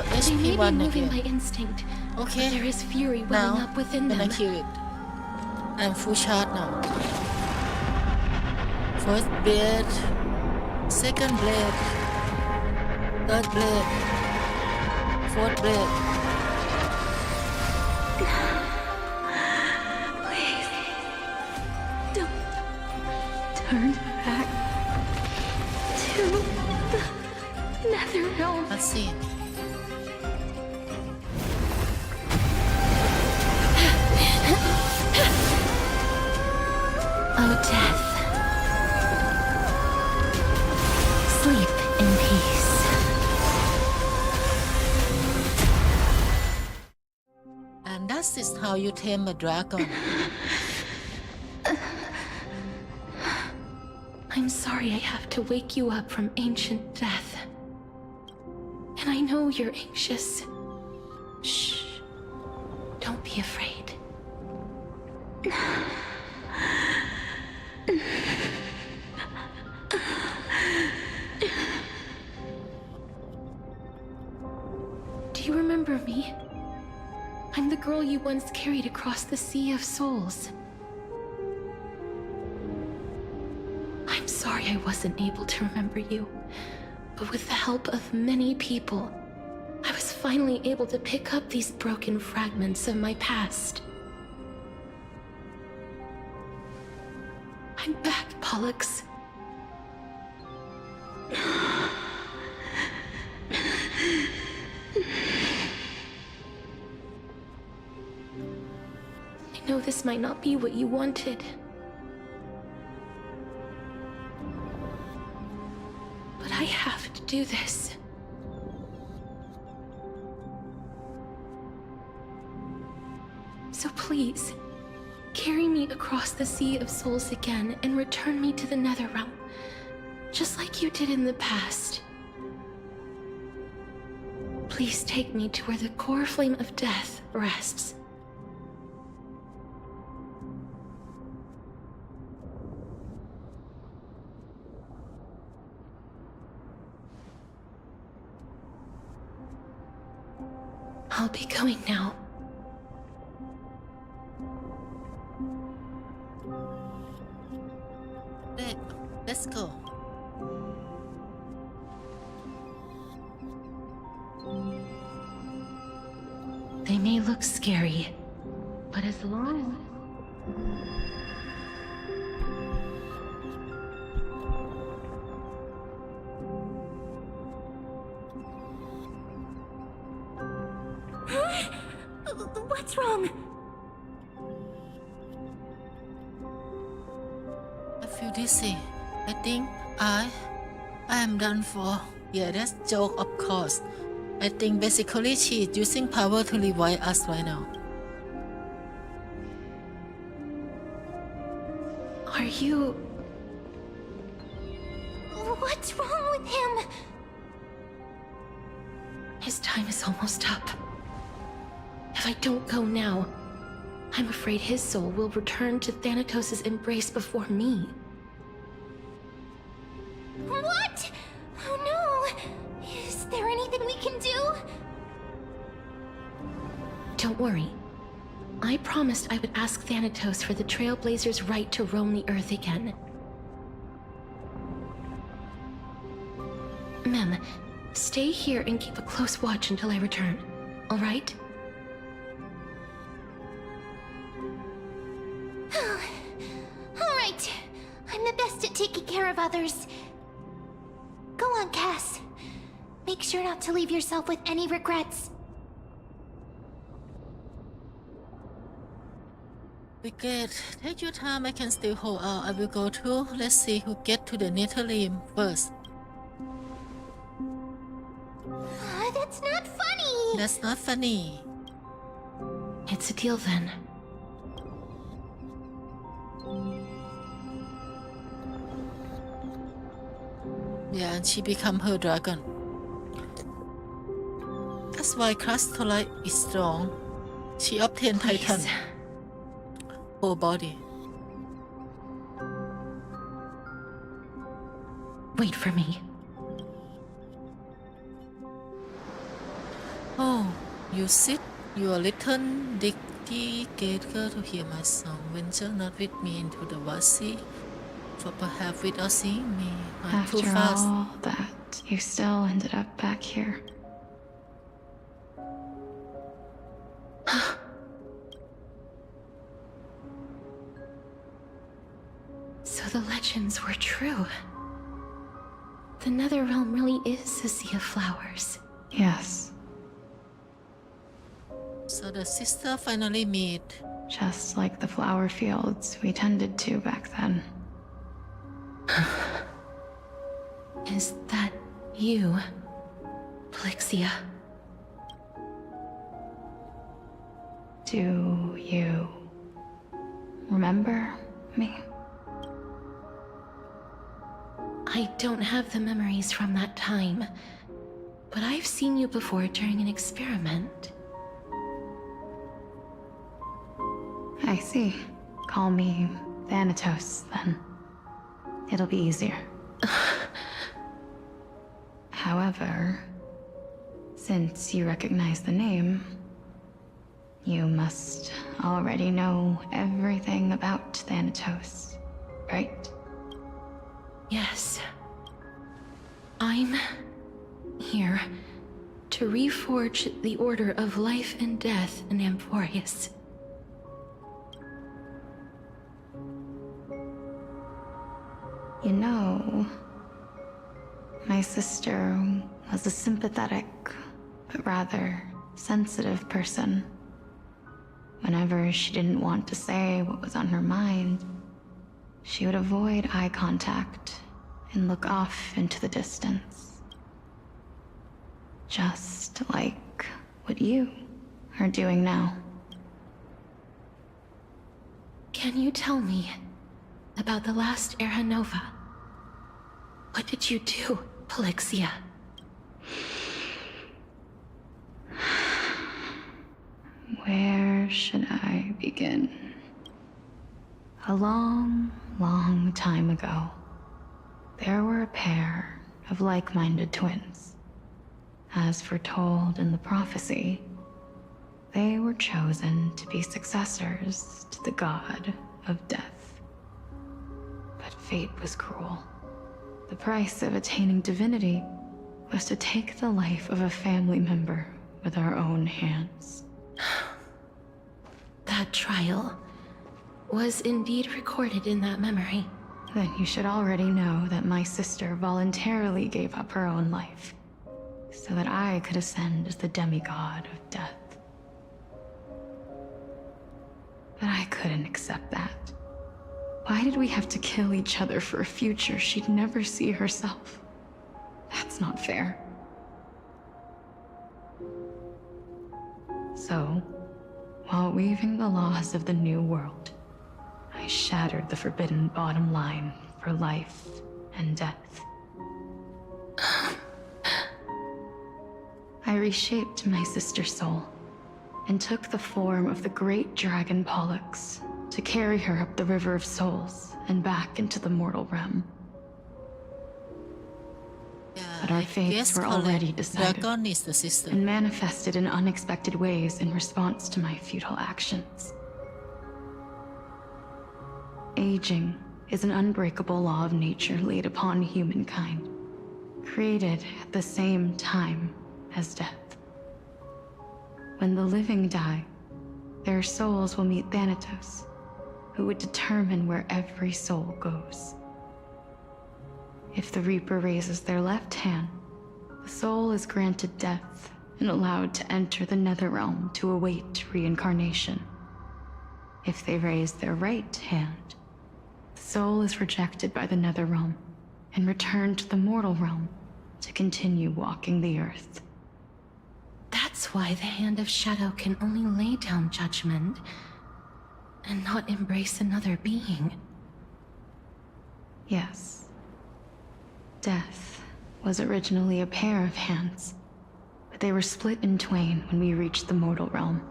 They may be HP1 moving again. by instinct, Okay. but there is fury welling Now, up within when I them. kill it, I'm full charge now. First blade, second blade, third blade, fourth blade. Please, don't turn back to the nether realm. Let's see. Oh, death. Sleep in peace. And that is how you tame a dragon. I'm sorry I have to wake you up from ancient death. And I know you're anxious. Shh. Don't be afraid. Do you remember me? I'm the girl you once carried across the Sea of Souls. I'm sorry I wasn't able to remember you, but with the help of many people, I was finally able to pick up these broken fragments of my past. I'm back, Pollux. I know this might not be what you wanted. But I have to do this. So please, carry me across the Sea of Souls again and return me to the Netherrealm, just like you did in the past. Please take me to where the core flame of death rests. I'll be going now. Let's go. They may look scary, but as long What's wrong? I feel dizzy. I think I am done for. Yeah, that's joke, of course. I think basically she is using power to revive us right now. Are you... What's wrong with him? His time is almost up. If I don't go now, I'm afraid his soul will return to Thanatos' embrace before me. What? Oh no! Is there anything we can do? Don't worry. I promised I would ask Thanatos for the Trailblazers' right to roam the Earth again. Mem, stay here and keep a close watch until I return, all right? All right. I'm the best at taking care of others. Go on, Cass. Make sure not to leave yourself with any regrets. We get. Take your time, I can still hold out. I will go too. Let's see who get to the Netherrealm first. That's not funny! That's not funny. It's a deal then. Yeah, and she become her dragon. That's why Crystallite is strong. She obtained Titan. Whole body. Wait for me. Oh, you sit your little dicky gator to hear my song. Venture not with me into the vast sea, for perhaps without seeing me, I'm too After fast. all that, you still ended up back here. So the legends were true. The Netherrealm really is a sea of flowers. Yes. So the sister finally meet. Just like the flower fields we tended to back then. Is that you, Plixia? Do you remember me? I don't have the memories from that time, but I've seen you before during an experiment. I see. Call me Thanatos, then. It'll be easier. However, since you recognize the name, you must already know everything about Thanatos, right? Yes. I'm here to reforge the order of life and death in Amphorius. You know, my sister was a sympathetic, but rather sensitive person. Whenever she didn't want to say what was on her mind, she would avoid eye contact and look off into the distance. Just like what you are doing now. Can you tell me about the last Era Nova? What did you do, Plixia? Where should I begin? A long, long time ago, there were a pair of like-minded twins. As foretold in the prophecy, they were chosen to be successors to the god of death. But fate was cruel. The price of attaining divinity was to take the life of a family member with our own hands. That trial was indeed recorded in that memory. Then you should already know that my sister voluntarily gave up her own life, so that I could ascend as the demigod of death. But I couldn't accept that. Why did we have to kill each other for a future she'd never see herself? That's not fair. So, while weaving the laws of the new world, I shattered the forbidden bottom line for life and death. I reshaped my sister's soul and took the form of the great dragon Pollux to carry her up the River of Souls and back into the mortal realm. But our fates were already decided Dragon is the sister. and manifested in unexpected ways in response to my futile actions. Aging is an unbreakable law of nature laid upon humankind, created at the same time as death. When the living die, their souls will meet Thanatos, who would determine where every soul goes. If the Reaper raises their left hand, the soul is granted death and allowed to enter the Netherrealm to await reincarnation. If they raise their right hand, the soul is rejected by the Netherrealm and returned to the mortal realm to continue walking the earth. That's why the Hand of Shadow can only lay down judgment and not embrace another being. Yes. Death was originally a pair of hands, but they were split in twain when we reached the mortal realm,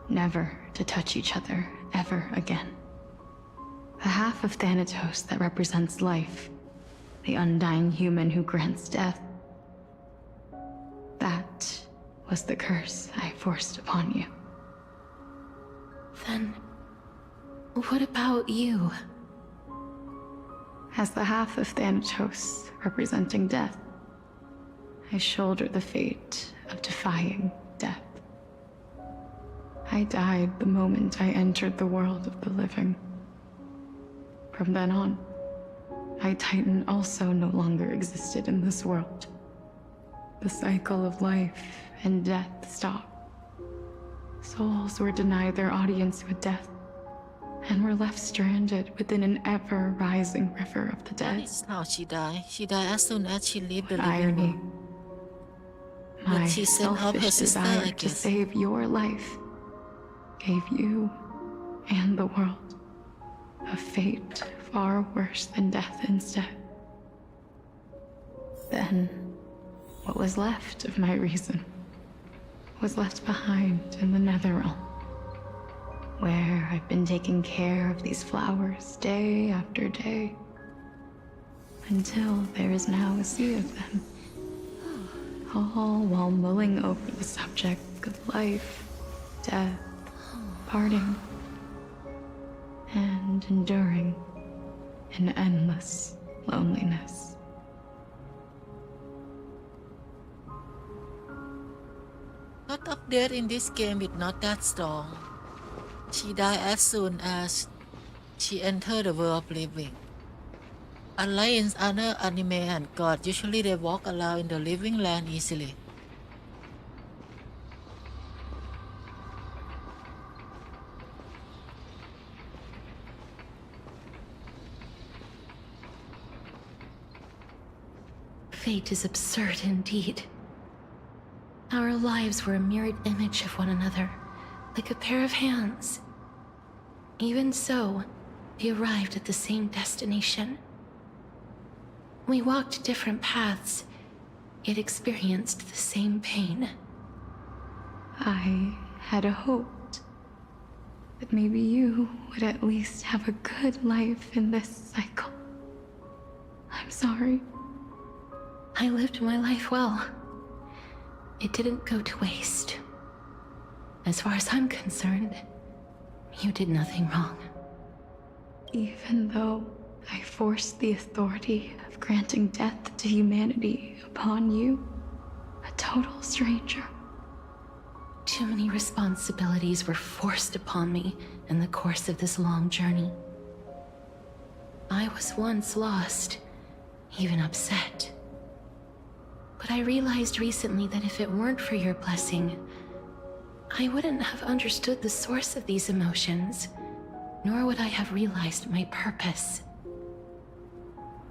never to touch each other ever again. The half of Thanatos that represents life, the undying human who grants death, that was the curse I forced upon you. Then, what about you? As the half of Thanatos representing death, I shoulder the fate of defying death. I died the moment I entered the world of the living. From then on, my Titan also no longer existed in this world. The cycle of life and death stopped. Souls were denied their audience with death, and were left stranded within an ever-rising river of the That dead. is how she died. She died as soon as she left the living Irony. world. My But she sent up her selfish sister, desire I to guess. save your life gave you and the world a fate far worse than death instead. Then, what was left of my reason was left behind in the Netherrealm, where I've been taking care of these flowers day after day, until there is now a sea of them, all while mulling over the subject of life, death, parting, and enduring an endless loneliness. Not of death in this game is not that strong. She died as soon as she entered the world of living. Unlike in other anime and gods, usually they walk around in the living land easily. Fate is absurd indeed. Our lives were a mirrored image of one another, like a pair of hands. Even so, we arrived at the same destination. We walked different paths, yet experienced the same pain. I had hoped that maybe you would at least have a good life in this cycle. I'm sorry. I lived my life well. It didn't go to waste. As far as I'm concerned, you did nothing wrong. Even though I forced the authority of granting death to humanity upon you, a total stranger. Too many responsibilities were forced upon me in the course of this long journey. I was once lost, even upset. But I realized recently that if it weren't for your blessing, I wouldn't have understood the source of these emotions, nor would I have realized my purpose.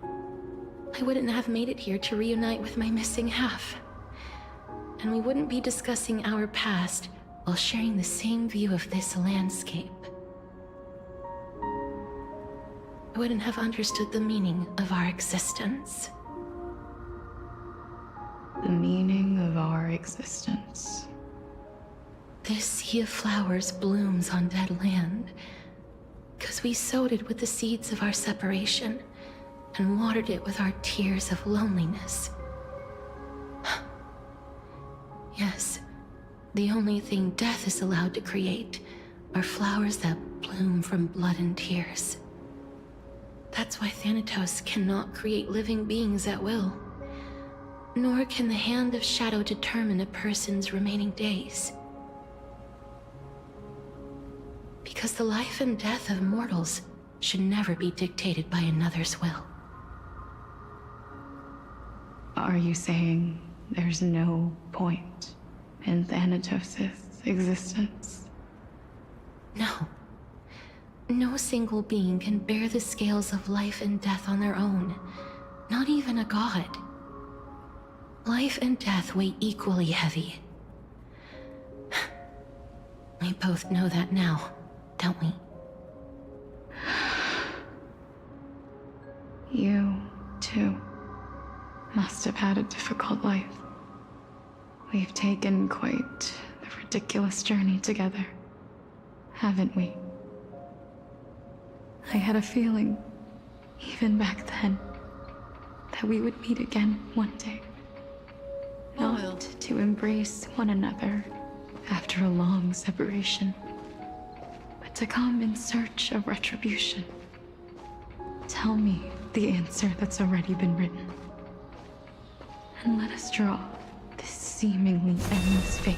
I wouldn't have made it here to reunite with my missing half. And we wouldn't be discussing our past while sharing the same view of this landscape. I wouldn't have understood the meaning of our existence. The meaning of our existence. This sea of flowers blooms on dead land because we sowed it with the seeds of our separation and watered it with our tears of loneliness. Yes, the only thing death is allowed to create are flowers that bloom from blood and tears. That's why Thanatos cannot create living beings at will. Nor can the hand of shadow determine a person's remaining days. Because the life and death of mortals should never be dictated by another's will. Are you saying there's no point in Thanatos' existence? No. No single being can bear the scales of life and death on their own. Not even a god. Life and death weigh equally heavy. We both know that now, don't we? You, too, must have had a difficult life. We've taken quite the ridiculous journey together, haven't we? I had a feeling, even back then, that we would meet again one day. Not to embrace one another after a long separation, but to come in search of retribution. Tell me the answer that's already been written, and let us draw this seemingly endless fate.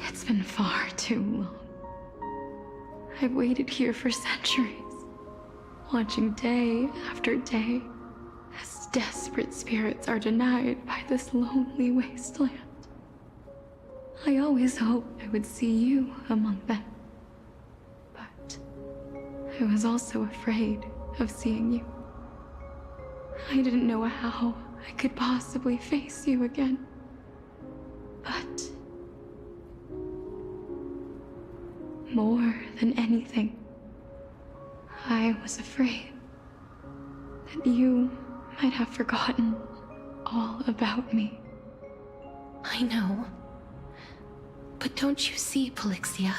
It's been far too long. I've waited here for centuries, watching day after day as desperate spirits are denied by this lonely wasteland. I always hoped I would see you among them, but I was also afraid of seeing you. I didn't know how I could possibly face you again, but more than anything, I was afraid that you might have forgotten all about me. I know. But don't you see, Polixia?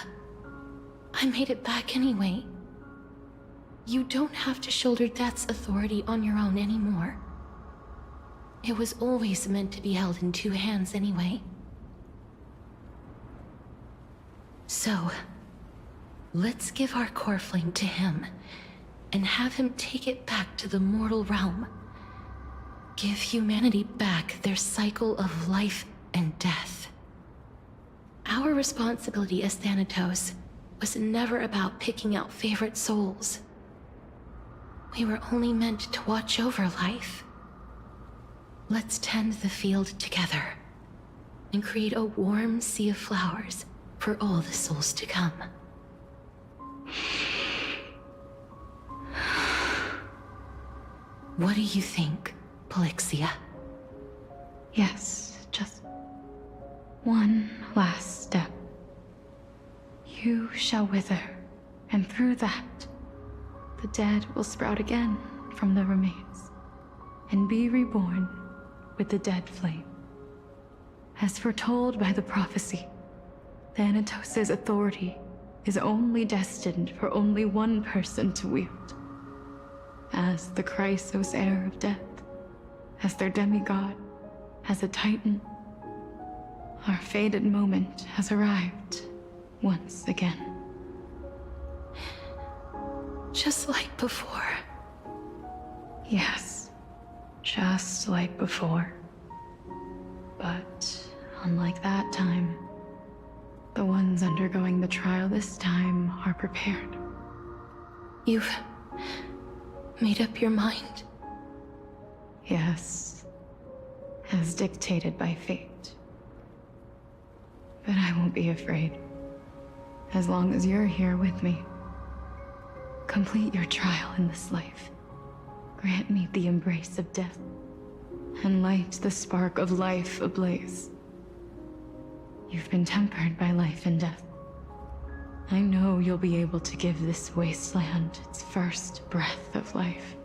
I made it back anyway. You don't have to shoulder Death's authority on your own anymore. It was always meant to be held in two hands anyway. So, let's give our core flame to him, and have him take it back to the mortal realm. Give humanity back their cycle of life and death. Our responsibility as Thanatos was never about picking out favorite souls. We were only meant to watch over life. Let's tend the field together, and create a warm sea of flowers for all the souls to come. What do you think, Polixia? Yes, just one last step. You shall wither, and through that, the dead will sprout again from the remains, and be reborn with the dead flame. As foretold by the prophecy, Thanatos' authority is only destined for only one person to wield. As the Chrysos heir of death, as their demigod, as a titan, our fated moment has arrived once again. Just like before. Yes, just like before. But unlike that time, the ones undergoing the trial this time are prepared. You've made up your mind? Yes, as dictated by fate. But I won't be afraid, as long as you're here with me. Complete your trial in this life. Grant me the embrace of death, and light the spark of life ablaze. You've been tempered by life and death. I know you'll be able to give this wasteland its first breath of life.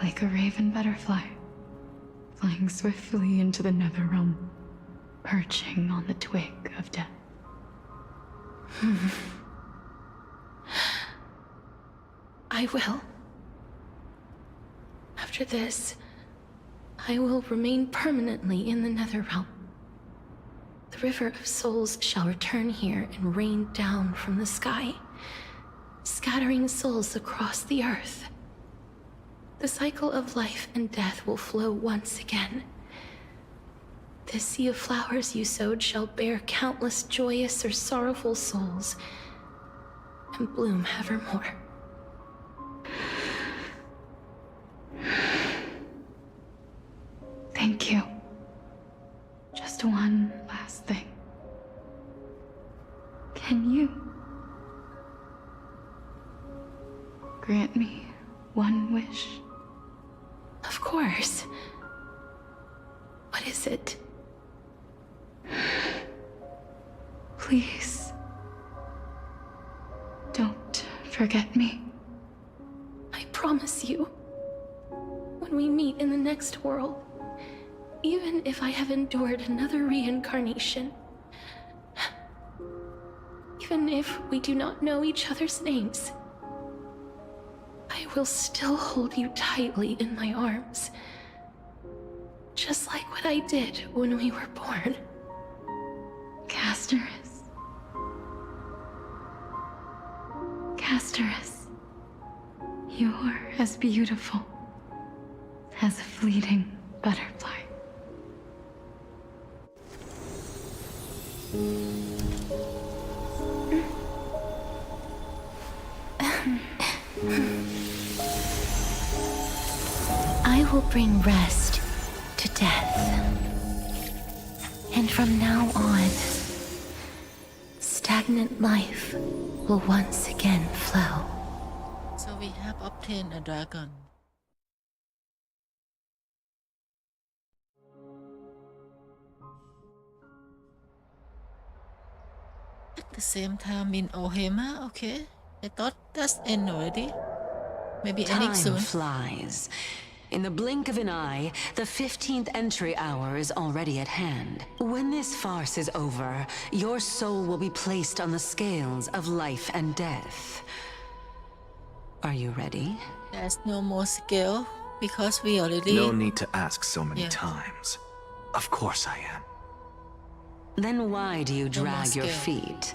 Like a raven butterfly, flying swiftly into the netherrealm, perching on the twig of death. I will. After this, I will remain permanently in the Netherrealm. The River of Souls shall return here and rain down from the sky, scattering souls across the earth. The cycle of life and death will flow once again. The sea of flowers you sowed shall bear countless joyous or sorrowful souls, and bloom evermore. Thank you. Just one last thing. Can you grant me one wish? Of course. What is it? Please, don't forget me. I promise you, when we meet in the next world, even if I have endured another reincarnation, even if we do not know each other's names, I will still hold you tightly in my arms just like what I did when we were born. Castorus. Castorus. You're as beautiful as a fleeting butterfly. I will bring rest to death. And from now on, stagnant life will once again flow. So we have obtained a dragon. At the same time in Ohema, okay. I thought that's end already. Maybe ending Time soon. flies. In the blink of an eye, the 15th entry hour is already at hand. When this farce is over, your soul will be placed on the scales of life and death. Are you ready? There's no more skill because we already... No need to ask so many Yeah. times. Of course I am. Then why do you No more drag your skill. feet?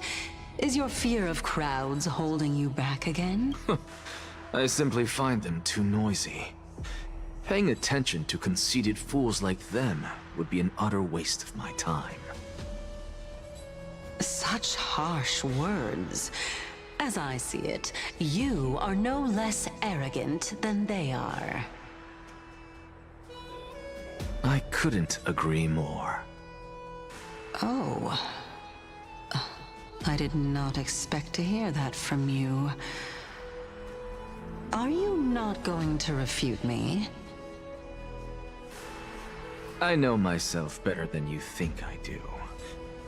Is your fear of crowds holding you back again? I simply find them too noisy. Paying attention to conceited fools like them would be an utter waste of my time. Such harsh words. As I see it, you are no less arrogant than they are. I couldn't agree more. Oh. I did not expect to hear that from you. Are you not going to refute me? I know myself better than you think I do.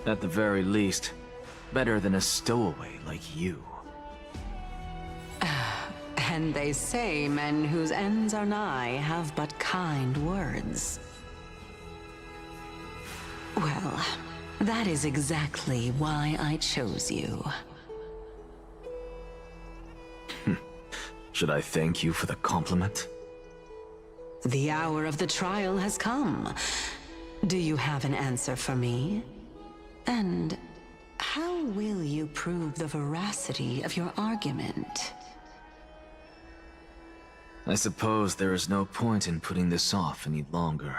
At the very least, better than a stowaway like you. And they say men whose ends are nigh have but kind words. Well, that is exactly why I chose you. Should I thank you for the compliment? The hour of the trial has come. Do you have an answer for me? And how will you prove the veracity of your argument? I suppose there is no point in putting this off any longer.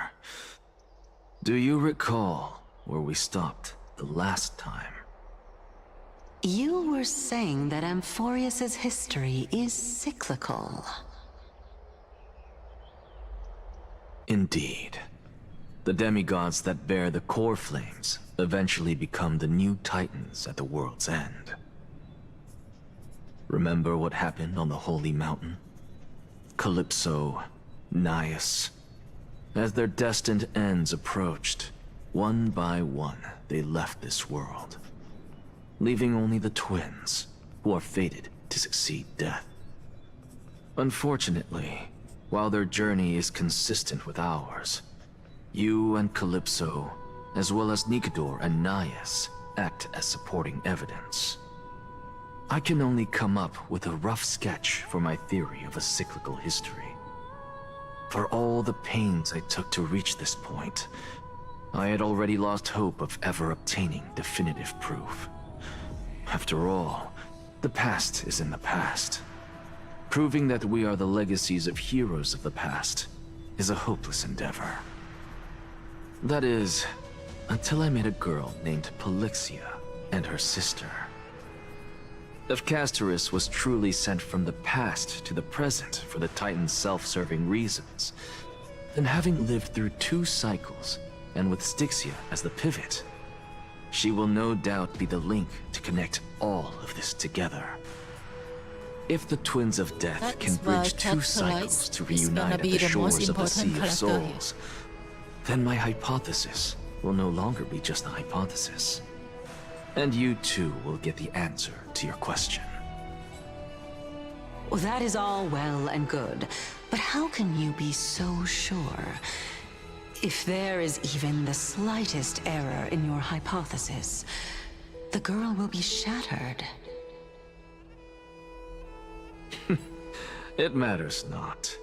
Do you recall where we stopped the last time? You were saying that Amphorius's history is cyclical. Indeed. The demigods that bear the core flames eventually become the new titans at the world's end. Remember what happened on the Holy Mountain? Calypso, Naias. As their destined ends approached, one by one they left this world, leaving only the twins, who are fated to succeed death. Unfortunately, while their journey is consistent with ours, you and Calypso, as well as Nicodor and Naias, act as supporting evidence. I can only come up with a rough sketch for my theory of a cyclical history. For all the pains I took to reach this point, I had already lost hope of ever obtaining definitive proof. After all, the past is in the past. Proving that we are the legacies of heroes of the past is a hopeless endeavor. That is, until I met a girl named Polixia and her sister. If Castorus was truly sent from the past to the present for the Titan's self-serving reasons, then having lived through 2 cycles, and with Styxia as the pivot, she will no doubt be the link to connect all of this together. If the Twins of Death That can is why bridge 2 cycles to is gonna reunite at be the the most shores of the important Sea of character here. Souls, then my hypothesis will no longer be just a hypothesis. And you too will get the answer to your question. Well, that is all well and good, but how can you be so sure? If there is even the slightest error in your hypothesis, the girl will be shattered. It matters not.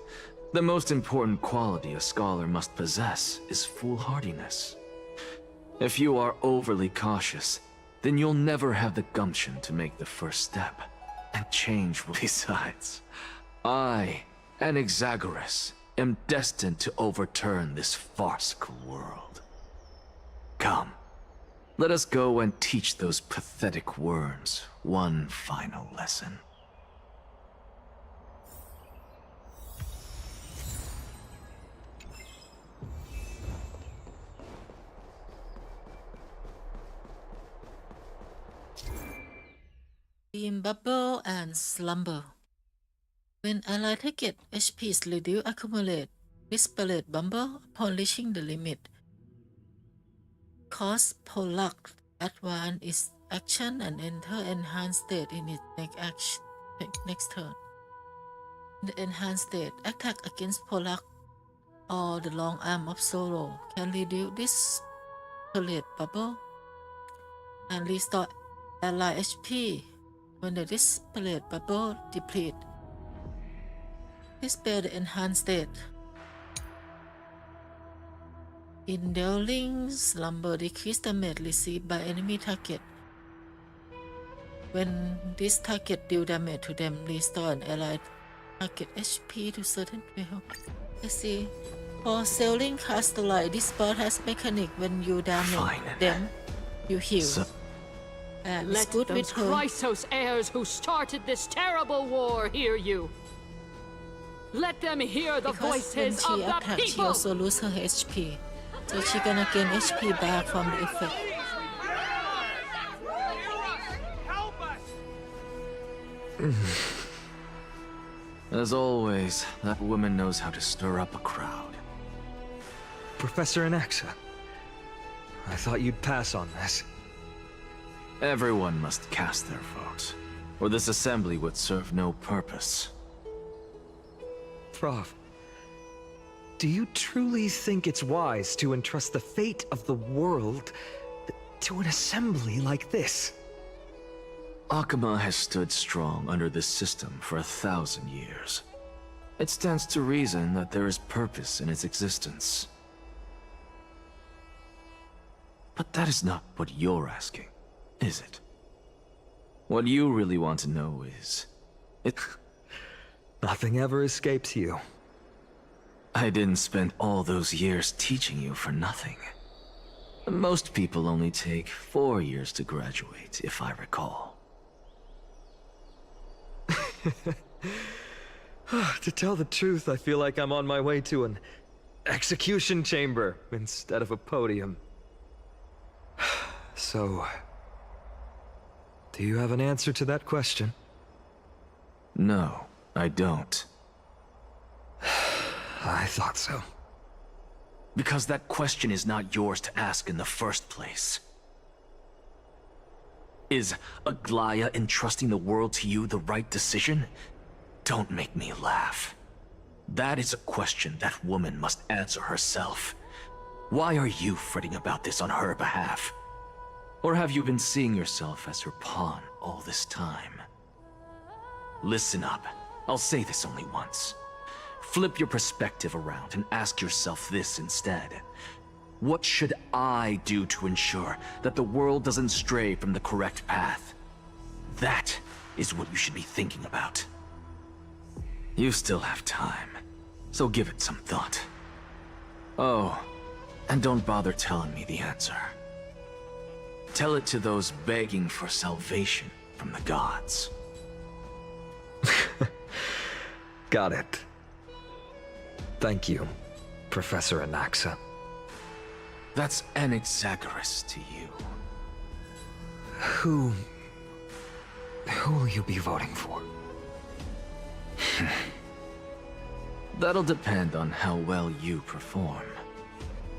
The most important quality a scholar must possess is foolhardiness. If you are overly cautious, then you'll never have the gumption to make the first step. And change will besides. I, Anaxagoras, am destined to overturn this farcical world. Come, let us go and teach those pathetic worms one final lesson. Dream Bubble and Slumber. When allied target HP is reduced, accumulate Disparate Bumble upon reaching the limit. Cause Polluck advance its action and enter enhanced state in its next turn. The enhanced state attack against Polluck or the long arm of Solo can reduce Disparate Bubble and restore ally HP when the Disparate Bubble deplete. Dispel the enhanced state. Indulging Slumber decrease damage received by enemy target. When this target deal damage to them, restore an allied target HP to certain level. I see. For selling Castellite, this spot has mechanic when you damage them, you heal. Let those Chrysos heirs who started this terrible war hear you. Let them hear the voices of the attacks, she people. also lose her HP, so she gonna gain HP back from the effect. As always, that woman knows how to stir up a crowd. Professor Anaxa, I thought you'd pass on this. Everyone must cast their vote, or this assembly would serve no purpose. Prof, do you truly think it's wise to entrust the fate of the world to an assembly like this? Akama has stood strong under this system for 1,000 years. It stands to reason that there is purpose in its existence. But that is not what you're asking, is it? What you really want to know is... Nothing ever escapes you. I didn't spend all those years teaching you for nothing. Most people only take 4 years to graduate, if I recall. To tell the truth, I feel like I'm on my way to an execution chamber instead of a podium. So, do you have an answer to that question? No, I don't. I thought so. Because that question is not yours to ask in the first place. Is Aglaya entrusting the world to you the right decision? Don't make me laugh. That is a question that woman must answer herself. Why are you fretting about this on her behalf? Or have you been seeing yourself as her pawn all this time? Listen up. I'll say this only once. Flip your perspective around and ask yourself this instead. What should I do to ensure that the world doesn't stray from the correct path? That is what you should be thinking about. You still have time, so give it some thought. Oh, and don't bother telling me the answer. Tell it to those begging for salvation from the gods. Got it. Thank you, Professor Anaxa. That's Anaxagoras to you. Who will you be voting for? That'll depend on how well you perform.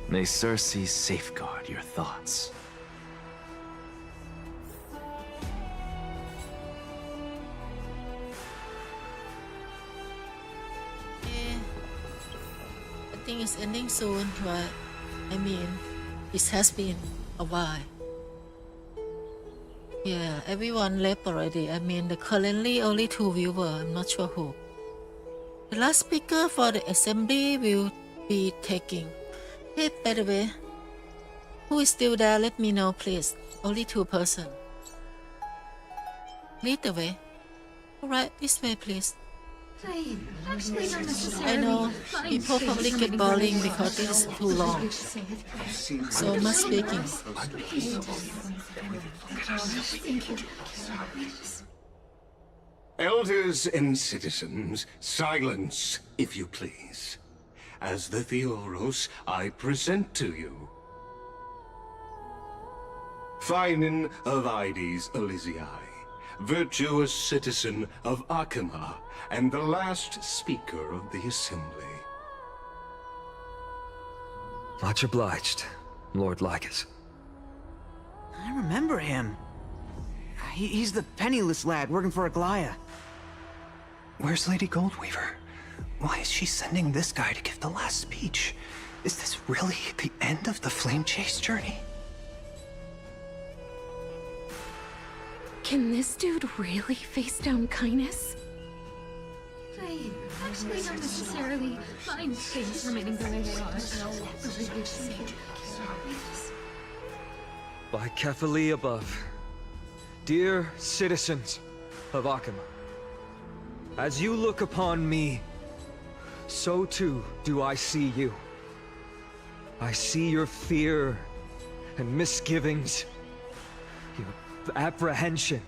May Cersei safeguard your thoughts. I think it's ending soon, but I mean, it has been a while. Yeah, everyone left already. I mean, the currently only 2 viewers. I'm not sure who. The last speaker for the assembly will be taking. Hey, by the way, who is still there? Let me know, please. Only 2 persons. Lead the way. Alright, this way, please. I know people probably get boring because this is too long. So much speaking. Elders and citizens, silence, if you please. As the Theoros, I present to you Finan of Ides Elysiae, virtuous citizen of Akima, and the last speaker of the assembly. Much obliged, Lord Lycus. I remember him. He's the penniless lad working for Aglaya. Where's Lady Goldweaver? Why is she sending this guy to give the last speech? Is this really the end of the Flame Chase journey? Can this dude really face down kindness? I actually don't necessarily mind things remaining the way they are. By Kefali above, dear citizens of Akima, as you look upon me, so too do I see you. I see your fear and misgivings, your apprehension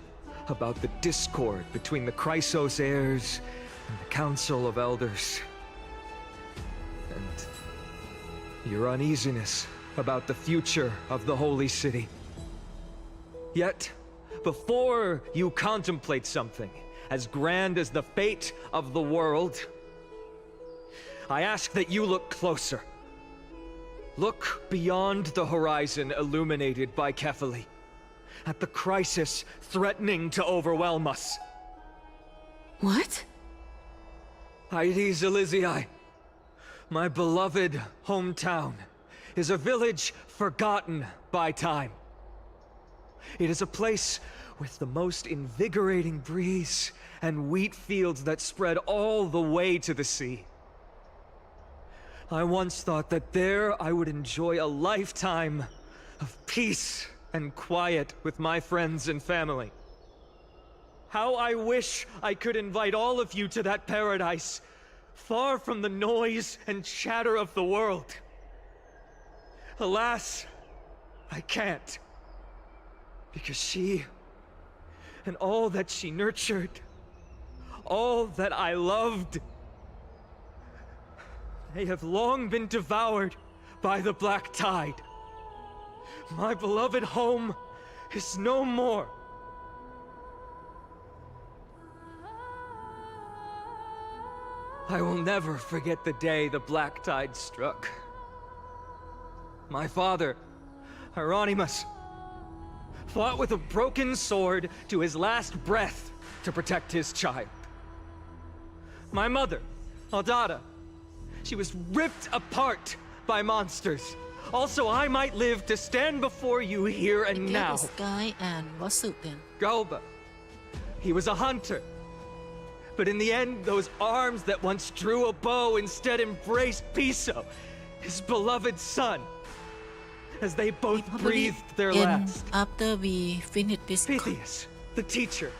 about the discord between the Chrysos heirs and the Council of Elders, and your uneasiness about the future of the Holy City. Yet, before you contemplate something as grand as the fate of the world, I ask that you look closer. Look beyond the horizon illuminated by Kefali, at the crisis threatening to overwhelm us. What? Ides Elysiae, my beloved hometown, is a village forgotten by time. It is a place with the most invigorating breeze and wheat fields that spread all the way to the sea. I once thought that there I would enjoy a lifetime of peace and quiet with my friends and family. How I wish I could invite all of you to that paradise, far from the noise and chatter of the world. Alas, I can't. Because she, and all that she nurtured, all that I loved, they have long been devoured by the black tide. My beloved home is no more. I will never forget the day the black tide struck. My father, Hieronymus, fought with a broken sword to his last breath to protect his child. My mother, Aldada, she was ripped apart by monsters. Also, I might live to stand before you here and now. This guy and what's suit then? Galba, he was a hunter. But in the end, those arms that once drew a bow instead embraced Piso, his beloved son, as they both breathed their last. After we finish this Pythias, the teacher,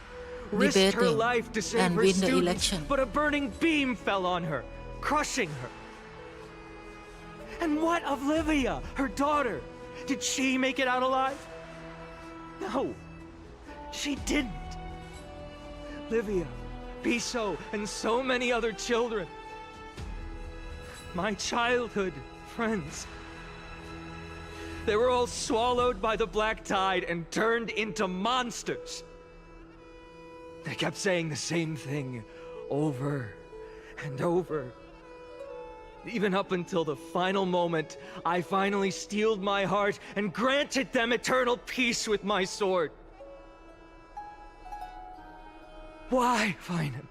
risked her life to save her students, but a burning beam fell on her, crushing her. And what of Livia, her daughter? Did she make it out alive? No, she didn't. Livia, Piso, and so many other children. My childhood friends. They were all swallowed by the black tide and turned into monsters. They kept saying the same thing over and over. Even up until the final moment, I finally steeled my heart and granted them eternal peace with my sword. Why, Finan?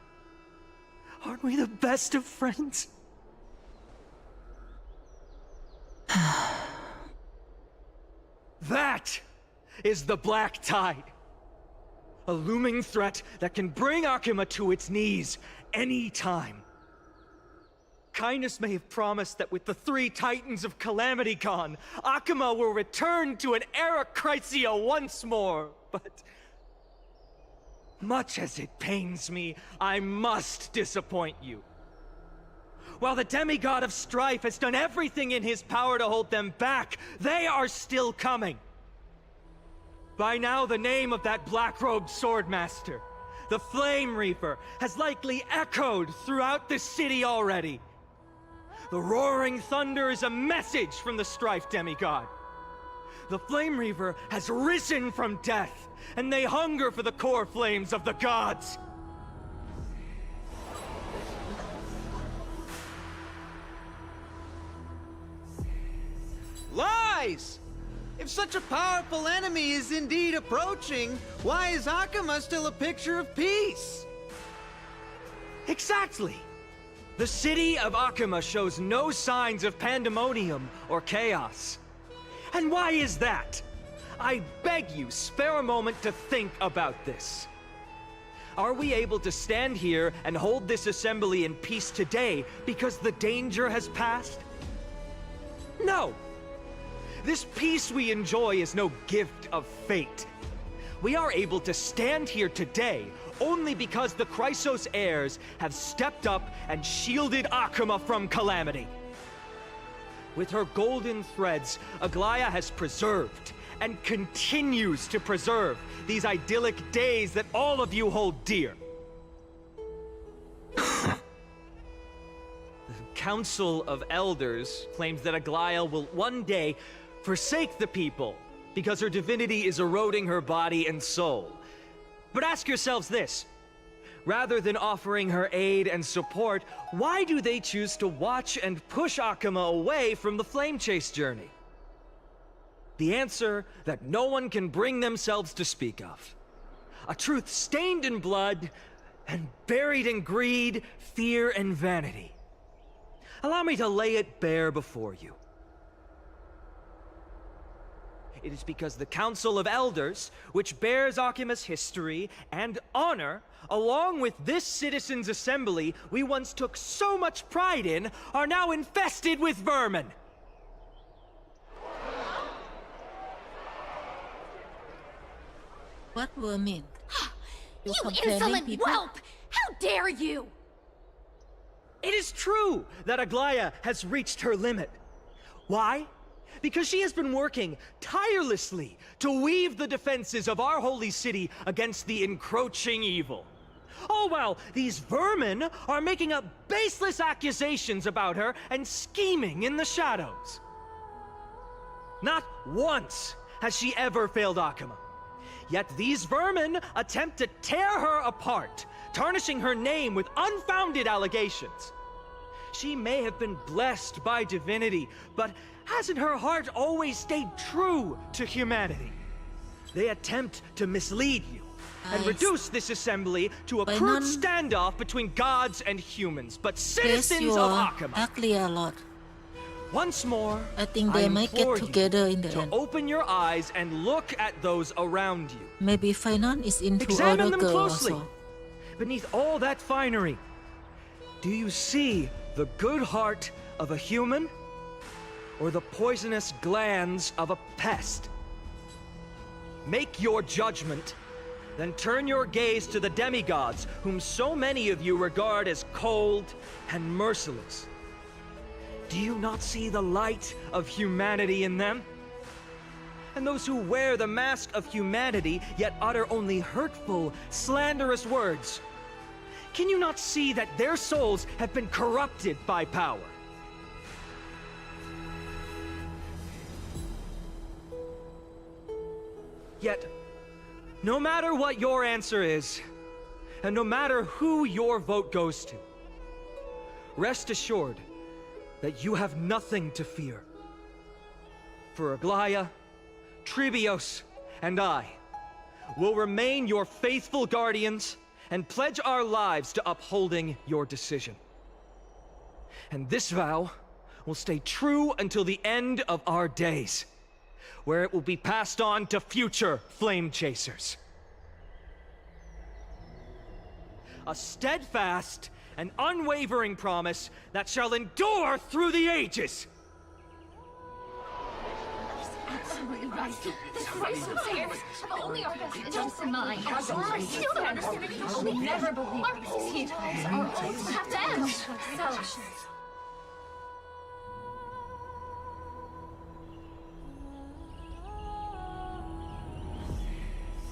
Aren't we the best of friends? That is the black tide. A looming threat that can bring Akima to its knees any time. Highness may have promised that with the 3 Titans of Calamity gone, Akuma will return to an era Chrysia once more, but... much as it pains me, I must disappoint you. While the demigod of strife has done everything in his power to hold them back, they are still coming. By now, the name of that black-robed swordmaster, the Flame Reaper, has likely echoed throughout the city already. The roaring thunder is a message from the strife demigod. The Flame Reaper has risen from death, and they hunger for the core flames of the gods. Lies! If such a powerful enemy is indeed approaching, why is Akuma still a picture of peace? Exactly! The city of Akuma shows no signs of pandemonium or chaos. And why is that? I beg you, spare a moment to think about this. Are we able to stand here and hold this assembly in peace today because the danger has passed? No! This peace we enjoy is no gift of fate. We are able to stand here today only because the Chrysos heirs have stepped up and shielded Akuma from calamity. With her golden threads, Aglaya has preserved and continues to preserve these idyllic days that all of you hold dear. The Council of Elders claims that Aglaya will one day forsake the people because her divinity is eroding her body and soul. But ask yourselves this. Rather than offering her aid and support, why do they choose to watch and push Akuma away from the Flame Chase journey? The answer that no one can bring themselves to speak of. A truth stained in blood and buried in greed, fear, and vanity. Allow me to lay it bare before you. It is because the Council of Elders, which bears Akuma's history and honor, along with this citizens' assembly we once took so much pride in, are now infested with vermin. What vermin? You complaining insolent people? whelp! How dare you! It is true that Aglaya has reached her limit. Why? Because she has been working tirelessly to weave the defenses of our holy city against the encroaching evil. All while these vermin are making up baseless accusations about her and scheming in the shadows. Not once has she ever failed Akuma. Yet these vermin attempt to tear her apart, tarnishing her name with unfounded allegations. She may have been blessed by divinity, but hasn't her heart always stayed true to humanity? They attempt to mislead you and reduce this assembly to a crude standoff between gods and humans, but citizens of Akuma. Ugly a lot. Once more, I think they might get together in the to end. open your eyes and look at those around you. Maybe Finon is into Examine other them girls closely. also. Beneath all that finery, do you see the good heart of a human or the poisonous glands of a pest? Make your judgment, then turn your gaze to the demigods whom so many of you regard as cold and merciless. Do you not see the light of humanity in them? And those who wear the mask of humanity yet utter only hurtful, slanderous words. Can you not see that their souls have been corrupted by power? Yet, no matter what your answer is, and no matter who your vote goes to, rest assured that you have nothing to fear. For Aglaya, Tribios, and I will remain your faithful guardians and pledge our lives to upholding your decision. And this vow will stay true until the end of our days, where it will be passed on to future flame chasers. a steadfast and unwavering promise that shall endure through the ages. Absolutely right. This Christ was here. If only our best interests in mind. I still don't understand it. We'll never believe our sweethearts are always have to end. So.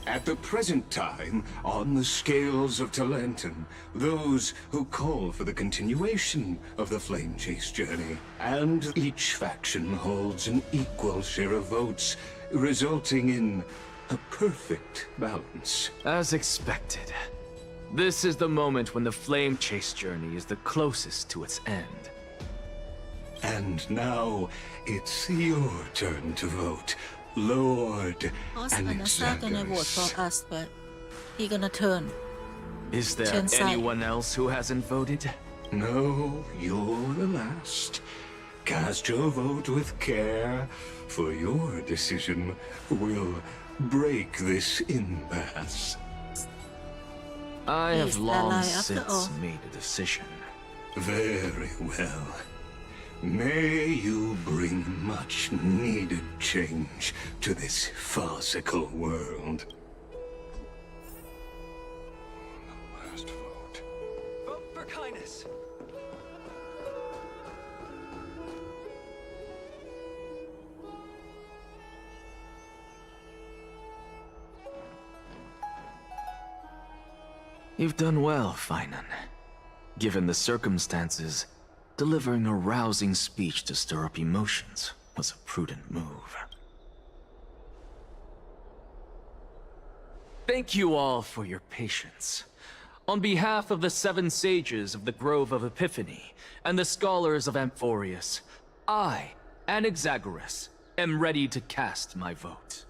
At the present time, on the scales of Talentum, those who call for the continuation of the Flame Chase journey, and each faction holds an equal share of votes, resulting in a perfect balance. As expected. This is the moment when the Flame Chase journey is the closest to its end. And now, it's your turn to vote. Lord Anasa gonna vote for us, but he gonna turn. Is there anyone else who hasn't voted? No, you're the last. Cast your vote with care, for your decision will break this impasse. I have long since made a decision. Very well. May you bring much needed change to this farcical world. The last vote. Vote for kindness. You've done well, Finan. Given the circumstances, delivering a rousing speech to stir up emotions was a prudent move. Thank you all for your patience. On behalf of the 7 sages of the Grove of Epiphany and the scholars of Amphorius, I, Anaxagoras, am ready to cast my vote.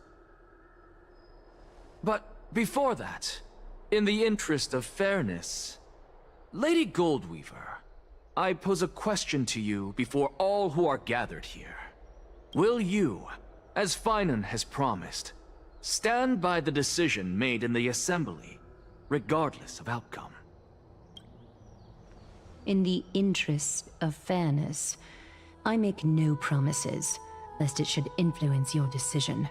But before that, in the interest of fairness, Lady Goldweaver, I pose a question to you before all who are gathered here. Will you, as Finan has promised, stand by the decision made in the Assembly, regardless of outcome? In the interest of fairness, I make no promises, lest it should influence your decision.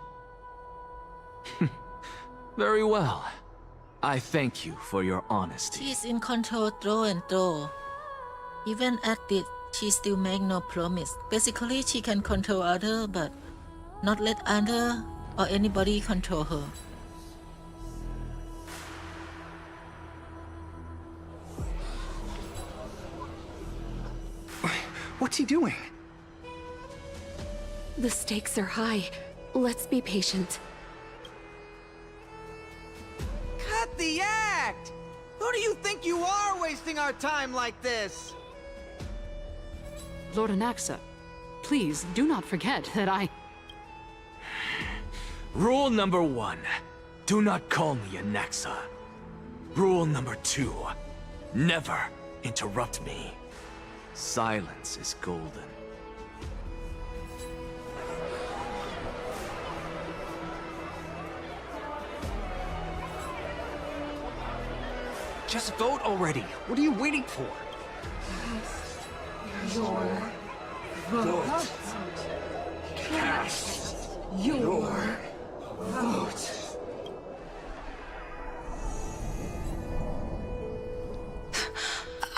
Very well. I thank you for your honesty. She's in control through and through. Even at it, she still make no promise. Basically, she can control other, but not let other or anybody control her. What's he doing? The stakes are high. Let's be patient. Cut the act! Who do you think you are wasting our time like this? Lord Anaxa, please do not forget that I... Rule number 1, do not call me Anaxa. Rule number 2, never interrupt me. Silence is golden. Just vote already. What are you waiting for? Your vote. Cast your vote.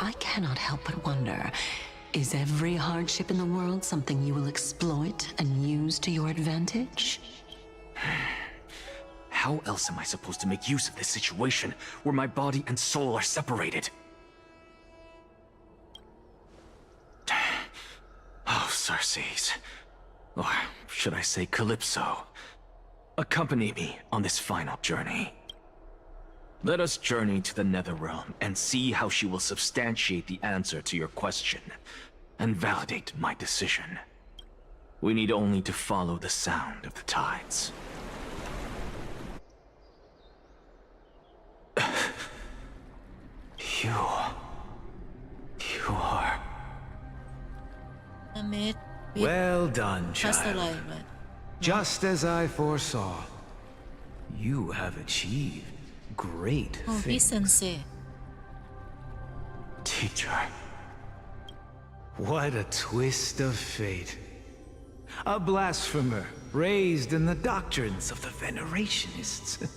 I cannot help but wonder, is every hardship in the world something you will exploit and use to your advantage? How else am I supposed to make use of this situation where my body and soul are separated? Oh, Circes. Or should I say Calypso? Accompany me on this final journey. Let us journey to the Netherrealm and see how she will substantiate the answer to your question and validate my decision. We need only to follow the sound of the tides. You are... Well done, child. Just as I foresaw. You have achieved great things. Sensei. teacher. What a twist of fate. A blasphemer raised in the doctrines of the Venerationists.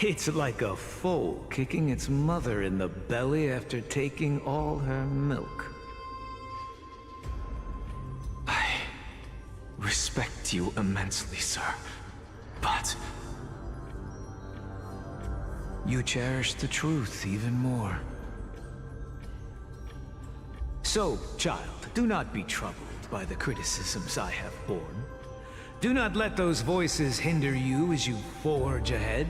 It's like a foal kicking its mother in the belly after taking all her milk. I respect you immensely, sir, but you cherish the truth even more. So, child, do not be troubled by the criticisms I have borne. Do not let those voices hinder you as you forge ahead.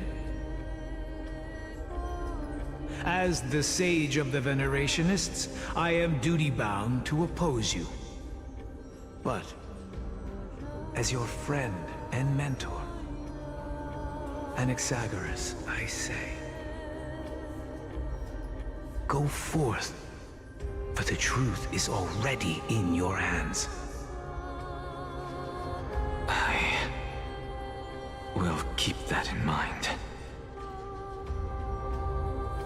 As the sage of the Venerationists, I am duty-bound to oppose you. But, as your friend and mentor, Anaxagoras, I say, go forth, for the truth is already in your hands. I will keep that in mind.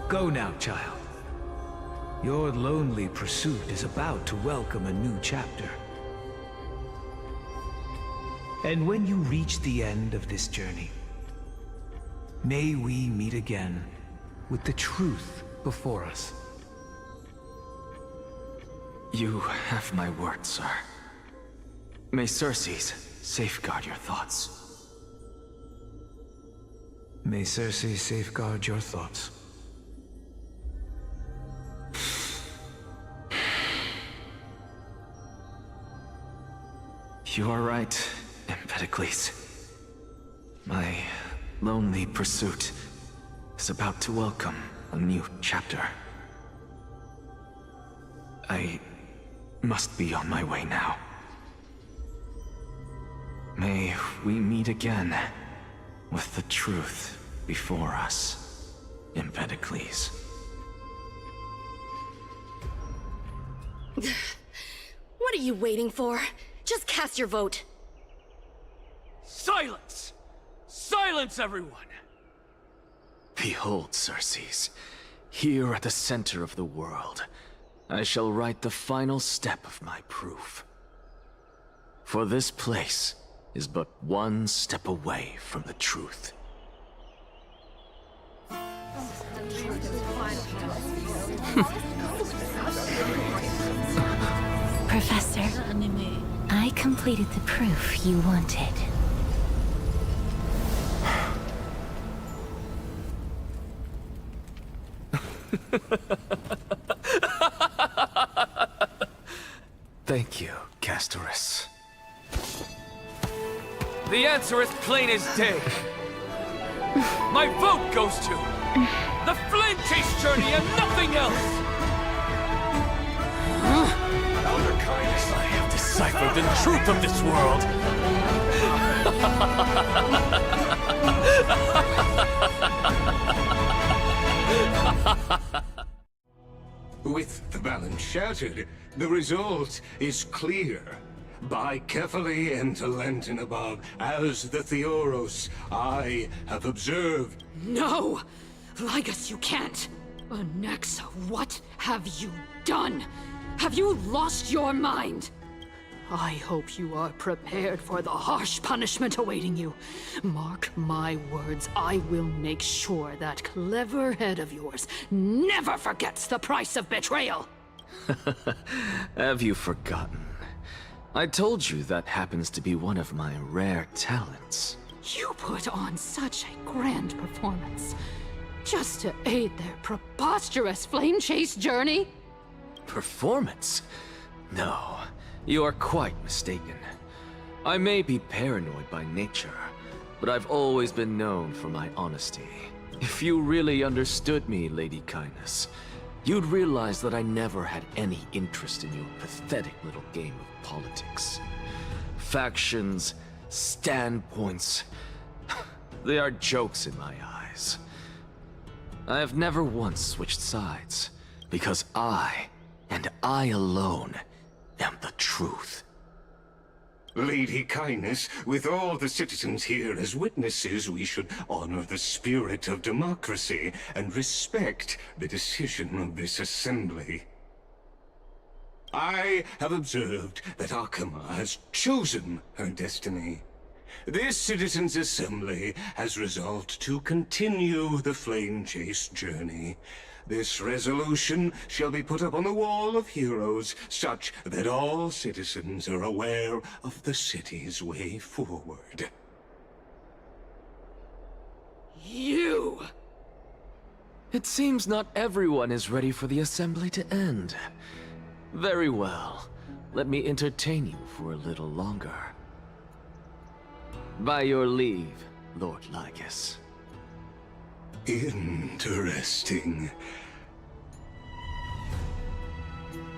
Go now, child. Your lonely pursuit is about to welcome a new chapter. And when you reach the end of this journey, may we meet again with the truth before us. You have my word, sir. May Circes safeguard your thoughts. May Circe safeguard your thoughts. You are right, Empedocles. My lonely pursuit is about to welcome a new chapter. I must be on my way now. May we meet again with the truth before us, Empedocles. What are you waiting for? Just cast your vote. Silence! Silence, everyone! Behold, Circes, here at the center of the world, I shall write the final step of my proof. For this place is but one step away from the truth. Professor, I completed the proof you wanted. Thank you, Castorus. The answer is plain as day. My vote goes to the Flame Chase journey and nothing else! Elder Kindness, I have deciphered the truth of this world! With the balance shattered, the result is clear. By carefully enter Lenten above, as the Theoros, I have observed. No! Ligus, you can't! Anaxa, what have you done? Have you lost your mind? I hope you are prepared for the harsh punishment awaiting you. Mark my words, I will make sure that clever head of yours never forgets the price of betrayal! Have you forgotten? I told you that happens to be one of my rare talents. You put on such a grand performance, just to aid their preposterous flame chase journey? Performance? No, you are quite mistaken. I may be paranoid by nature, but I've always been known for my honesty. If you really understood me, Lady Kindness, you'd realize that I never had any interest in your pathetic little game of politics. Factions, standpoints, they are jokes in my eyes. I have never once switched sides, because I, and I alone, am the truth. Lady Kindness, with all the citizens here as witnesses, we should honor the spirit of democracy and respect the decision of this assembly. I have observed that Akama has chosen her destiny. This citizens' assembly has resolved to continue the flame chase journey. This resolution shall be put up on the wall of heroes, such that all citizens are aware of the city's way forward. You! It seems not everyone is ready for the assembly to end. Very well. Let me entertain you for a little longer. By your leave, Lord Lycus. Interesting.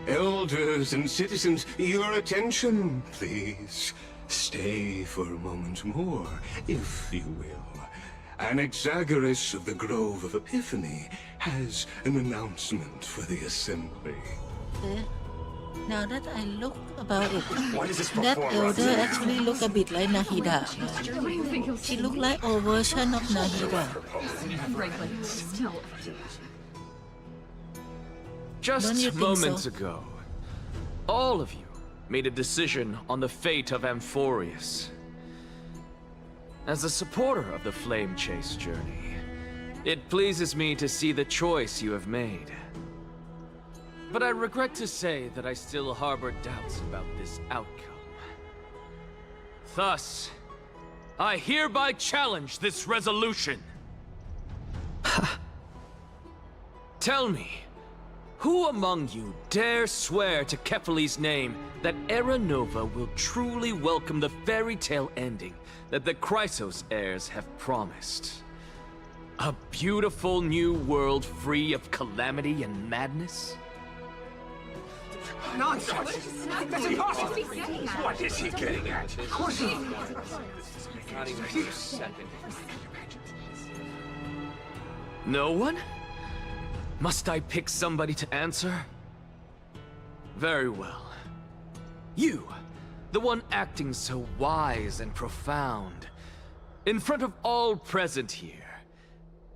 Elders and citizens, your attention, please. Stay for a moment more, if you will. Anaxagoras of the Grove of Epiphany has an announcement for the assembly. Now that I look about it, What is this that performance? elder actually look a bit like Nahida. She look like a version of Nahida. Don't you Just think moments so? ago, all of you made a decision on the fate of Amphorius. As a supporter of the Flame Chase journey, it pleases me to see the choice you have made. But I regret to say that I still harbor doubts about this outcome. Thus, I hereby challenge this resolution. Tell me, who among you dare swear to Kefali's name that Era Nova will truly welcome the fairy tale ending that the Chrysos heirs have promised? A beautiful new world free of calamity and madness? Nonsense! That's impossible! What is he getting at? What is No one? Must I pick somebody to answer? Very well. You, the one acting so wise and profound, in front of all present here,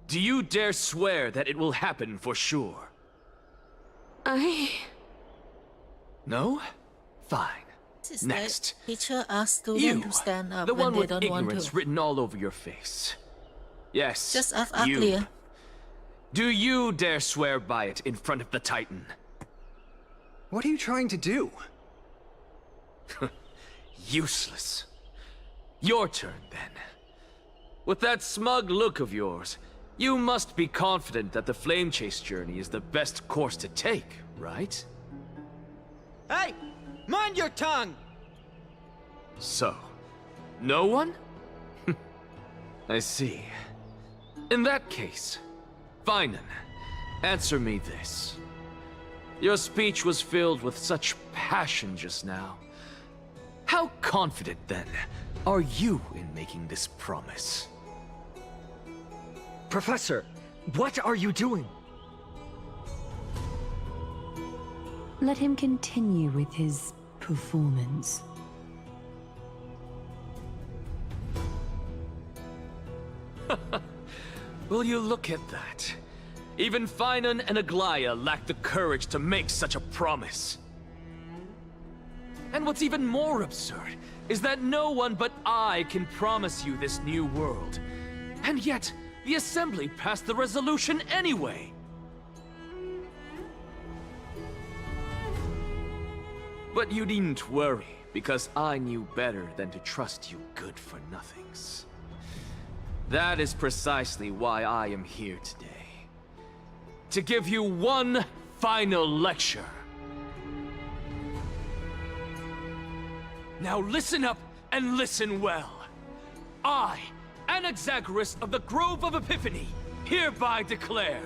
do you dare swear that it will happen for sure? No? Fine. This is Next. like teacher asks student You, to stand up the when one they with don't want ignorance to. written all over your face. Yes, Just ask you. uglier. Do you dare swear by it in front of the Titan? What are you trying to do? Useless. Your turn, then. With that smug look of yours, you must be confident that the Flame Chase journey is the best course to take, right? Hey! Mind your tongue! So, no one? I see. In that case, Finan, answer me this. Your speech was filled with such passion just now. How confident, then, are you in making this promise? Professor, what are you doing? Let him continue with his performance. Will you look at that? Even Finan and Aglaya lack the courage to make such a promise. And what's even more absurd is that no one but I can promise you this new world. And yet, the Assembly passed the resolution anyway. But you needn't worry, because I knew better than to trust you good-for-nothings. That is precisely why I am here today. To give you one final lecture. Now listen up and listen well. I, Anaxagoras of the Grove of Epiphany, hereby declare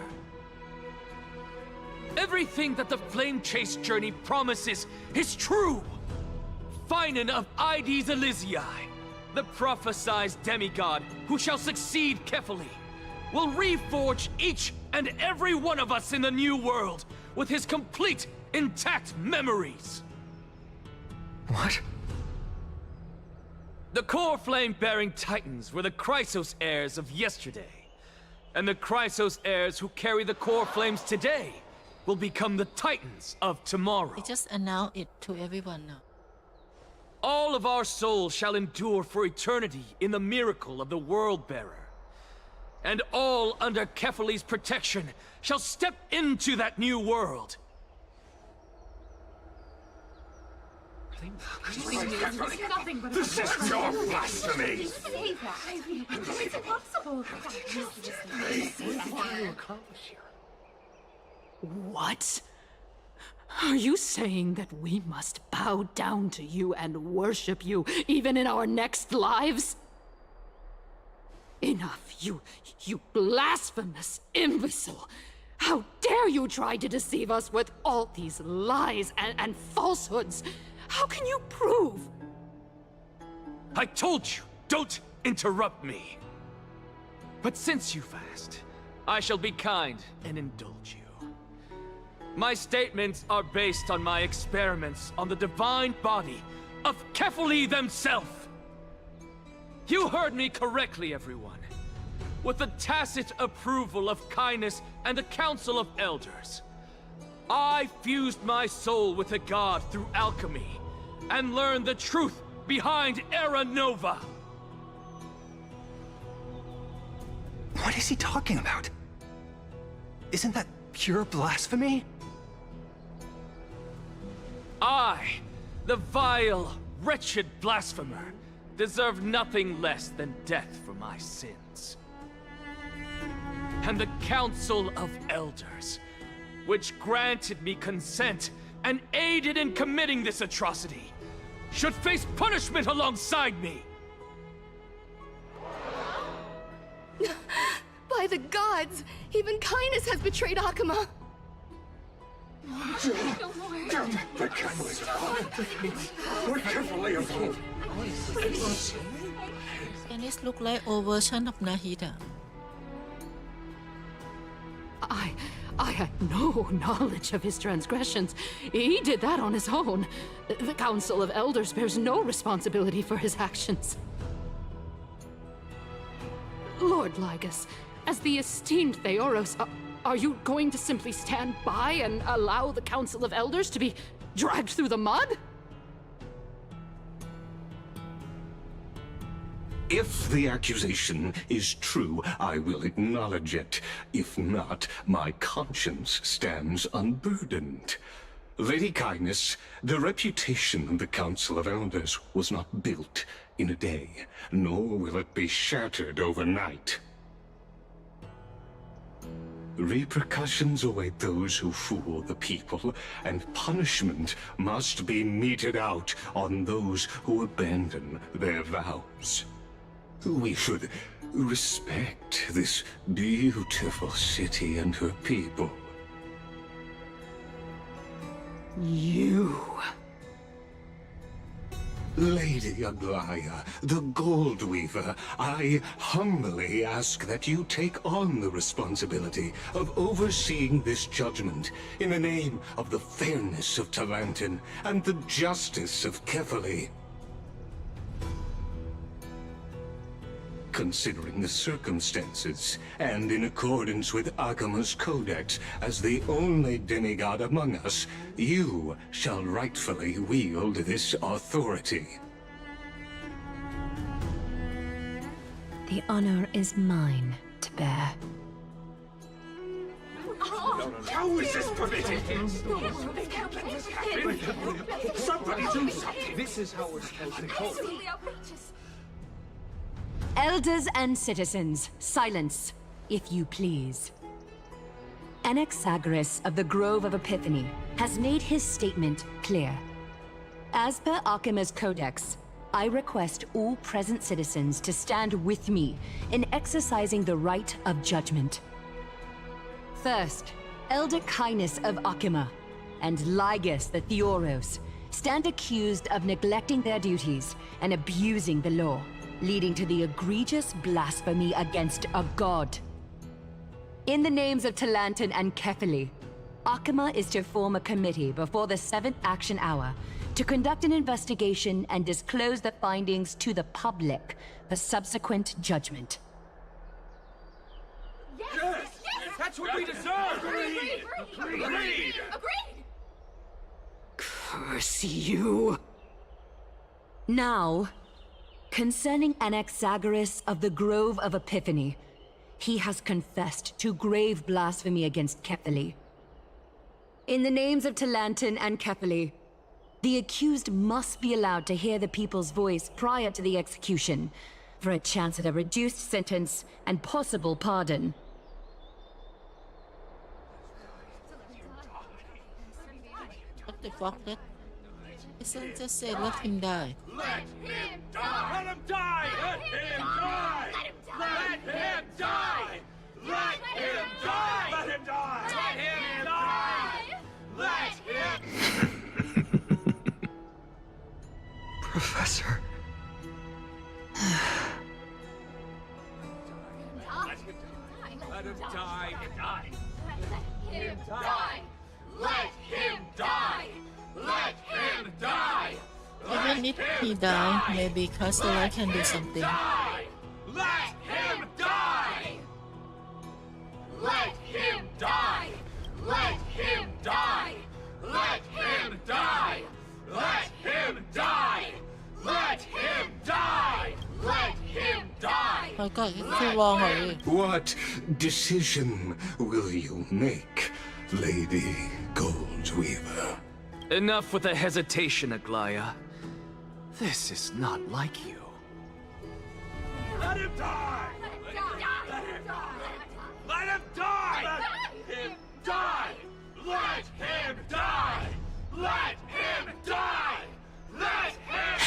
everything that the Flame Chase journey promises is true. Finan of Ides Elysiae, the prophesized demigod who shall succeed Kefali, will reforge each and every one of us in the new world with his complete, intact memories. What? The core flame-bearing titans were the Chrysos heirs of yesterday, and the Chrysos heirs who carry the core flames today will become the titans of tomorrow. He just announced it to everyone now. All of our souls shall endure for eternity in the miracle of the World-Bearer. And all under Kefali's protection shall step into that new world. This is pure blasphemy! It's impossible. What? Are you saying that we must bow down to you and worship you, even in our next lives? Enough, you blasphemous imbecile! How dare you try to deceive us with all these lies and falsehoods? How can you prove? I told you, don't interrupt me. But since you've asked, I shall be kind and indulge you. My statements are based on my experiments on the divine body of Kefali themselves. You heard me correctly, everyone. With the tacit approval of Kindness and the Council of Elders, I fused my soul with the god through alchemy and learned the truth behind Era Nova. What is he talking about? Isn't that pure blasphemy? I, the vile, wretched blasphemer, deserve nothing less than death for my sins. And the Council of Elders, which granted me consent and aided in committing this atrocity, should face punishment alongside me. By the gods, even Kindness has betrayed Akuma. The Kefali's We're carefully involved. And this look like old version of Nahida. I had no knowledge of his transgressions. He did that on his own. The Council of Elders bears no responsibility for his actions. Lord Lygus, as the esteemed Theoros, are you going to simply stand by and allow the Council of Elders to be dragged through the mud? If the accusation is true, I will acknowledge it. If not, my conscience stands unburdened. Lady Kindness, the reputation of the Council of Elders was not built in a day, nor will it be shattered overnight. Repercussions await those who fool the people, and punishment must be meted out on those who abandon their vows. We should respect this beautiful city and her people. You... Lady Aglaya, the Gold Weaver, I humbly ask that you take on the responsibility of overseeing this judgment in the name of the fairness of Talantin and the justice of Kefali. Considering the circumstances, and in accordance with Akuma's codex as the only demigod among us, you shall rightfully wield this authority. The honor is mine to bear. How is this permitted? Somebody do something! This is how we're supposed to cope. Elders and citizens, silence, if you please. Anaxagoras of the Grove of Epiphany has made his statement clear. As per Akuma's codex, I request all present citizens to stand with me in exercising the right of judgment. First, Elder Kindness of Akuma and Lygus the Theoros stand accused of neglecting their duties and abusing the law, leading to the egregious blasphemy against a god. In the names of Talantin and Kefali, Akuma is to form a committee before the 7th action hour to conduct an investigation and disclose the findings to the public for subsequent judgment. Yes! That's That's what we deserve! Agreed! Curse you! Now, concerning Anaxagoras of the Grove of Epiphany, he has confessed to grave blasphemy against Kepali. In the names of Talantin and Kepali, the accused must be allowed to hear the people's voice prior to the execution, for a chance at a reduced sentence and possible pardon. What the fuck? That isn't just say let him die. Let him die! Let him die! Let him die! Let him die! Let him die! Let him die! Let him die! Let him... Professor. Let him die! Let him die! Let him die! Let him die! Even if he die, maybe Castellan can do something. Let him die! Let him die! Let him die! Let him die! Let him die! Let him die! Let him die! My God, it's too long already. What decision will you make, Lady Goldweaver? Enough with the hesitation, Aglaya. This is not like you. Let him die! Let him die! Let him die! Let him die! Let him die! Let him die! Let him...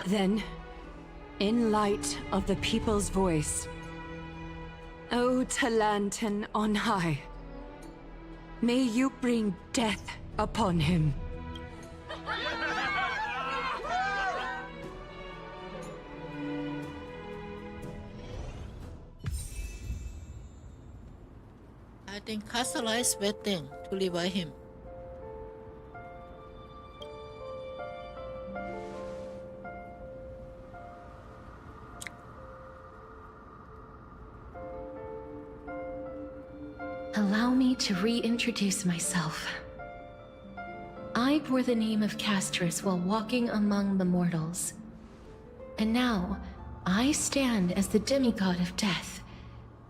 Then, in light of the people's voice, O Talantin on high, may you bring death upon him. I think Castellan is waiting to revive him. Allow me to reintroduce myself. I bore the name of Castris while walking among the mortals. And now, I stand as the demigod of death,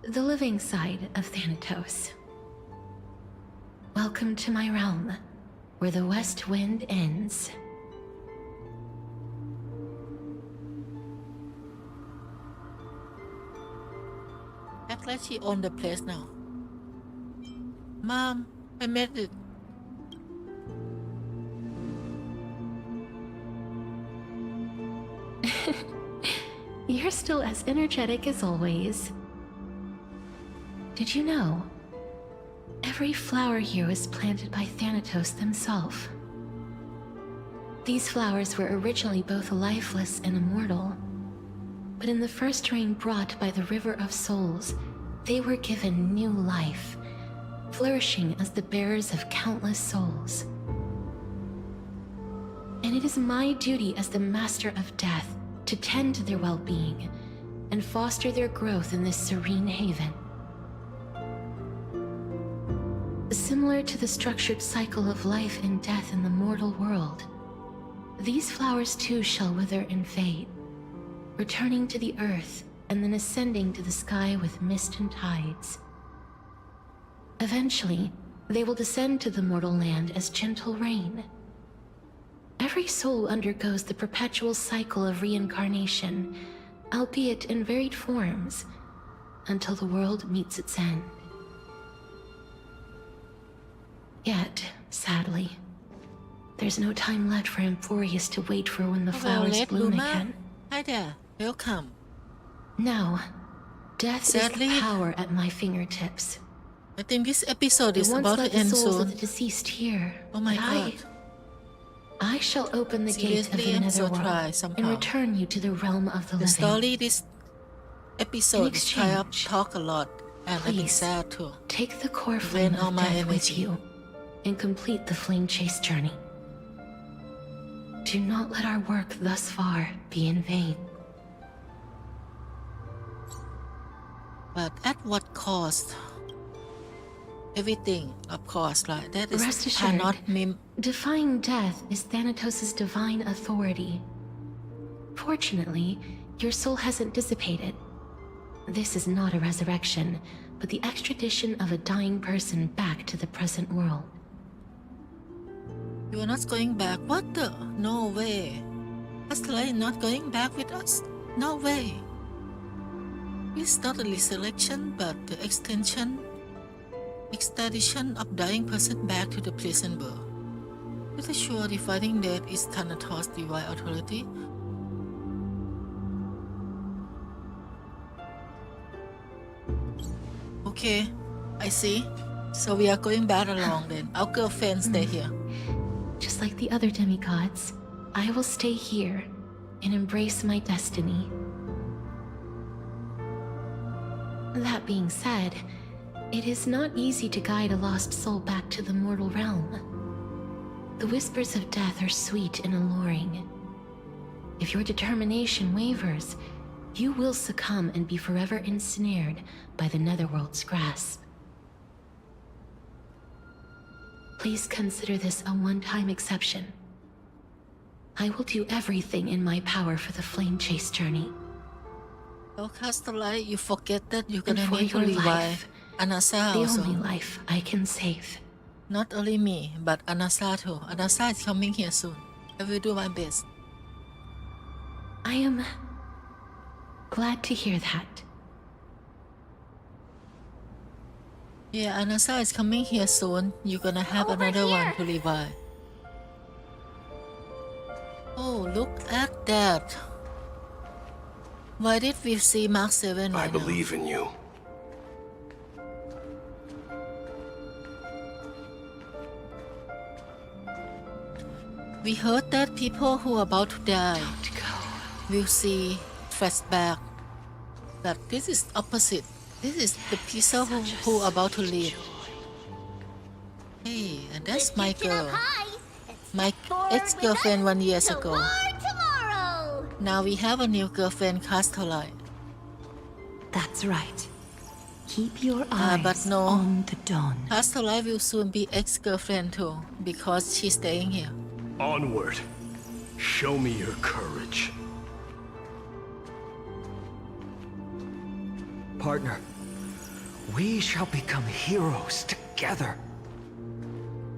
the living side of Thanatos. Welcome to my realm, where the west wind ends. Act like she owns the place now. Mom, I made it. You're still as energetic as always. Did you know? Every flower here was planted by Thanatos themselves. These flowers were originally both lifeless and immortal, but in the first rain brought by the River of Souls, they were given new life, flourishing as the bearers of countless souls. And it is my duty as the Master of Death to tend to their well-being and foster their growth in this serene haven. Similar to the structured cycle of life and death in the mortal world, these flowers too shall wither and fade, returning to the earth and then ascending to the sky with mist and tides. Eventually, they will descend to the mortal land as gentle rain. Every soul undergoes the perpetual cycle of reincarnation, albeit in varied forms, until the world meets its end. Yet, sadly, there's no time left for Amphorius to wait for when the flowers bloom again. Hi there, welcome. Now, death Sadly, is the power at my fingertips. I think this episode is It once about led to the end souls soon. of the deceased here. Oh my but God. I shall open the gate of Seriously, the I'm so netherworld try and somehow. return you to the realm of the The living. story this episode In is kind of exchange, talk a lot and I think please, sad too. Take the core Drain flame all of my death with energy. you and complete the flame chase journey. Do not let our work thus far be in vain. But at what cost? everything, of course, like that is Rest assured, cannot mim. defying death is Thanatos' divine authority. Fortunately, your soul hasn't dissipated. This is not a resurrection, but the extradition of a dying person back to the present world. You are not going back. What the? No way. Astral is not going back with us. No way. It's not a resurrection, but the extradition of dying person back to the present world. Pretty sure defining death is Thanatos' divine authority. Okay, I see. So we are going back along then. Our girlfriends stay here. Just like the other demigods, I will stay here and embrace my destiny. That being said, it is not easy to guide a lost soul back to the mortal realm. The whispers of death are sweet and alluring. If your determination wavers, you will succumb and be forever ensnared by the netherworld's grasp. Please consider this a one-time exception. I will do everything in my power for the flame chase journey. Oh, Castellite, you forget that you're And gonna for need to your revive life, Anasa the also. only life I can save. Not only me, but Anasa too. Anasa is coming here soon. I will do my best. I am glad to hear that. Yeah, Anasa is coming here soon. You're gonna have another one to revive. Oh, look at that. Why did we see Mark 7 I right now? believe in you. We heard that people who are about to die will see flashback. But this is opposite. This is the people who are about to leave. Hey, and that's my girl. My ex-girlfriend 1 year ago. Tomorrow! Now we have a new girlfriend, Castellite. That's right. Keep your eyes but no, on the dawn. Castellite will soon be ex-girlfriend too, because she's staying here. Onward. Show me your courage. Partner, we shall become heroes together.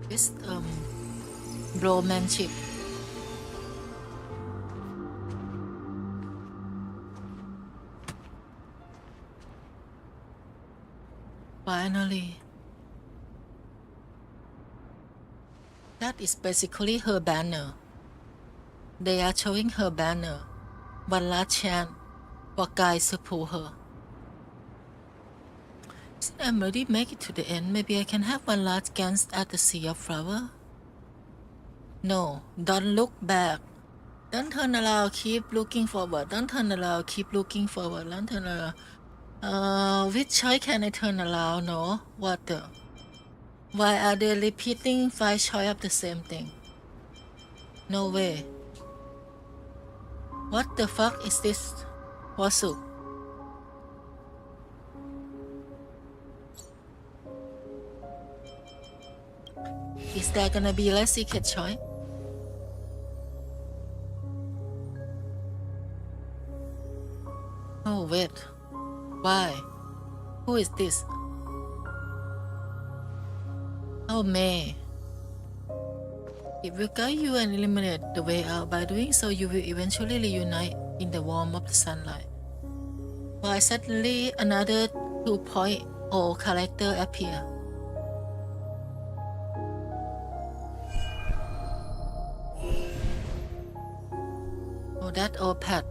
It's bromanship. Finally. That is basically her banner. They are showing her banner. One last chance for guys to pull her. Since I'm already make it to the end, maybe I can have one last glance at the sea of flower. No, don't look back. Don't turn around, keep looking forward. Don't turn around, keep looking forward. Don't turn around. Which choice can I turn around? No, what the? Why are they repeating 5 choices of the same thing? No way. What the fuck is this? What's up? Is there gonna be less secret choice? Oh wait. Why? Who is this? Oh May. It will guide you and eliminate the way out. By doing so, you will eventually reunite in the warmth of the sunlight. Why suddenly another 2.0 character appear? Oh, that old pet.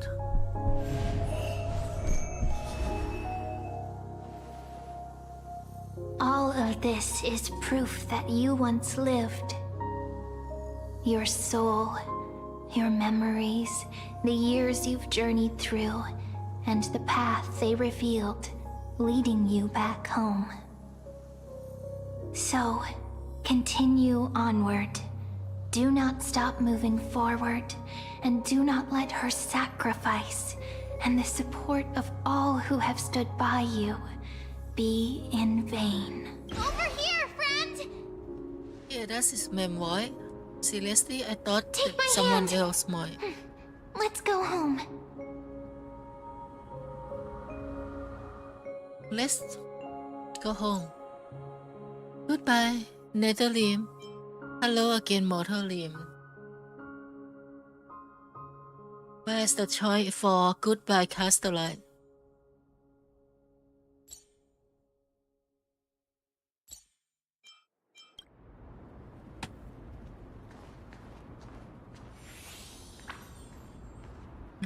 All of this is proof that you once lived. Your soul, your memories, the years you've journeyed through, and the path they revealed, leading you back home. So, continue onward. Do not stop moving forward, and do not let her sacrifice and the support of all who have stood by you be in vain. Over here! Okay, that's his mem voice. Seriously, I thought Take my someone hand. else might. Let's go home. Let's go home. Goodbye, Netherlim. Hello again, Mortalim. Where's the choice for goodbye, Castellite?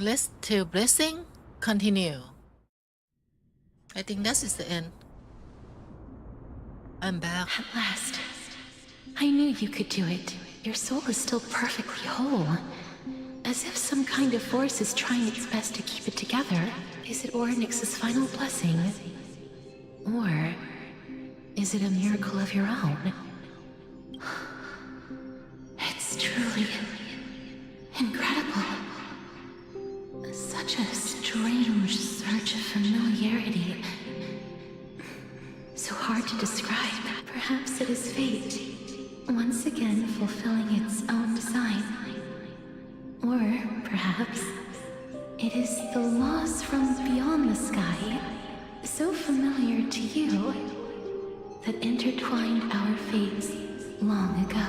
Let's till blessing continue. I think that is the end. I'm back. At last. I knew you could do it. Your soul is still perfectly whole. As if some kind of force is trying its best to keep it together. Is it Orynyx's final blessing? Or is it a miracle of your own? It's truly incredible. Such a strange surge of familiarity. So hard to describe. Perhaps it is fate, once again fulfilling its own design. Or perhaps it is the laws from beyond the sky, so familiar to you, that intertwined our fates long ago.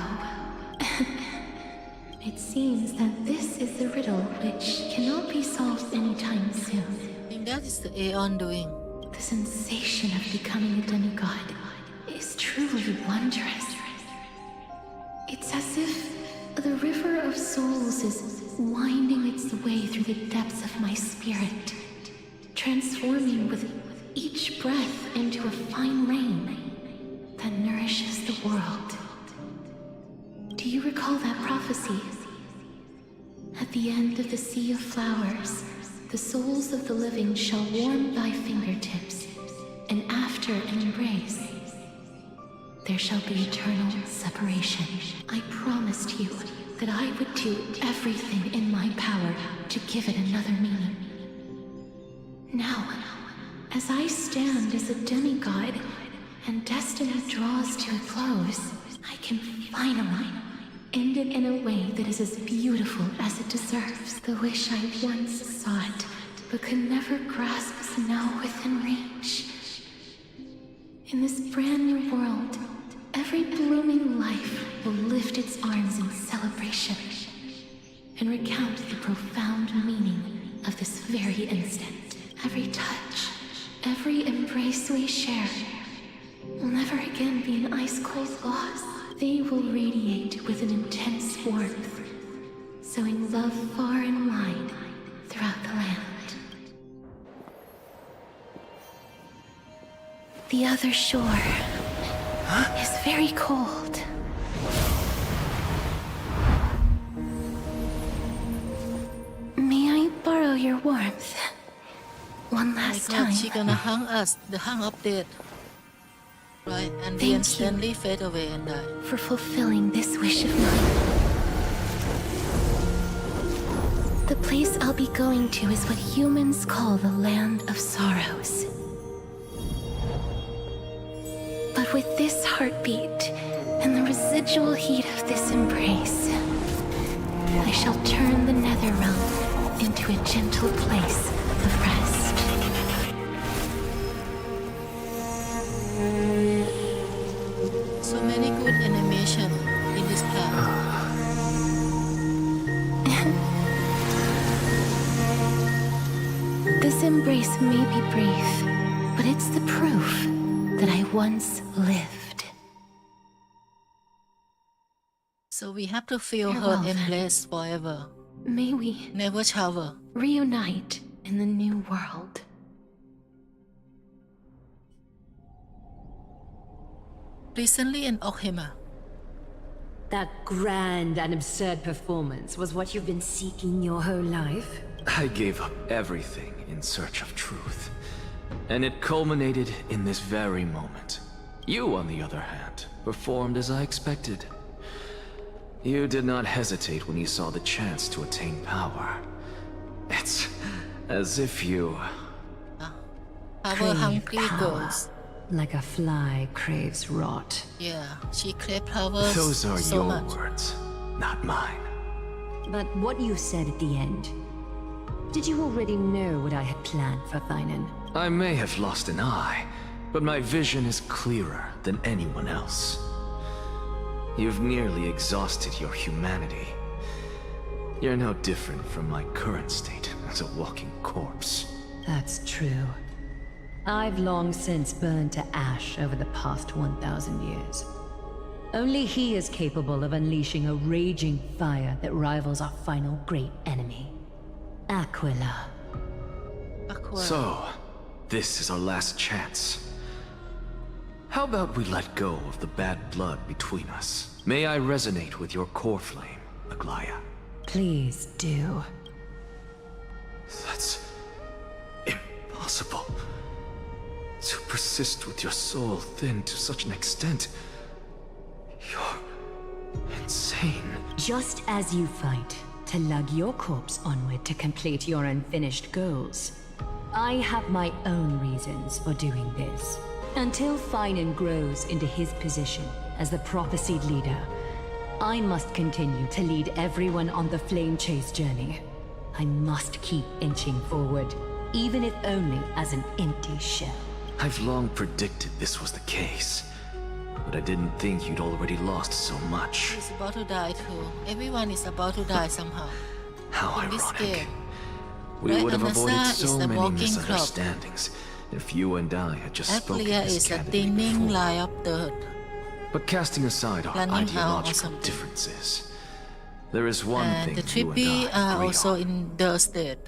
It seems that this is the riddle which cannot be solved anytime soon. I think that is the Aeon doing. The sensation of becoming a demigod is truly wondrous. It's as if the river of souls is winding its way through the depths of my spirit, transforming with each breath into a fine rain that nourishes the world. Do you recall that prophecy? At the end of the sea of flowers, the souls of the living shall warm thy fingertips, and after an embrace, there shall be eternal separation. I promised you that I would do everything in my power to give it another meaning. Now, as I stand as a demigod, and destiny draws to a close, I can finally end it in a way that is as beautiful as it deserves. The wish I once sought, but could never grasp, is now within reach. In this brand new world, every blooming life will lift its arms in celebration and recount the profound meaning of this very instant. Every touch, every embrace we share will never again be an ice-cold loss. They will radiate with an intense warmth, sowing love far and wide throughout the land. The other shore is very cold. May I borrow your warmth one last Oh my God, time? she gonna hang us, the hang update. Right, and we Thank instantly fade away and die. For fulfilling this wish of mine. The place I'll be going to is what humans call the Land of Sorrows. But with this heartbeat and the residual heat of this embrace, I shall turn the nether realm into a gentle place of rest. So many good animation in this part. This embrace may be brief, but it's the proof that I once lived. So we have to feel Farewell, her then. embrace forever. May we Never shower. reunite in the new world. Recently in Okhima. That grand and absurd performance was what you've been seeking your whole life? I gave up everything in search of truth. And it culminated in this very moment. You, on the other hand, performed as I expected. You did not hesitate when you saw the chance to attain power. It's as if you... Power hungry girls. Like a fly craves rot. Yeah, she craved powers Those are so your much. words, not mine. But what you said at the end, did you already know what I had planned for Thainan? I may have lost an eye, but my vision is clearer than anyone else. You've nearly exhausted your humanity. You're no different from my current state as a walking corpse. That's true. I've long since burned to ash over the past 1,000 years. Only he is capable of unleashing a raging fire that rivals our final great enemy, Aquila. So, this is our last chance. How about we let go of the bad blood between us? May I resonate with your core flame, Aglaya? Please do. That's impossible. To persist with your soul thinned to such an extent. You're insane. Just as you fight to lug your corpse onward to complete your unfinished goals, I have my own reasons for doing this. Until Thainan grows into his position as the prophesied leader, I must continue to lead everyone on the flame chase journey. I must keep inching forward, even if only as an empty shell. I've long predicted this was the case, but I didn't think you'd already lost so much. He's about to die too. Everyone is about to die somehow. How in this ironic. game. We Right, would have avoided Anasa is so the many walking misunderstandings if you and I had just spoken Aquila this is a candidly thinning before. lie of dirt. But casting aside our Running out or ideological something. differences, there is one And thing the you and Trippy I are agree also on. in the state.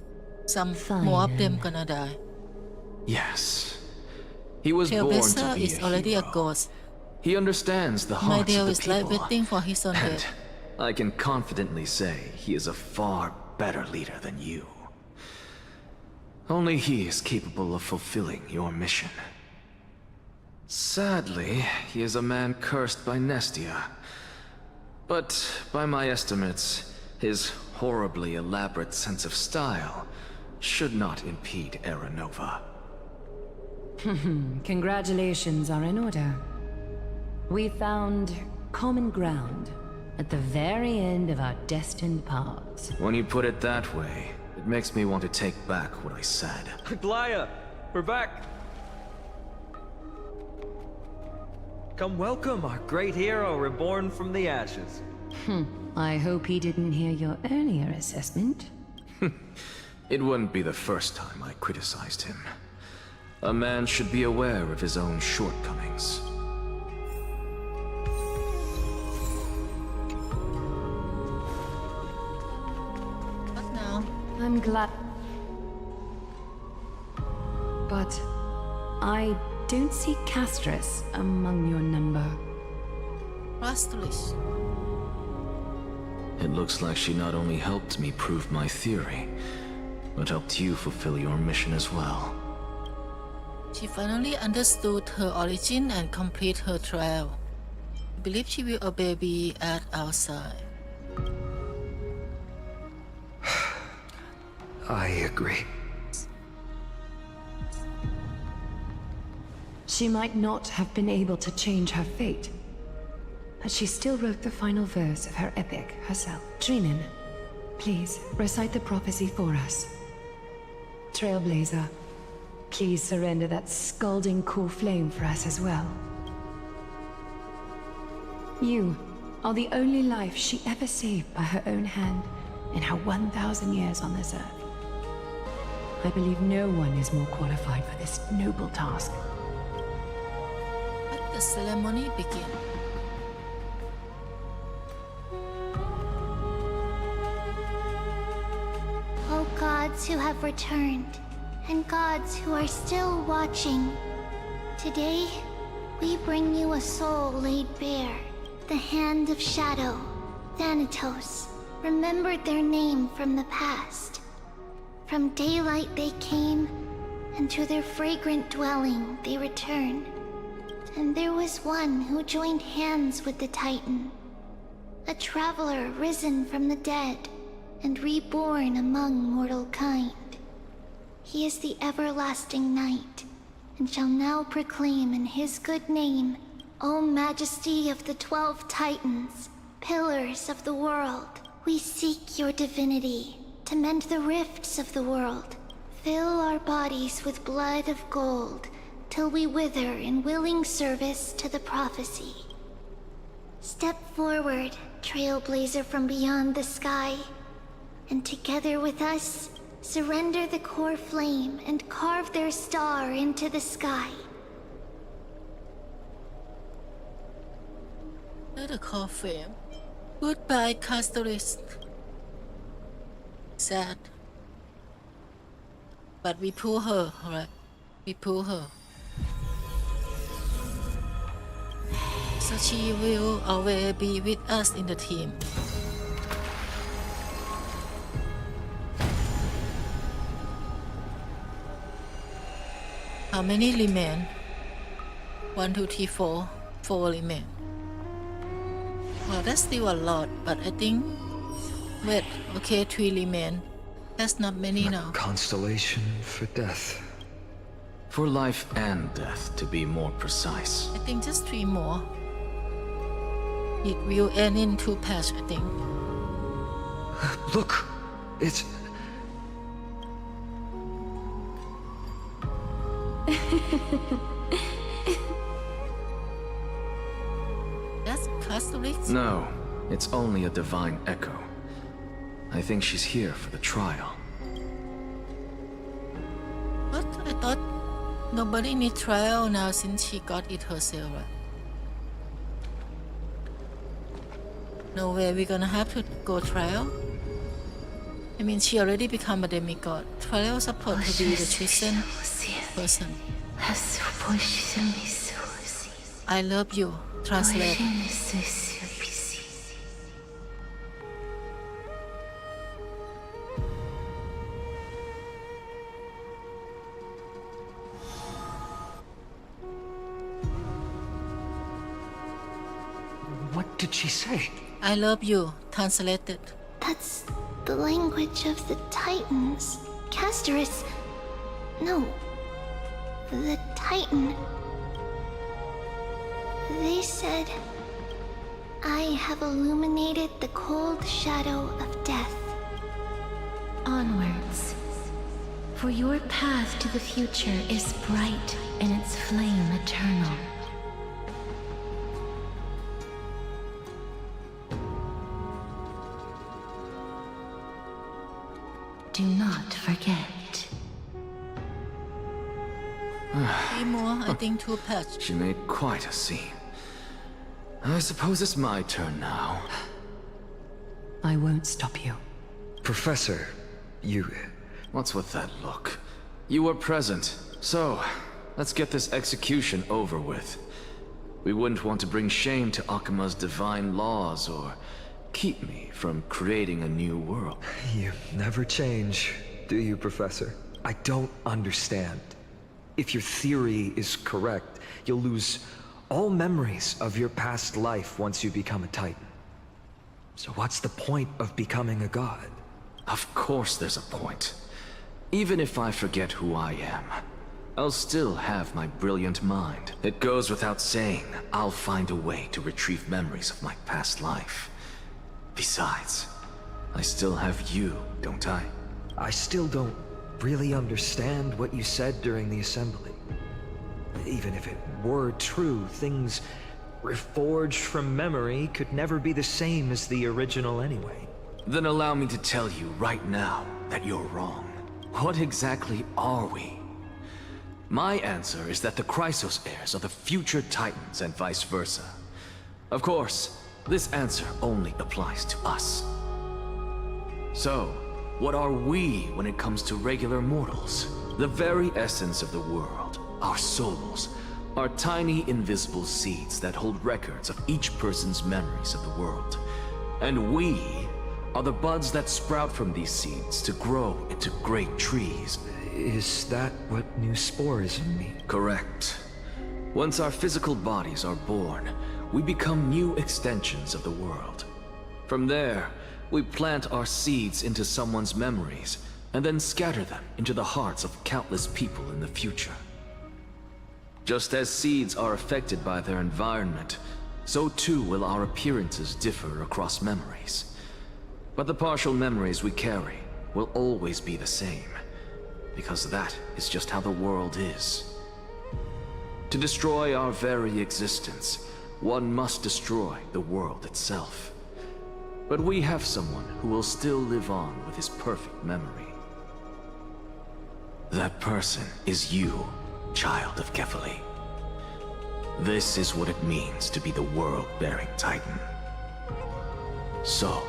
Some more of them gonna die. Yes. He was born to Trailblazer be is a already hero. a ghost. He understands the My hearts deal of the is like people. waiting for his own And death. I can confidently say he is a far better leader than you. Only he is capable of fulfilling your mission. Sadly, he is a man cursed by Nestia. But by my estimates, his horribly elaborate sense of style should not impede Era Nova. Congratulations are in order. We found common ground at the very end of our destined paths. When you put it that way, it makes me want to take back what I said. Aglaya, we're back. Come welcome our great hero reborn from the ashes. I hope he didn't hear your earlier assessment. It wouldn't be the first time I criticized him. A man should be aware of his own shortcomings. What now? I'm glad. But I don't see Castris among your number. Rastulish. It looks like she not only helped me prove my theory, but helped you fulfill your mission as well. She finally understood her origin and complete her trial. I believe she will obey me at our side. I agree. She might not have been able to change her fate, but she still wrote the final verse of her epic herself. Trinin, please recite the prophecy for us. Trailblazer, please surrender that scalding core flame for us as well. You are the only life she ever saved by her own hand in her 1,000 years on this earth. I believe no one is more qualified for this noble task. Let the ceremony begin. O gods who have returned, and gods who are still watching, today we bring you a soul laid bare. The hand of shadow, Thanatos, remembered their name from the past. From daylight they came, and to their fragrant dwelling they return. And there was one who joined hands with the Titan, a traveler risen from the dead and reborn among mortal kind. He is the everlasting night, and shall now proclaim in his good name, O Majesty of the 12 Titans, pillars of the world, we seek your divinity to mend the rifts of the world. Fill our bodies with blood of gold, till we wither in willing service to the prophecy. Step forward, trailblazer from beyond the sky, and together with us, surrender the core flame and carve their star into the sky. Let the call fame. Goodbye, Castorist. Sad. But we pull her, right? We pull her. So she will always be with us in the team. How many remain? 1, 2, 3, 4. 4 remain. Well, that's still a lot, but I think... Wait, okay, 3 remain. That's not many now. Constellation for death. For life and death, to be more precise. I think just 3 more. It will end in 2 patch, I think. Look! It's... That's Castorix? No, it's only a divine echo. I think she's here for the trial. What? I thought nobody need trial now since she got it herself, right? No way we're gonna have to go trial? I mean, she already become a demigod. Trial is supposed to be the chosen person. I love you. Translate. What did she say? I love you. Translated. That's the language of the Titans. Castorus... No. The Titan. They said... I have illuminated the cold shadow of death. Onwards. For your path to the future is bright and its flame eternal. Do not forget. 3 more, I think 2 patch. She made quite a scene. I suppose it's my turn now. I won't stop you. Professor, you... What's with that look? You were present, so let's get this execution over with. We wouldn't want to bring shame to Akuma's divine laws or keep me from creating a new world. You never change, do you, Professor? I don't understand. If your theory is correct, you'll lose all memories of your past life once you become a Titan. So what's the point of becoming a god? Of course there's a point. Even if I forget who I am, I'll still have my brilliant mind. It goes without saying, I'll find a way to retrieve memories of my past life. Besides, I still have you, don't I? I still don't really understand what you said during the assembly. Even if it were true, things reforged from memory could never be the same as the original anyway. Then allow me to tell you right now that you're wrong. What exactly are we? My answer is that the Chrysos heirs are the future Titans and vice versa. Of course, this answer only applies to us. So, what are we when it comes to regular mortals? The very essence of the world, our souls, are tiny invisible seeds that hold records of each person's memories of the world. And we are the buds that sprout from these seeds to grow into great trees. Is that what new sporism means? Correct. Once our physical bodies are born, we become new extensions of the world. From there, we plant our seeds into someone's memories, and then scatter them into the hearts of countless people in the future. Just as seeds are affected by their environment, so too will our appearances differ across memories. But the partial memories we carry will always be the same, because that is just how the world is. To destroy our very existence, one must destroy the world itself. But we have someone who will still live on with his perfect memory. That person is you, child of Kefali. This is what it means to be the world-bearing Titan. So,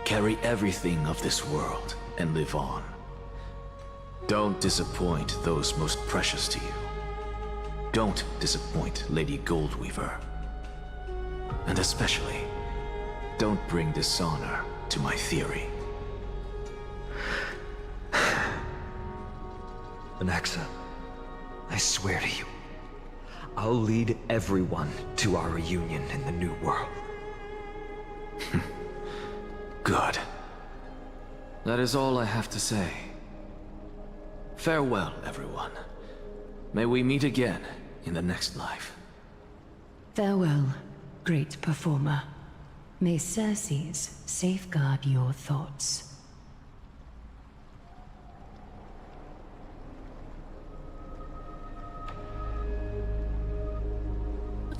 carry everything of this world and live on. Don't disappoint those most precious to you. Don't disappoint Lady Goldweaver. And especially, don't bring dishonor to my theory. Anaxa, I swear to you, I'll lead everyone to our reunion in the New World. Good. That is all I have to say. Farewell, everyone. May we meet again in the next life. Farewell, great performer. May Circes safeguard your thoughts.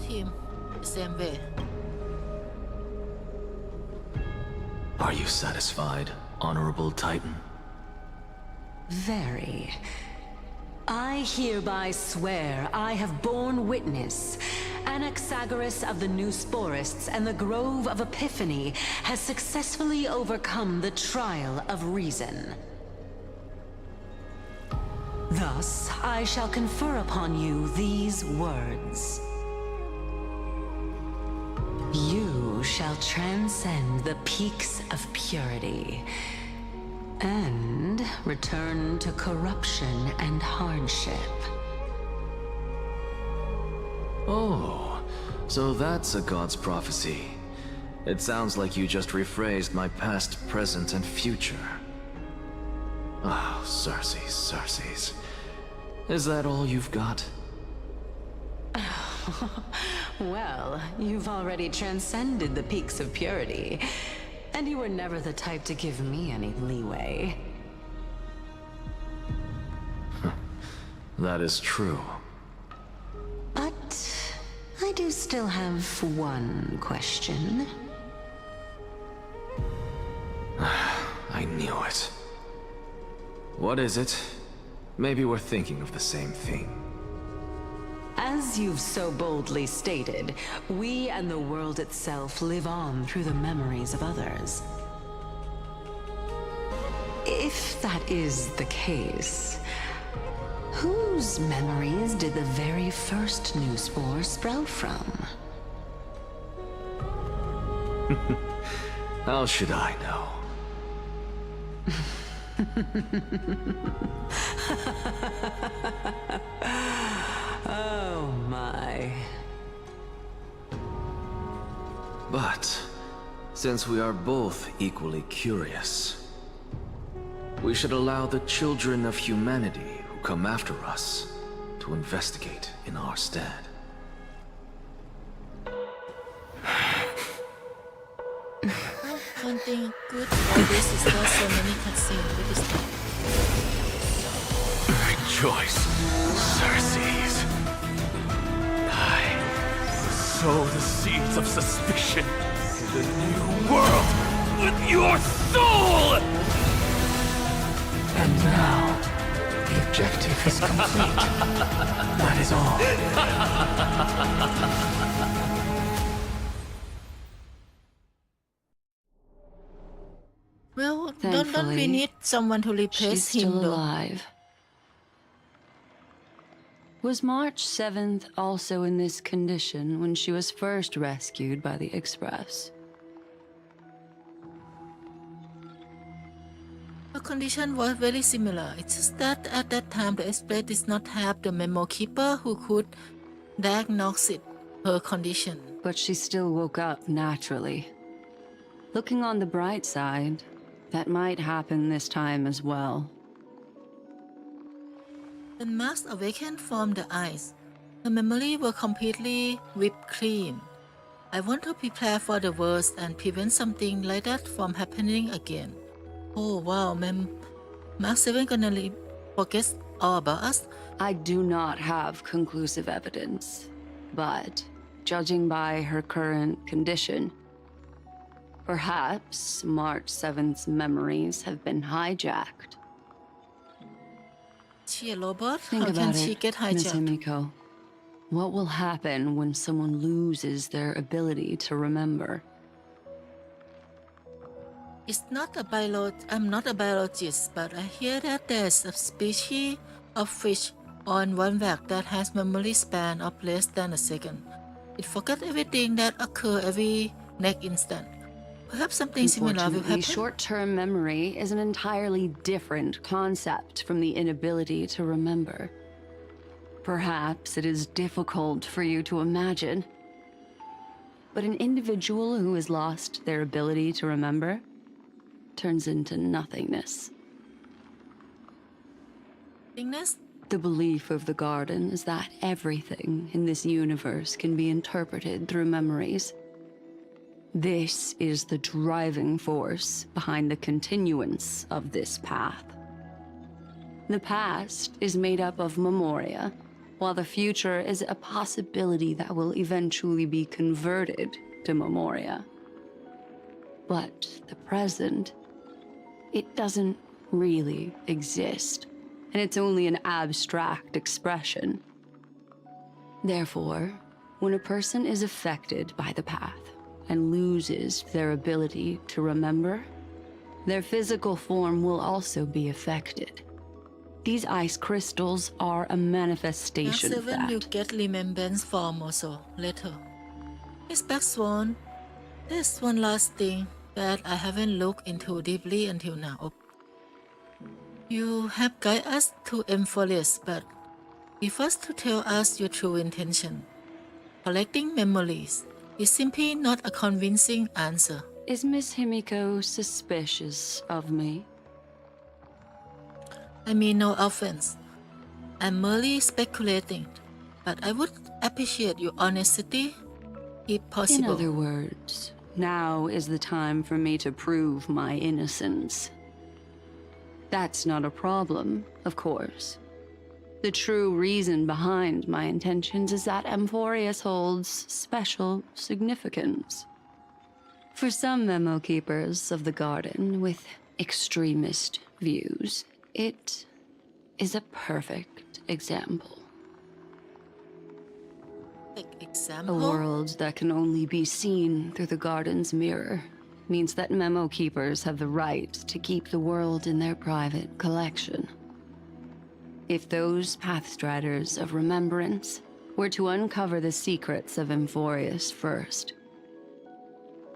Him the same way. Are you satisfied, Honorable Titan? Very. I hereby swear I have borne witness. Anaxagoras of the New Sporists and the Grove of Epiphany has successfully overcome the trial of reason. Thus, I shall confer upon you these words. You shall transcend the peaks of purity and return to corruption and hardship. Oh, so that's a god's prophecy. It sounds like you just rephrased my past, present, and future. Oh, Circes. Is that all you've got? Well, you've already transcended the peaks of purity, and you were never the type to give me any leeway. That is true. But I do still have one question. I knew it. What is it? Maybe we're thinking of the same thing. As you've so boldly stated, we and the world itself live on through the memories of others. If that is the case, whose memories did the very first new spore sprout from? How should I know? Oh my. But, since we are both equally curious, we should allow the children of humanity who come after us to investigate in our stead. One thing good about this is there's so many cutscenes with this time. Rejoice, Circes. I sow the seeds of suspicion in the new world with your soul! And now, the objective is complete. That is all. Well, don't we need someone to replace she's him still though? alive. Was March 7th also in this condition when she was first rescued by the Express? Her condition was very similar. It's just that at that time the Express did not have the memo keeper who could diagnose her condition. But she still woke up naturally. Looking on the bright side, that might happen this time as well. The mask awakened from the eyes. The memory were completely wiped clean. I want to prepare for the worst and prevent something like that from happening again. Oh wow, Mark 7 gonna forget all about us? I do not have conclusive evidence, but judging by her current condition, perhaps March 7th's memories have been hijacked. She a robot? Think How can about she it, get Miss hijacked? Himiko. What will happen when someone loses their ability to remember? I'm not a biologist, but I hear that there's a species of fish on one whack that has memory span of less than a second. It forgets everything that occurs every next instant. Perhaps something similar will happen. Short-term memory is an entirely different concept from the inability to remember. Perhaps it is difficult for you to imagine, but an individual who has lost their ability to remember turns into nothingness. Nothingness? The belief of the Garden is that everything in this universe can be interpreted through memories. This is the driving force behind the continuance of this path. The past is made up of memoria, while the future is a possibility that will eventually be converted to memoria. But the present, it doesn't really exist, and it's only an abstract expression. Therefore, when a person is affected by the path and loses their ability to remember, their physical form will also be affected. These ice crystals are a manifestation of that. You get remembrance form also later. Miss Black Swan, there's one last thing that I haven't looked into deeply until now. You have guided us to Emphorest, but be first to tell us your true intention. Collecting memories is simply not a convincing answer. Is Miss Himiko suspicious of me? I mean no offense. I'm merely speculating, but I would appreciate your honesty if possible. In other words, now is the time for me to prove my innocence. That's not a problem, of course. The true reason behind my intentions is that Emphorest holds special significance. For some memo keepers of the Garden with extremist views, it is a perfect example. A world that can only be seen through the Garden's mirror means that memo keepers have the right to keep the world in their private collection. If those pathstriders of remembrance were to uncover the secrets of Emphorest first,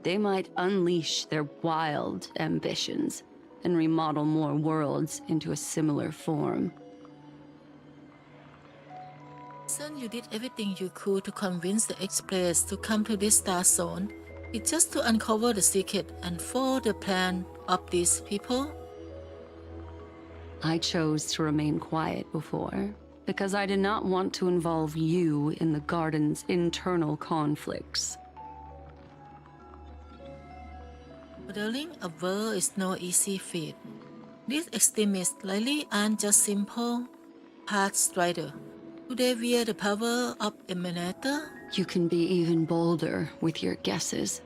they might unleash their wild ambitions and remodel more worlds into a similar form. Son, you did everything you could to convince the Express to come to this star zone. It's just to uncover the secret and follow the plan of these people. I chose to remain quiet before, because I did not want to involve you in the Garden's internal conflicts. Modeling a world is no easy feat. These extremists likely aren't just simple pathstrider. Do they wear the power of Emanator? You can be even bolder with your guesses.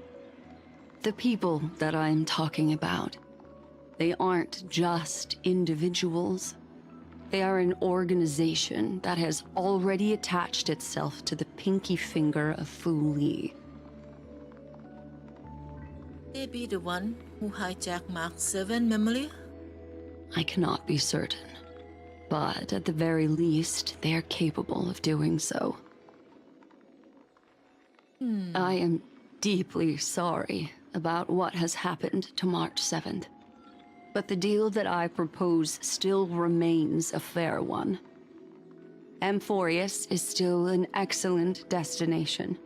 The people that I'm talking about, they aren't just individuals. They are an organization that has already attached itself to the pinky finger of Fu Li. They be the one who hijacked Mark 7 memory? I cannot be certain, but at the very least, they are capable of doing so. I am deeply sorry about what has happened to March 7th, but the deal that I propose still remains a fair one. Emphorest is still an excellent destination,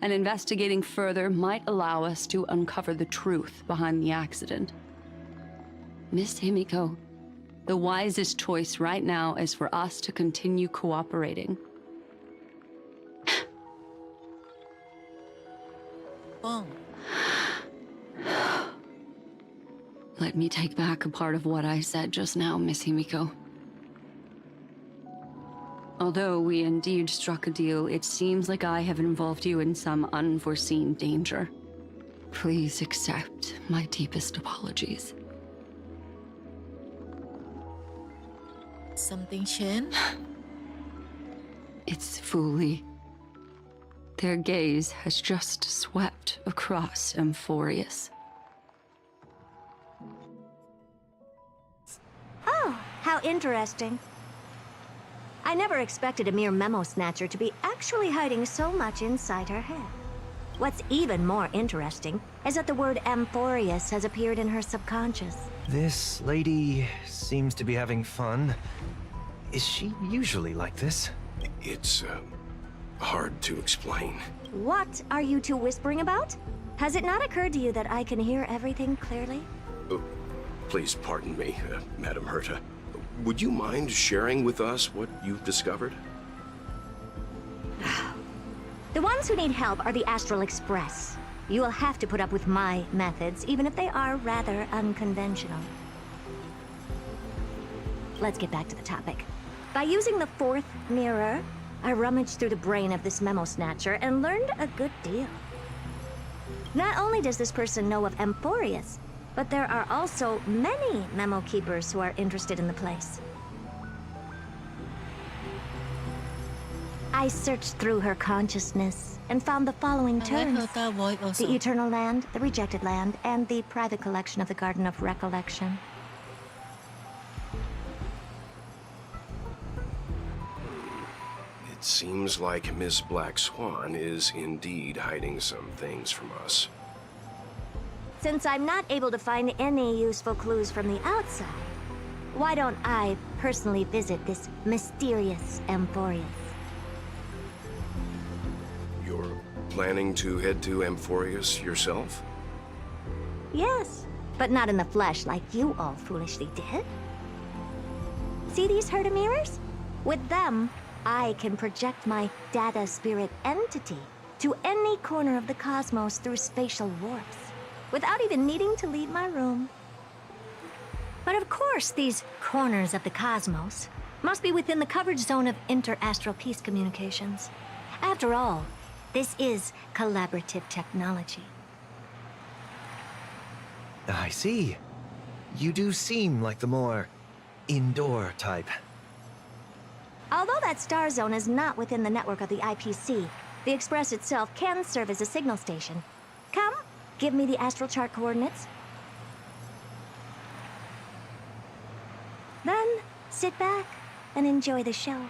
and investigating further might allow us to uncover the truth behind the accident. Miss Himiko, the wisest choice right now is for us to continue cooperating. ป้อง Let me take back a part of what I said just now, Miss Himiko. Although we indeed struck a deal, it seems like I have involved you in some unforeseen danger. Please accept my deepest apologies. Something changed? It's Fuli. Their gaze has just swept across Emphorius. Oh, how interesting. I never expected a mere memo snatcher to be actually hiding so much inside her head. What's even more interesting is that the word Emphorius has appeared in her subconscious. This lady seems to be having fun. Is she usually like this? It's, hard to explain. What are you two whispering about? Has it not occurred to you that I can hear everything clearly? Please pardon me, Madam Herta. Would you mind sharing with us what you've discovered? The ones who need help are the Astral Express. You will have to put up with my methods, even if they are rather unconventional. Let's get back to the topic. By using the fourth mirror, I rummaged through the brain of this memo snatcher and learned a good deal. Not only does this person know of Emphorius, but there are also many memo keepers who are interested in the place. I searched through her consciousness and found the following terms: the Eternal Land, the Rejected Land, and the private collection of the Garden of Recollection. It seems like Miss Black Swan is indeed hiding some things from us. Since I'm not able to find any useful clues from the outside, why don't I personally visit this mysterious Emphorius? You're planning to head to Emphorius yourself? Yes, but not in the flesh like you all foolishly did. See these Herta mirrors? With them, I can project my data spirit entity to any corner of the cosmos through spatial warps, without even needing to leave my room. But of course, these corners of the cosmos must be within the coverage zone of inter-astral peace communications. After all, this is collaborative technology. I see. You do seem like the more indoor type. Although that star zone is not within the network of the IPC, the Express itself can serve as a signal station. Come, give me the astral chart coordinates. Then, sit back and enjoy the show.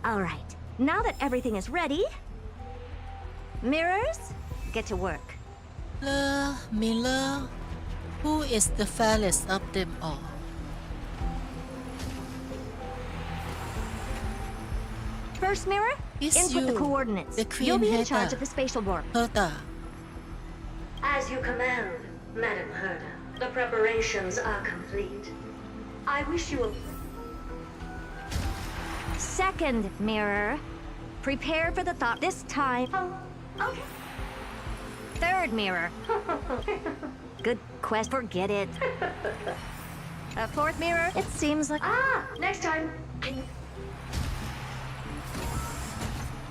All right, now that everything is ready, mirrors, get to work. Miller, who is the fairest of them all? First mirror, input the coordinates. The Queen You'll be in Herta. charge of the spatial warp. Herta. As you command, Madam Herta. The preparations are complete. I wish you a... Second mirror, prepare for the thought this time. Okay. Third mirror. Good quest, forget it. Fourth mirror, it seems like... Next time.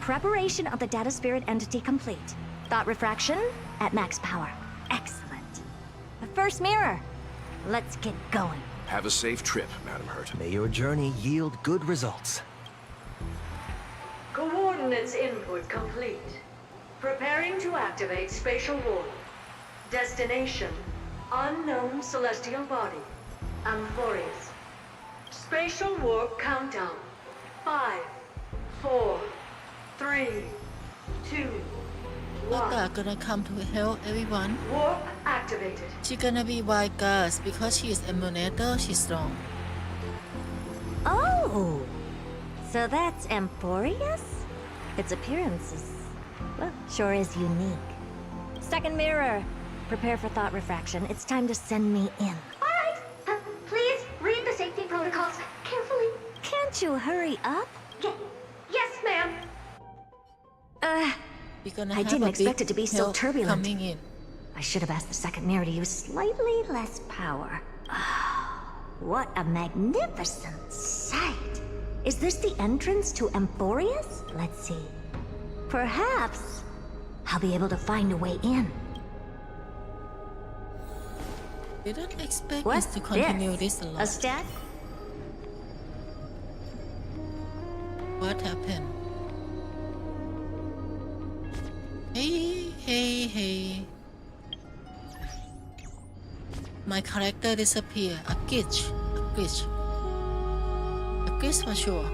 Preparation of the data spirit entity complete. Thought refraction at max power. Excellent. The first mirror. Let's get going. Have a safe trip, Madam Herta. May your journey yield good results. Coordinates input complete. Preparing to activate spatial warp. Destination, unknown celestial body. Emphorius. Spatial warp countdown. 5, 4, 3, 2, 1. Herta gonna come to help everyone. Warp activated. She gonna be wild girls because she is emulator, she's strong. Oh! So that's Emphorius? Its appearance is, well, sure is unique. Second mirror. Prepare for thought refraction. It's time to send me in. Alright. you hurry up? Yes, ma'am. We're gonna I have didn't a expect big it to be so help turbulent. coming in. I should have asked the second mirror to use slightly less power. What a magnificent sight! Is this the entrance to Amphorius? Let's see. Perhaps I'll be able to find a way in. Didn't expect What's us to continue this a A lot. step? What happened? Hey. My character disappear. A glitch for sure.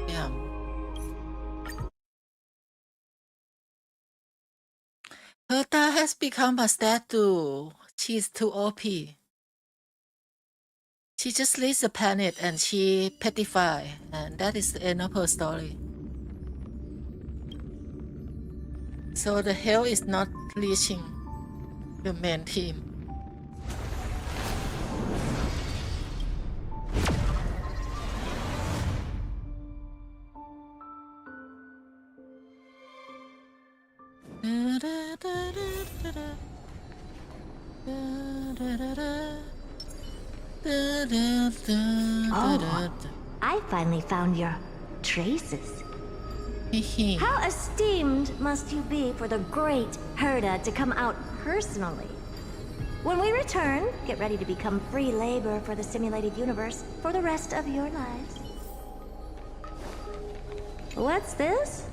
Yeah. Herta has become a statue. She's too OP. She just leaves the planet and she petrified, and that is the end of her story. So the hell is not reaching the main team. Oh, I finally found your traces. How esteemed must you be for the great Herta to come out personally? When we return, get ready to become free labor for the simulated universe for the rest of your lives. What's this?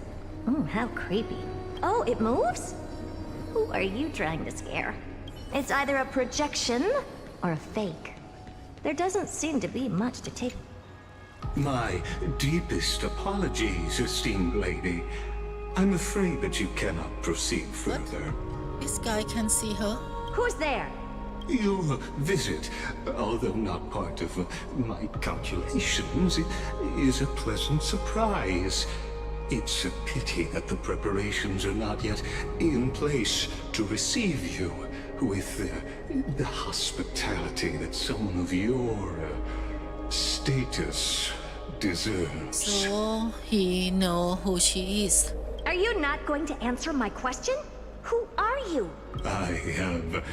How creepy. Oh, it moves? Who are you trying to scare? It's either a projection or a fake. There doesn't seem to be much to take. My deepest apologies, esteemed lady. I'm afraid that you cannot proceed further. This guy can see her. Who's there? Your visit, although not part of my calculations, is a pleasant surprise. It's a pity that the preparations are not yet in place to receive you with the hospitality that someone of your status deserves. So he know who she is. Are you not going to answer my question? Who are you? I have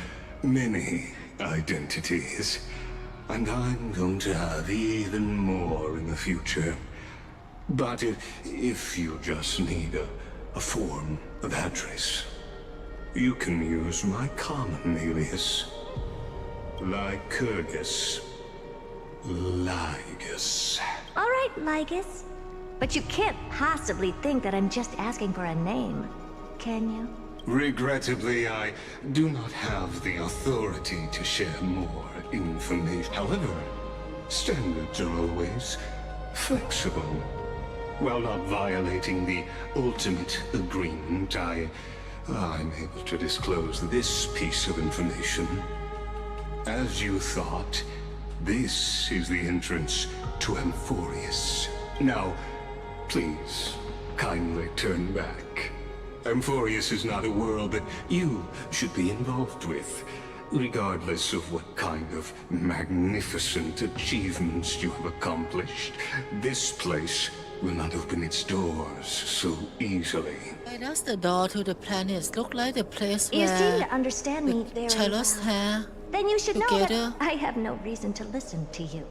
many identities, and I'm going to have even more in the future. But if you just need a form of address, you can use my common alias, Lycurgus. Lygus. All right, Lygus. But you can't possibly think that I'm just asking for a name, can you? Regrettably, I do not have the authority to share more information. However, standards are always flexible. While not violating the ultimate agreement, I'm able to disclose this piece of information. As you thought, this is the entrance to Amphorius. Now, please, kindly turn back. Amphorius is not a world that you should be involved with, regardless of what kind of magnificent achievements you have accomplished. This place will not open its doors so easily. Why does the door to the planets look like the place You where seem to understand me very Charlotte's well. hair Then you should know together? that I have no reason to listen to you.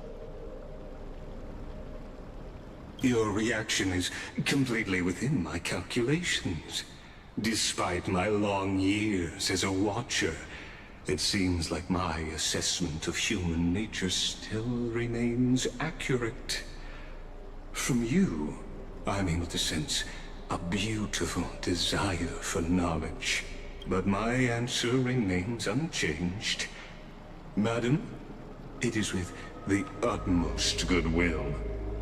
Your reaction is completely within my calculations. Despite my long years as a watcher, it seems like my assessment of human nature still remains accurate. From you, I'm able to sense a beautiful desire for knowledge. But my answer remains unchanged. Madam, it is with the utmost goodwill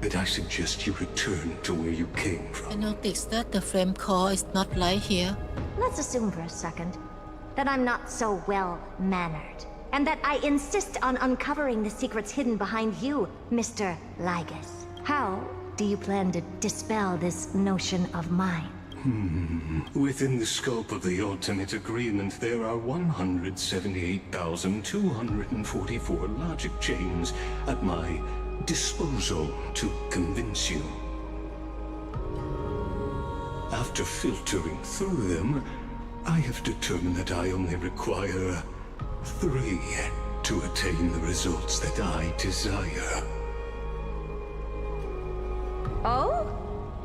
that I suggest you return to where you came from. I noticed that the flame core is not light here. Let's assume for a second that I'm not so well-mannered, and that I insist on uncovering the secrets hidden behind you, Mr. Lygus. How do you plan to dispel this notion of mine? Within the scope of the ultimate agreement, there are 178,244 logic chains at my disposal to convince you. After filtering through them, I have determined that I only require 3 to attain the results that I desire. Oh?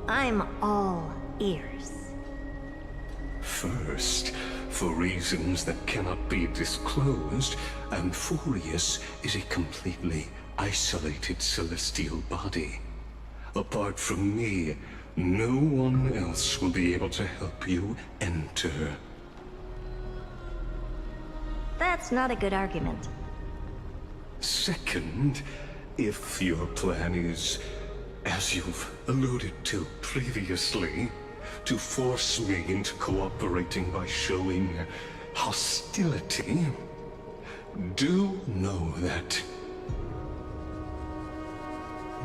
I'm all ears. First, for reasons that cannot be disclosed, Amphorius is a completely isolated celestial body. Apart from me, no one else will be able to help you enter. That's not a good argument. Second, if your plan is, as you've alluded to previously, to force me into cooperating by showing hostility, do know that,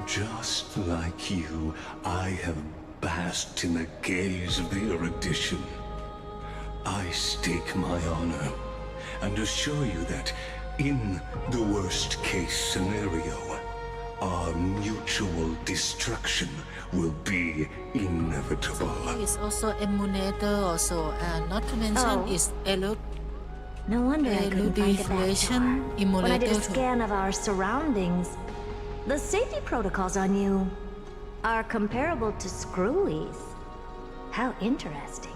just like you, I have basked in the gaze of the erudition. I stake my honor and assure you that, in the worst-case scenario, our mutual destruction will be inevitable. He is also emulator also, and not to mention is No wonder I couldn't find a back door. When I did a emulator. scan of our surroundings, the safety protocols on you are comparable to Screwy's. How interesting.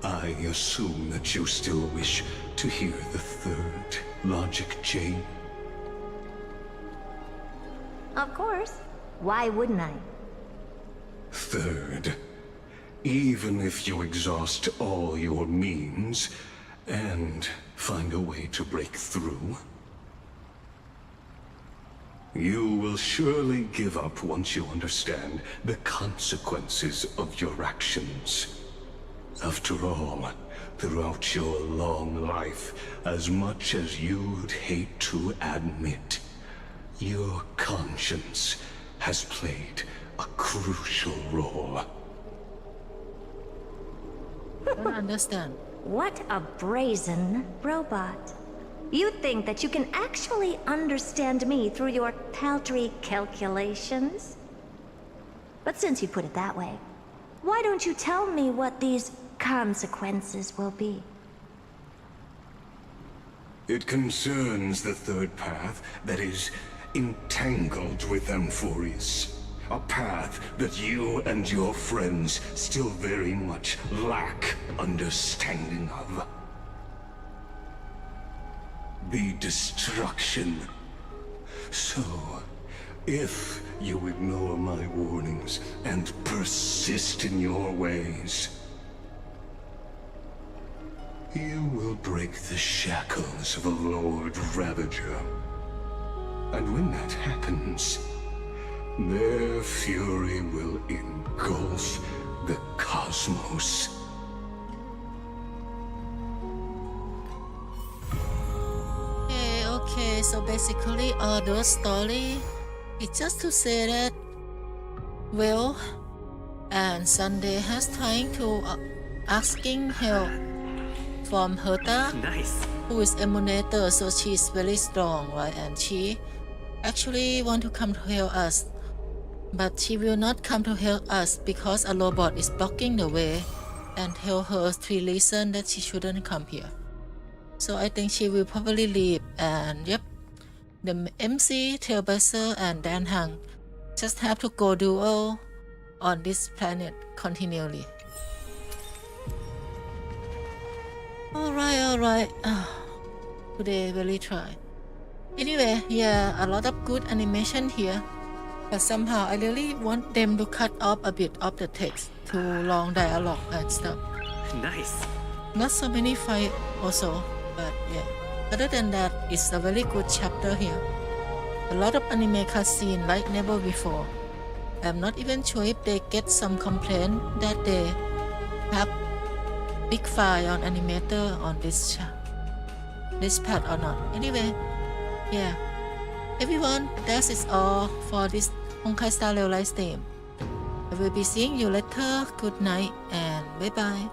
I assume that you still wish to hear the third logic chain. Of course. Why wouldn't I? Third, even if you exhaust all your means and find a way to break through, you will surely give up once you understand the consequences of your actions. After all, throughout your long life, as much as you'd hate to admit, your conscience has played a crucial role. Don't understand. What a brazen robot. You think that you can actually understand me through your paltry calculations? But since you put it that way, why don't you tell me what these consequences will be? It concerns the third path that is entangled with Amphorius. A path that you and your friends still very much lack understanding of. The destruction. So, if you ignore my warnings and persist in your ways, you will break the shackles of a Lord Ravager. And when that happens, their fury will engulf the cosmos. Okay, so basically all those story is just to say that, well, and Sunday has trying to asking help from Herta, who is emulator, so she's very strong, right? And she actually want to come to help us, but she will not come to help us because a robot is blocking the way and tell her 3 reasons that she shouldn't come here. So I think she will probably leave, and yep, the MC, Tailbusser, and Dan Hang just have to go duel on this planet continually. Alright. Today really try. Anyway, yeah, a lot of good animation here, but somehow I really want them to cut off a bit of the text, too long dialogue and stuff. Nice. Not so many fight also, but yeah. Other than that, it's a very good chapter here. A lot of anime cutscene like never before. I'm not even sure if they get some complaint that they have big file on animator on this part or not. Anyway, yeah. Everyone, that is all for this Honkai Star Rail live stream. I will be seeing you later. Good night and bye bye.